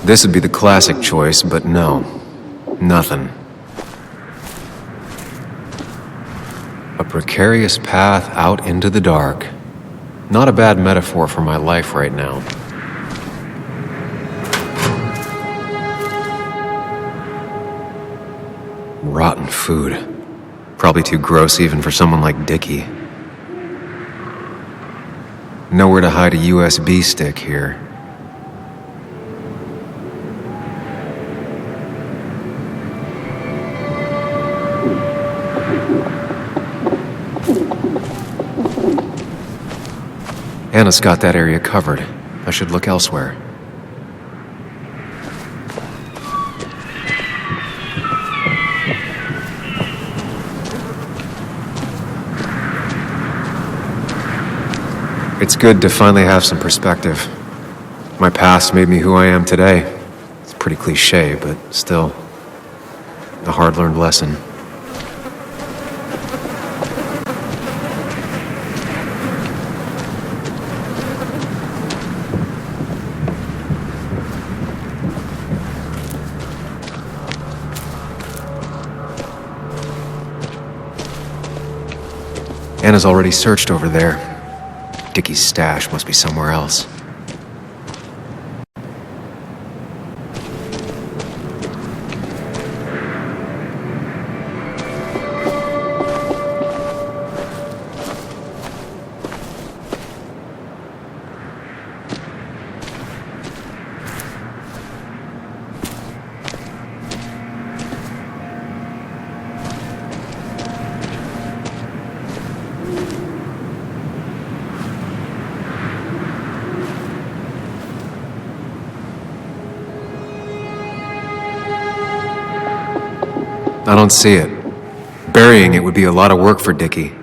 This would be the classic choice, but no. Nothing. A precarious path out into the dark. Not a bad metaphor for my life right now. Rotten food. Probably too gross even for someone like Dickie. Nowhere to hide a USB stick here. Anna's got that area covered. I should look elsewhere. It's good to finally have some perspective. My past made me who I am today. It's pretty cliche, but still, a hard-learned lesson. Anna's already searched over there. Dickie's stash must be somewhere else. I don't see it. Burying it would be a lot of work for Dickie.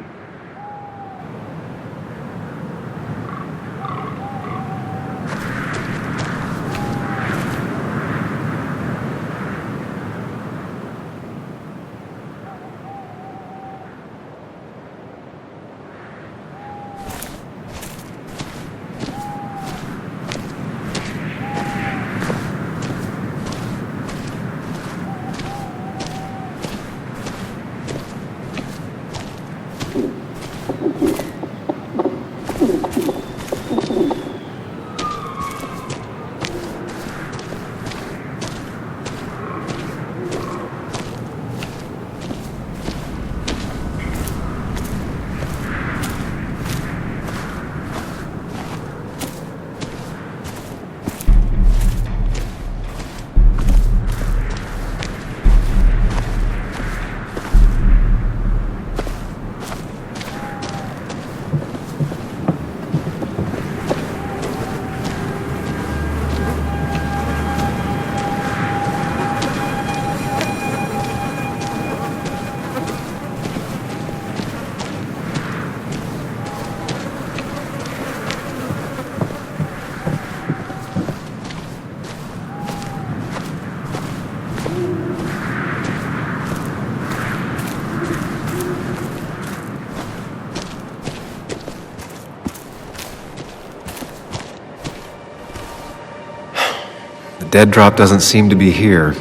dead drop doesn't seem to be here.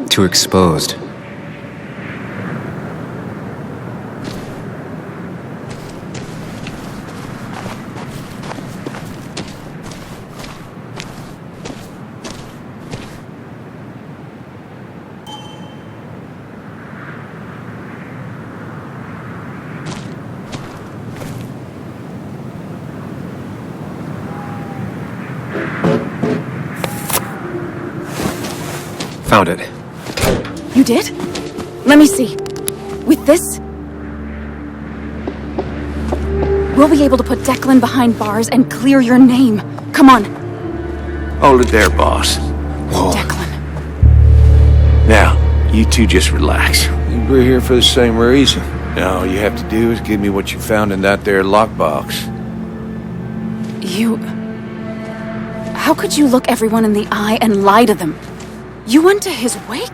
Too exposed. Found it. You did? Let me see. With this? We'll be able to put Declan behind bars and clear your name. Come on. Hold it there, boss. Whoa. Declan. Now, you two just relax. We're here for the same reason. Now, all you have to do is give me what you found in that there lockbox. You... How could you look everyone in the eye and lie to them? You went to his wake?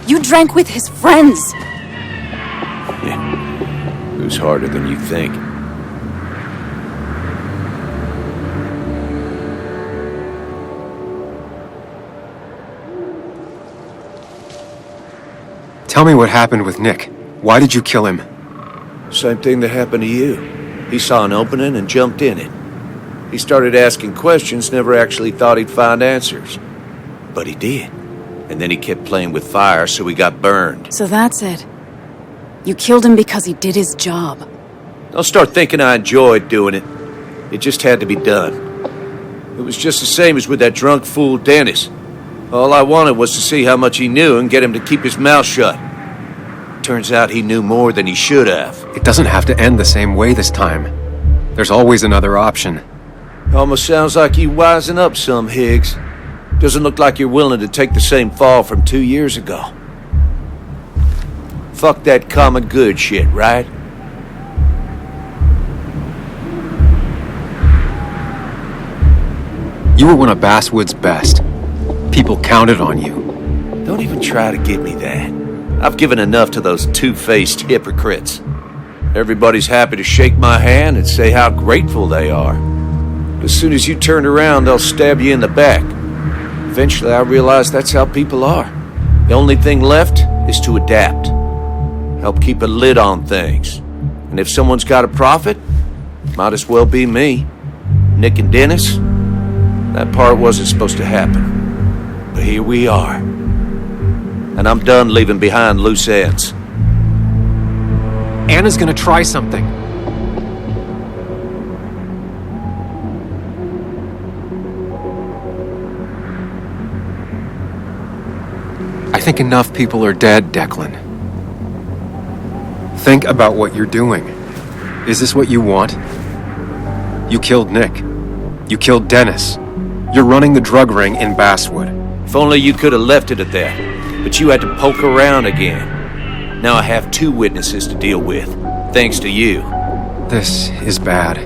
You drank with his friends. Yeah. It was harder than you think. Tell me what happened with Nick. Why did you kill him? Same thing that happened to you. He saw an opening and jumped in it. He started asking questions, never actually thought he'd find answers. But he did. And then he kept playing with fire, so he got burned. So that's it. You killed him because he did his job. Don't start thinking I enjoyed doing it. It just had to be done. It was just the same as with that drunk fool Dennis. All I wanted was to see how much he knew and get him to keep his mouth shut. Turns out he knew more than he should have. It doesn't have to end the same way this time. There's always another option. Almost sounds like you wising up some, Higgs. Doesn't look like you're willing to take the same fall from 2 years ago. Fuck that common good shit, right? You were one of Basswood's best. People counted on you. Don't even try to give me that. I've given enough to those two-faced hypocrites. Everybody's happy to shake my hand and say how grateful they are. But as soon as you turn around, they'll stab you in the back. Eventually, I realized that's how people are. The only thing left is to adapt. Help keep a lid on things. And if someone's got a profit, might as well be me. Nick and Dennis, that part wasn't supposed to happen. But here we are. And I'm done leaving behind loose ends. Anna's gonna try something. I think enough people are dead, Declan. Think about what you're doing. Is this what you want? You killed Nick. You killed Dennis. You're running the drug ring in Basswood. If only you could have left it at that. But you had to poke around again. Now I have 2 witnesses to deal with, thanks to you. This is bad.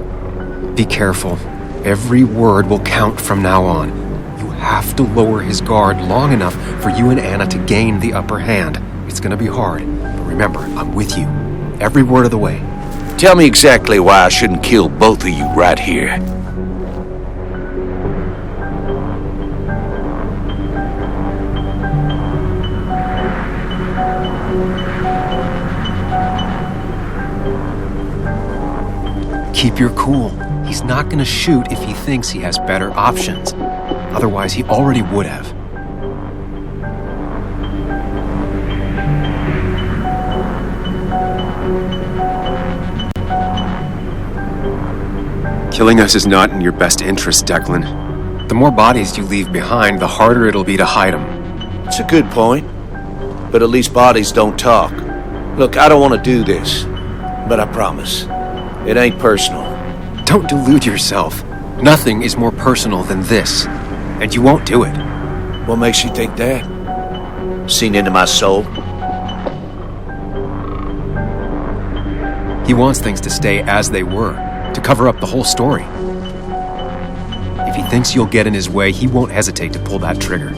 Be careful. Every word will count from now on. You have to lower his guard long enough for you and Anna to gain the upper hand. It's gonna be hard, but remember, I'm with you. Every word of the way. Tell me exactly why I shouldn't kill both of you right here. Keep your cool. He's not gonna shoot if he thinks he has better options. Otherwise, he already would have. Killing us is not in your best interest, Declan. The more bodies you leave behind, the harder it'll be to hide them. It's a good point. But at least bodies don't talk. Look, I don't want to do this. But I promise. It ain't personal. Don't delude yourself. Nothing is more personal than this. And you won't do it. What makes you think that? Seen into my soul? He wants things to stay as they were, to cover up the whole story. If he thinks you'll get in his way, he won't hesitate to pull that trigger.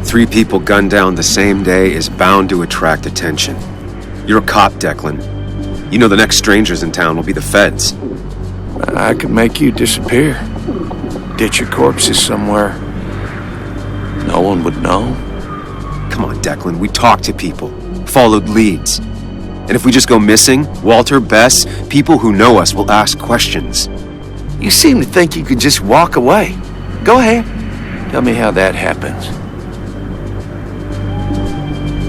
Three people gunned down the same day is bound to attract attention. You're a cop, Declan. You know the next strangers in town will be the feds. I could make you disappear. Ditch your corpses somewhere. No one would know. Come on, Declan, we talked to people, followed leads. And if we just go missing, Walter, Bess, people who know us will ask questions. You seem to think you could just walk away. Go ahead. Tell me how that happens.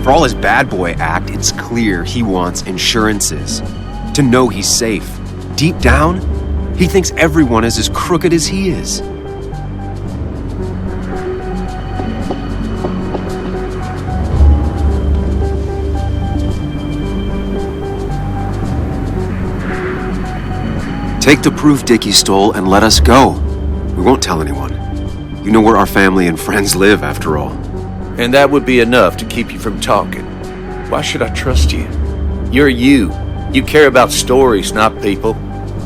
For all his bad boy act, it's clear he wants insurances. To know he's safe. Deep down, he thinks everyone is as crooked as he is. Take the proof Dickie stole and let us go. We won't tell anyone. You know where our family and friends live, after all. And that would be enough to keep you from talking. Why should I trust you? You're you. You care about stories, not people.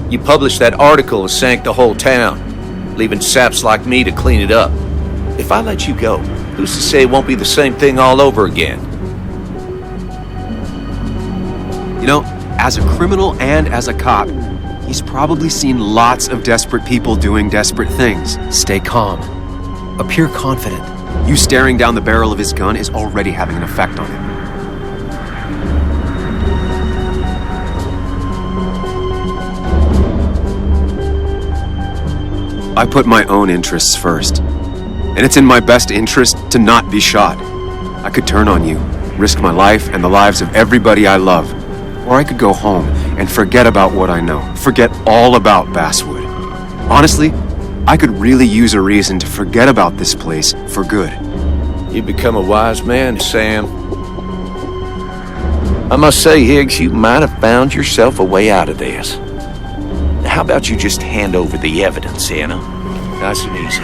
You published that article and sank the whole town, leaving saps like me to clean it up. If I let you go, who's to say it won't be the same thing all over again? You know, as a criminal and as a cop, he's probably seen lots of desperate people doing desperate things. Stay calm. Appear confident. You staring down the barrel of his gun is already having an effect on him. I put my own interests first. And it's in my best interest to not be shot. I could turn on you, risk my life and the lives of everybody I love. Or I could go home and forget about what I know. Forget all about Basswood. Honestly, I could really use a reason to forget about this place for good. You've become a wise man, Sam. I must say, Higgs, you might have found yourself a way out of this. How about you just hand over the evidence, Anna? Nice and easy.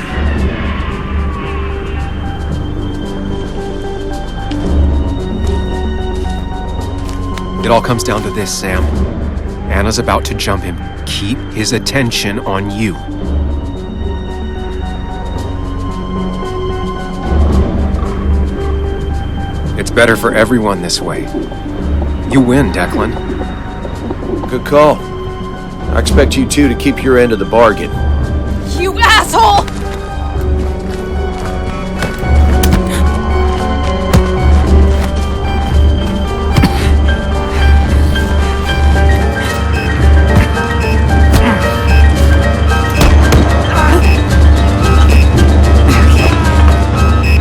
It all comes down to this, Sam. Anna's about to jump him. Keep his attention on you. It's better for everyone this way. You win, Declan. Good call. I expect you two to keep your end of the bargain. You asshole!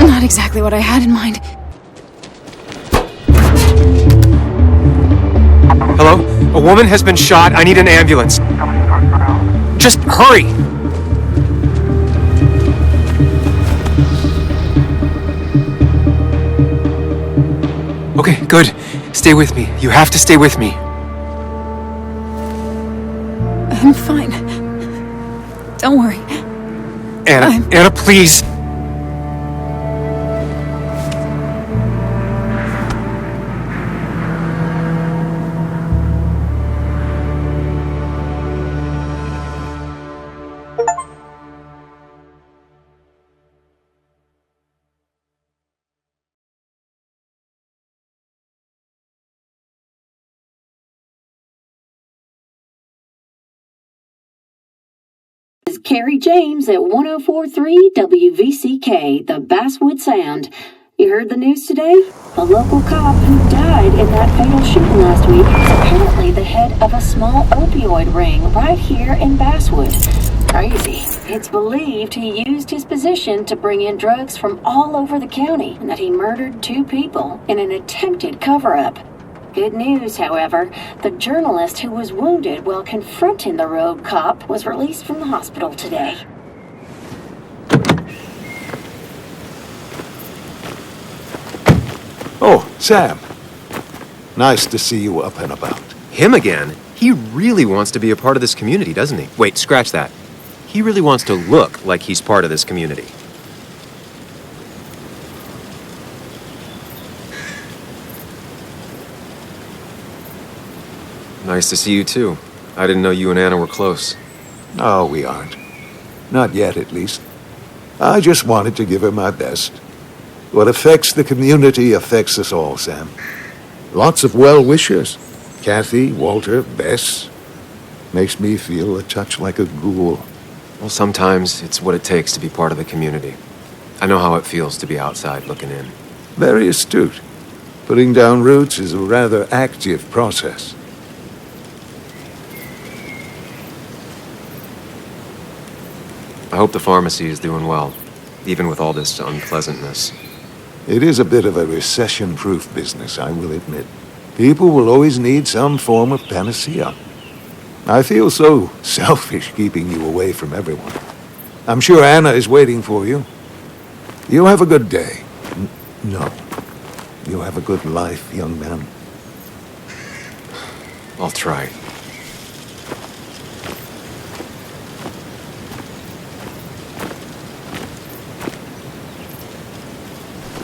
Not exactly what I had in mind. Hello? A woman has been shot. I need an ambulance. Just hurry! Okay, good. Stay with me. You have to stay with me. I'm fine. Don't worry. Anna, Anna, please. This is Carrie James at 104.3 WVCK, the Basswood Sound. You heard the news today? A local cop who died in that fatal shooting last week is apparently the head of a small opioid ring right here in Basswood. Crazy. It's believed he used his position to bring in drugs from all over the county and that he murdered 2 people in an attempted cover-up. Good news, however, the journalist who was wounded while confronting the rogue cop was released from the hospital today. Oh, Sam. Nice to see you up and about. Him again? He really wants to be a part of this community, doesn't he? Wait, scratch that. He really wants to look like he's part of this community. Nice to see you, too. I didn't know you and Anna were close. No, we aren't. Not yet, at least. I just wanted to give her my best. What affects the community affects us all, Sam. Lots of well-wishers. Kathy, Walter, Bess. Makes me feel a touch like a ghoul. Well, sometimes it's what it takes to be part of the community. I know how it feels to be outside looking in. Very astute. Putting down roots is a rather active process. I hope the pharmacy is doing well, even with all this unpleasantness. It is a bit of a recession-proof business, I will admit. People will always need some form of panacea. I feel so selfish keeping you away from everyone. I'm sure Anna is waiting for you. You have a good day. No. You have a good life, young man. I'll try.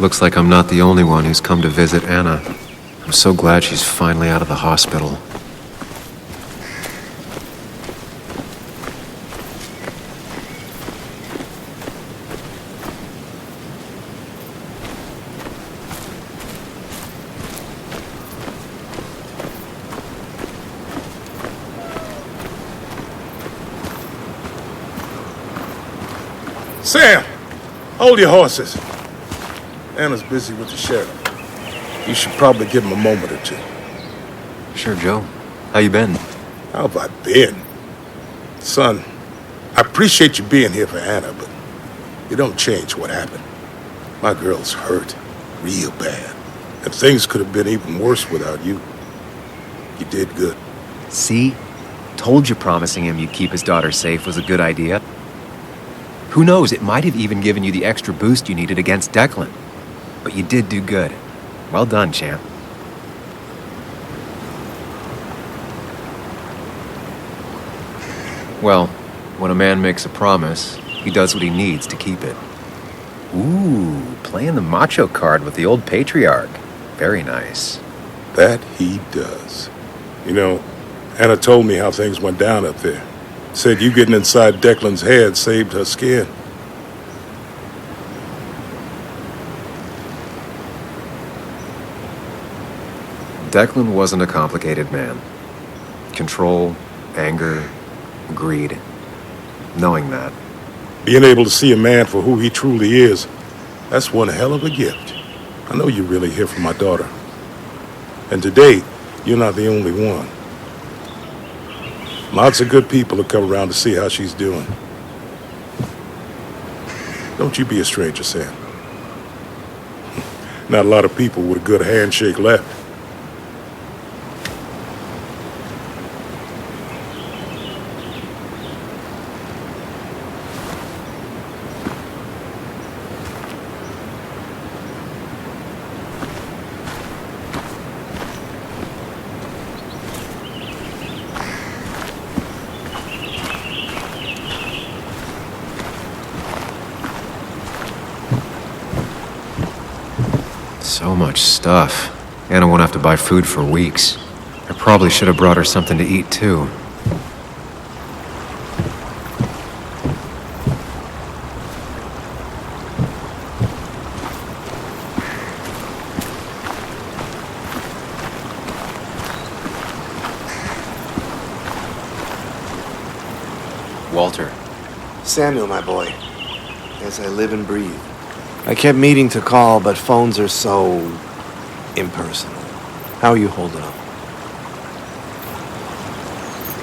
Looks like I'm not the only one who's come to visit Anna. I'm so glad she's finally out of the hospital. Sam, hold your horses. Anna's busy with the sheriff. You should probably give him a moment or two. Sure, Joe. How you been? How have I been? Son, I appreciate you being here for Anna, but you don't change what happened. My girl's hurt real bad. And things could have been even worse without you. You did good. See? Told you promising him you'd keep his daughter safe was a good idea. Who knows, it might have even given you the extra boost you needed against Declan. But you did do good. Well done, champ. Well, when a man makes a promise, he does what he needs to keep it. Ooh, playing the macho card with the old patriarch. Very nice. That he does. You know, Anna told me how things went down up there. Said you getting inside Declan's head saved her skin. Declan wasn't a complicated man. Control, anger, greed. Knowing that. Being able to see a man for who he truly is, that's one hell of a gift. I know you're really here for my daughter. And today, you're not the only one. Lots of good people have come around to see how she's doing. Don't you be a stranger, Sam. Not a lot of people with a good handshake left. So much stuff. Anna won't have to buy food for weeks. I probably should have brought her something to eat, too. Walter. Samuel, my boy. As I live and breathe. I kept meaning to call, but phones are so impersonal. How are you holding up?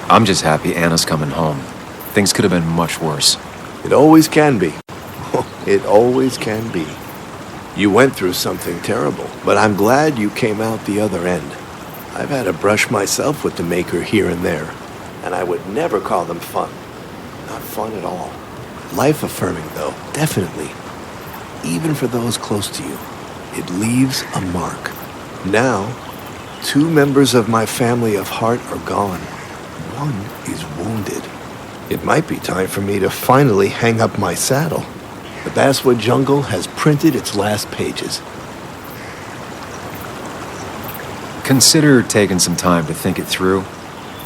I'm just happy Anna's coming home. Things could have been much worse. It always can be. It always can be. You went through something terrible, but I'm glad you came out the other end. I've had a brush myself with the Maker here and there, and I would never call them fun. Not fun at all. Life-affirming, though, definitely. Even for those close to you, it leaves a mark. Now, 2 members of my family of heart are gone. One is wounded. It might be time for me to finally hang up my saddle. The Basswood Jungle has printed its last pages. Consider taking some time to think it through.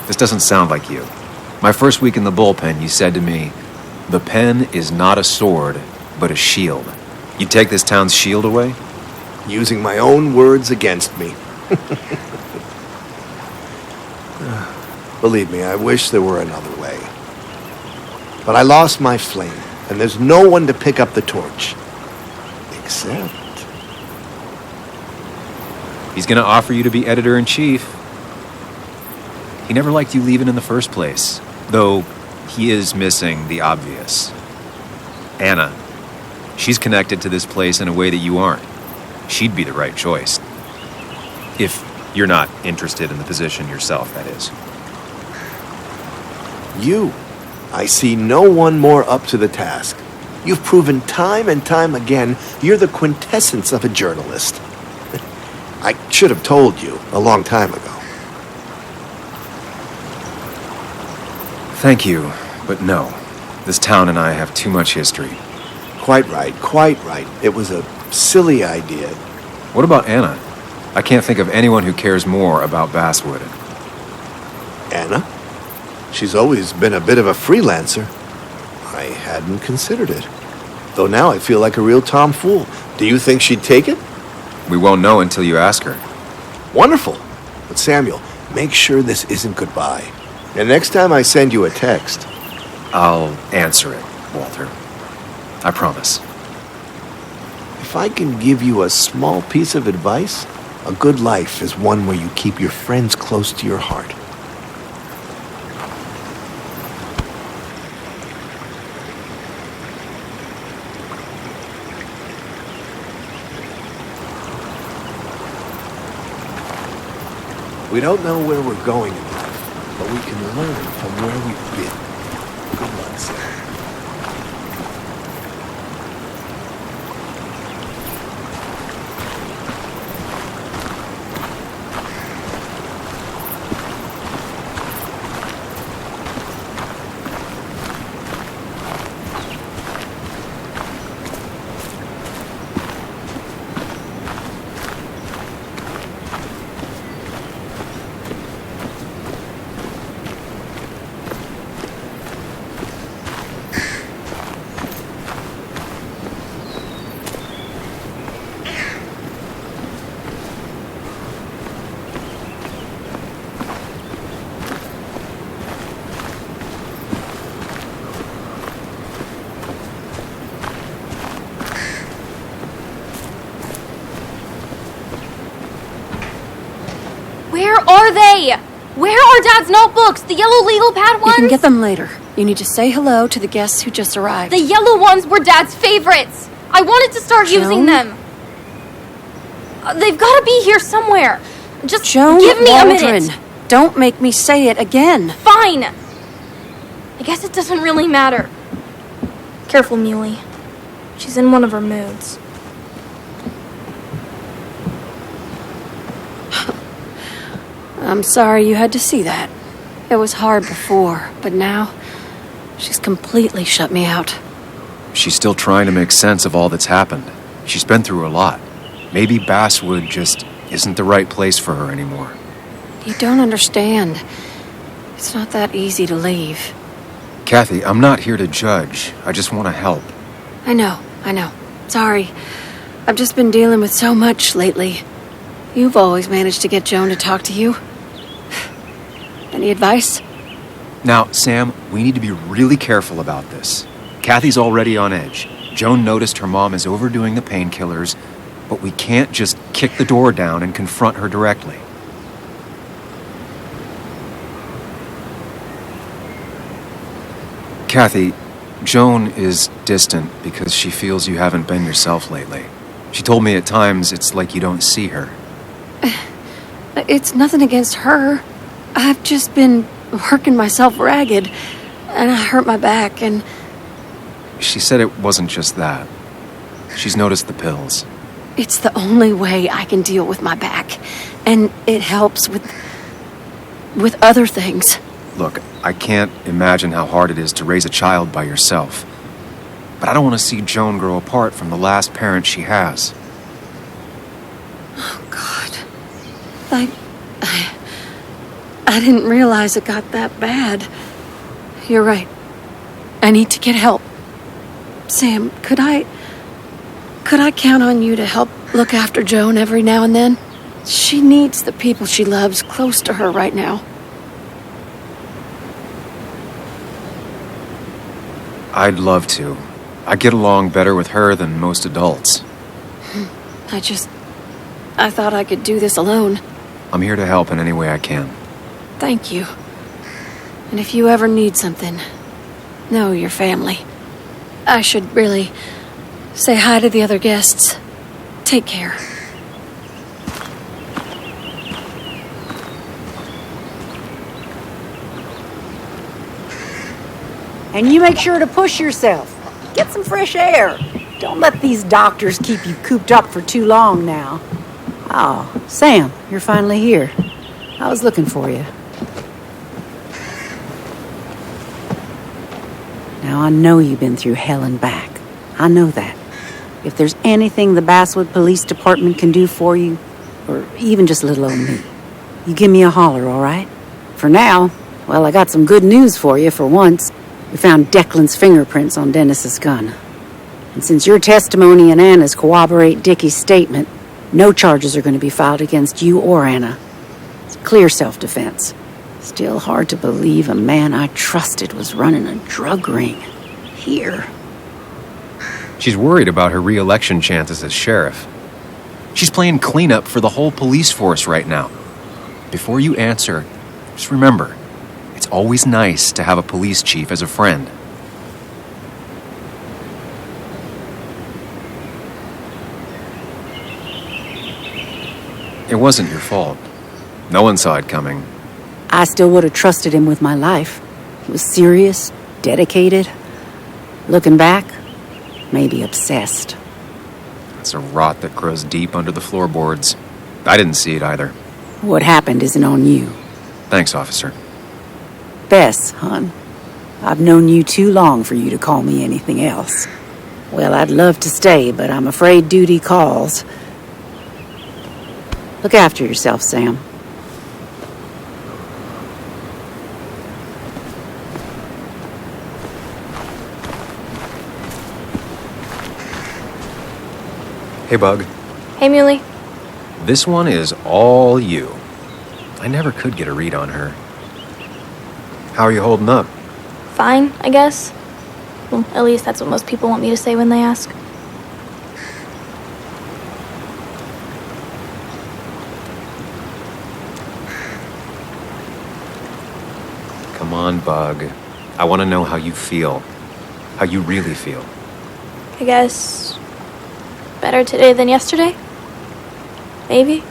This doesn't sound like you. My first week in the bullpen, you said to me, "The pen is not a sword, but a shield." You take this town's shield away? Using my own words against me. Believe me, I wish there were another way. But I lost my flame, and there's no one to pick up the torch. Except... He's gonna offer you to be editor-in-chief. He never liked you leaving in the first place, though he is missing the obvious. Anna. She's connected to this place in a way that you aren't. She'd be the right choice. If you're not interested in the position yourself, that is. You. I see no one more up to the task. You've proven time and time again you're the quintessence of a journalist. I should have told you a long time ago. Thank you, but no. This town and I have too much history. Quite right, quite right. It was a silly idea. What about Anna? I can't think of anyone who cares more about Basswood. Anna? She's always been a bit of a freelancer. I hadn't considered it. Though now I feel like a real tomfool. Do you think she'd take it? We won't know until you ask her. Wonderful. But Samuel, make sure this isn't goodbye. And next time I send you a text... I'll answer it, Walter. I promise. If I can give you a small piece of advice, a good life is one where you keep your friends close to your heart. We don't know where we're going in life, but we can learn from where we've been. Good luck, Sam. Where are they? Where are Dad's notebooks? The yellow legal pad ones? You can get them later. You need to say hello to the guests who just arrived. The yellow ones were Dad's favorites. I wanted to start using them. They've got to be here somewhere. Just Joan give me Waldron. a minute. Don't make me say it again. Fine. I guess it doesn't really matter. Careful, Muley. She's in one of her moods. I'm sorry you had to see that. It was hard before, but now she's completely shut me out. She's still trying to make sense of all that's happened. She's been through a lot. Maybe Basswood just isn't the right place for her anymore. You don't understand. It's not that easy to leave. Kathy, I'm not here to judge. I just want to help. I know. Sorry. I've just been dealing with so much lately. You've always managed to get Joan to talk to you. Any advice? Now, Sam, we need to be really careful about this. Kathy's already on edge. Joan noticed her mom is overdoing the painkillers, but we can't just kick the door down and confront her directly. Kathy, Joan is distant because she feels you haven't been yourself lately. She told me at times it's like you don't see her. It's nothing against her. I've just been working myself ragged, and I hurt my back, and... She said it wasn't just that. She's noticed the pills. It's the only way I can deal with my back, and it helps with other things. Look, I can't imagine how hard it is to raise a child by yourself. But I don't want to see Joan grow apart from the last parent she has. Oh, God. I didn't realize it got that bad. You're right. I need to get help. Sam, could I count on you to help look after Joan every now and then? She needs the people she loves close to her right now. I'd love to. I get along better with her than most adults. I thought I could do this alone. I'm here to help in any way I can. Thank you. And if you ever need something, know your family. I should really say hi to the other guests. Take care. And you make sure to push yourself. Get some fresh air. Don't let these doctors keep you cooped up for too long now. Oh, Sam, you're finally here. I was looking for you. Now, I know you've been through hell and back. I know that. If there's anything the Basswood Police Department can do for you, or even just a little old me, you give me a holler, all right? For now, well, I got some good news for you for once. We found Declan's fingerprints on Dennis's gun. And since your testimony and Anna's corroborate Dickie's statement, no charges are going to be filed against you or Anna. It's clear self-defense. Still hard to believe a man I trusted was running a drug ring. Here. She's worried about her re-election chances as sheriff. She's playing cleanup for the whole police force right now. Before you answer, just remember, it's always nice to have a police chief as a friend. It wasn't your fault. No one saw it coming. I still would have trusted him with my life. He was serious, dedicated. Looking back, maybe obsessed. It's a rot that grows deep under the floorboards. I didn't see it either. What happened isn't on you. Thanks, officer. Bess, hon. I've known you too long for you to call me anything else. Well, I'd love to stay, but I'm afraid duty calls. Look after yourself, Sam. Hey, Bug. Hey, Muley. This one is all you. I never could get a read on her. How are you holding up? Fine, I guess. Well, at least that's what most people want me to say when they ask. Come on, Bug. I want to know how you feel. How you really feel. I guess better today than yesterday? Maybe.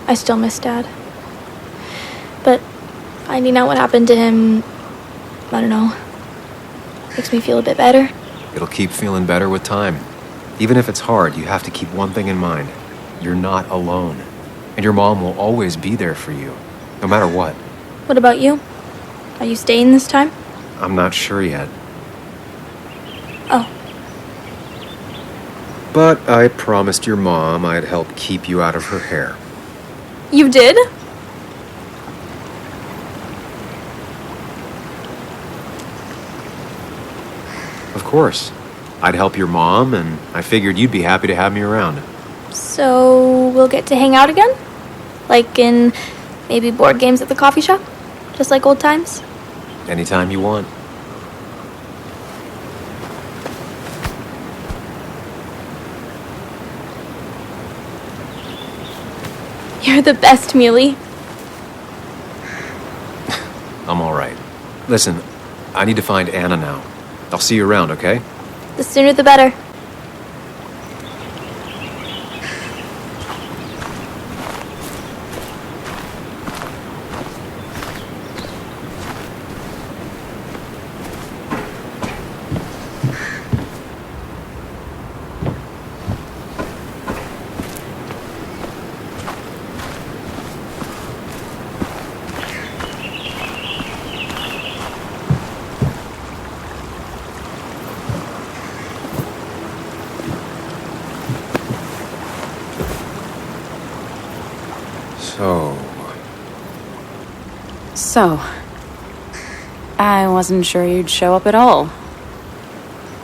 I still miss Dad. But finding out what happened to him, I don't know, makes me feel a bit better. It'll keep feeling better with time. Even if it's hard, you have to keep one thing in mind. You're not alone. And your mom will always be there for you, no matter what. What about you? Are you staying this time? I'm not sure yet. Oh. But I promised your mom I'd help keep you out of her hair. You did? Of course. I'd help your mom, and I figured you'd be happy to have me around. So we'll get to hang out again? Like in maybe board games at the coffee shop? Just like old times? Anytime you want. You're the best, Muley. I'm all right. Listen, I need to find Anna now. I'll see you around, okay? The sooner the better. So, I wasn't sure you'd show up at all.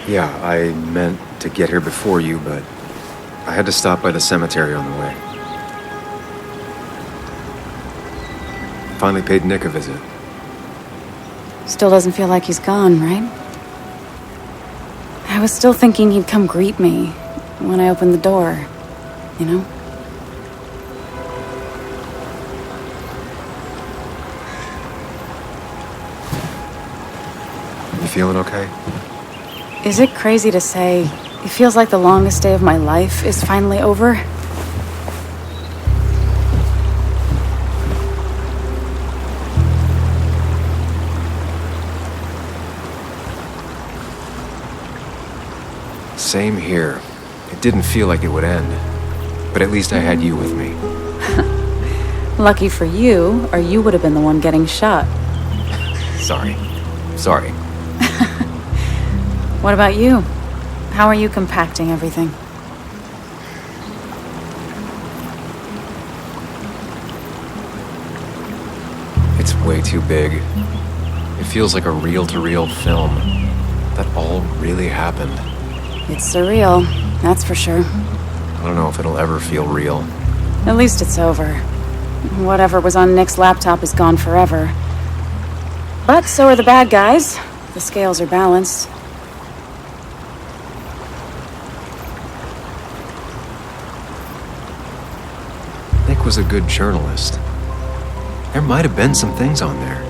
Yeah, I meant to get here before you, but I had to stop by the cemetery on the way. Finally paid Nick a visit. Still doesn't feel like he's gone, right? I was still thinking he'd come greet me when I opened the door, you know? You feeling okay? Is it crazy to say it feels like the longest day of my life is finally over? Same here. It didn't feel like it would end. But at least I had you with me. Lucky for you, or you would have been the one getting shot. Sorry. What about you? How are you compacting everything? It's way too big. It feels like a reel-to-reel film. That all really happened. It's surreal, that's for sure. I don't know if it'll ever feel real. At least it's over. Whatever was on Nick's laptop is gone forever. But so are the bad guys. The scales are balanced. Nick was a good journalist. There might have been some things on there.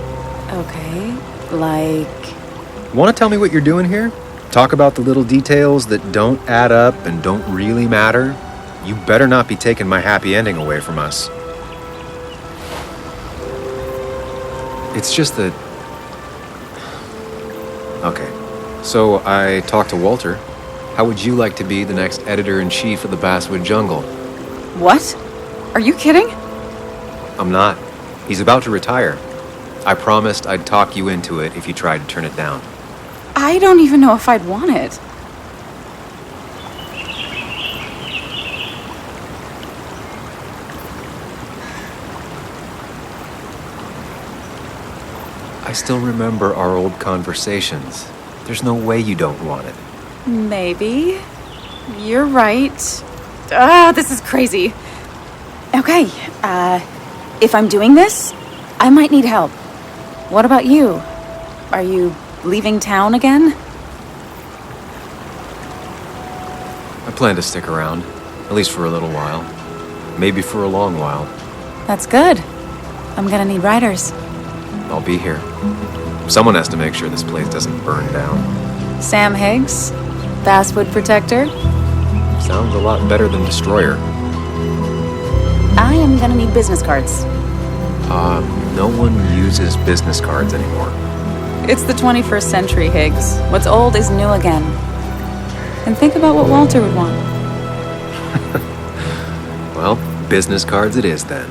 Okay, like... Want to tell me what you're doing here? Talk about the little details that don't add up and don't really matter? You better not be taking my happy ending away from us. It's just that... Okay, so I talked to Walter. How would you like to be the next editor-in-chief of the Basswood Jungle? What? Are you kidding? I'm not. He's about to retire. I promised I'd talk you into it if you tried to turn it down. I don't even know if I'd want it. I still remember our old conversations. There's no way you don't want it. Maybe. You're right. This is crazy. Okay, if I'm doing this, I might need help. What about you? Are you leaving town again? I plan to stick around, at least for a little while. Maybe for a long while. That's good. I'm gonna need riders. I'll be here. Someone has to make sure this place doesn't burn down. Sam Higgs, Basswood Protector. Sounds a lot better than Destroyer. I am gonna need business cards. No one uses business cards anymore. It's the 21st century, Higgs. What's old is new again. And think about what Walter would want. Well, business cards it is then.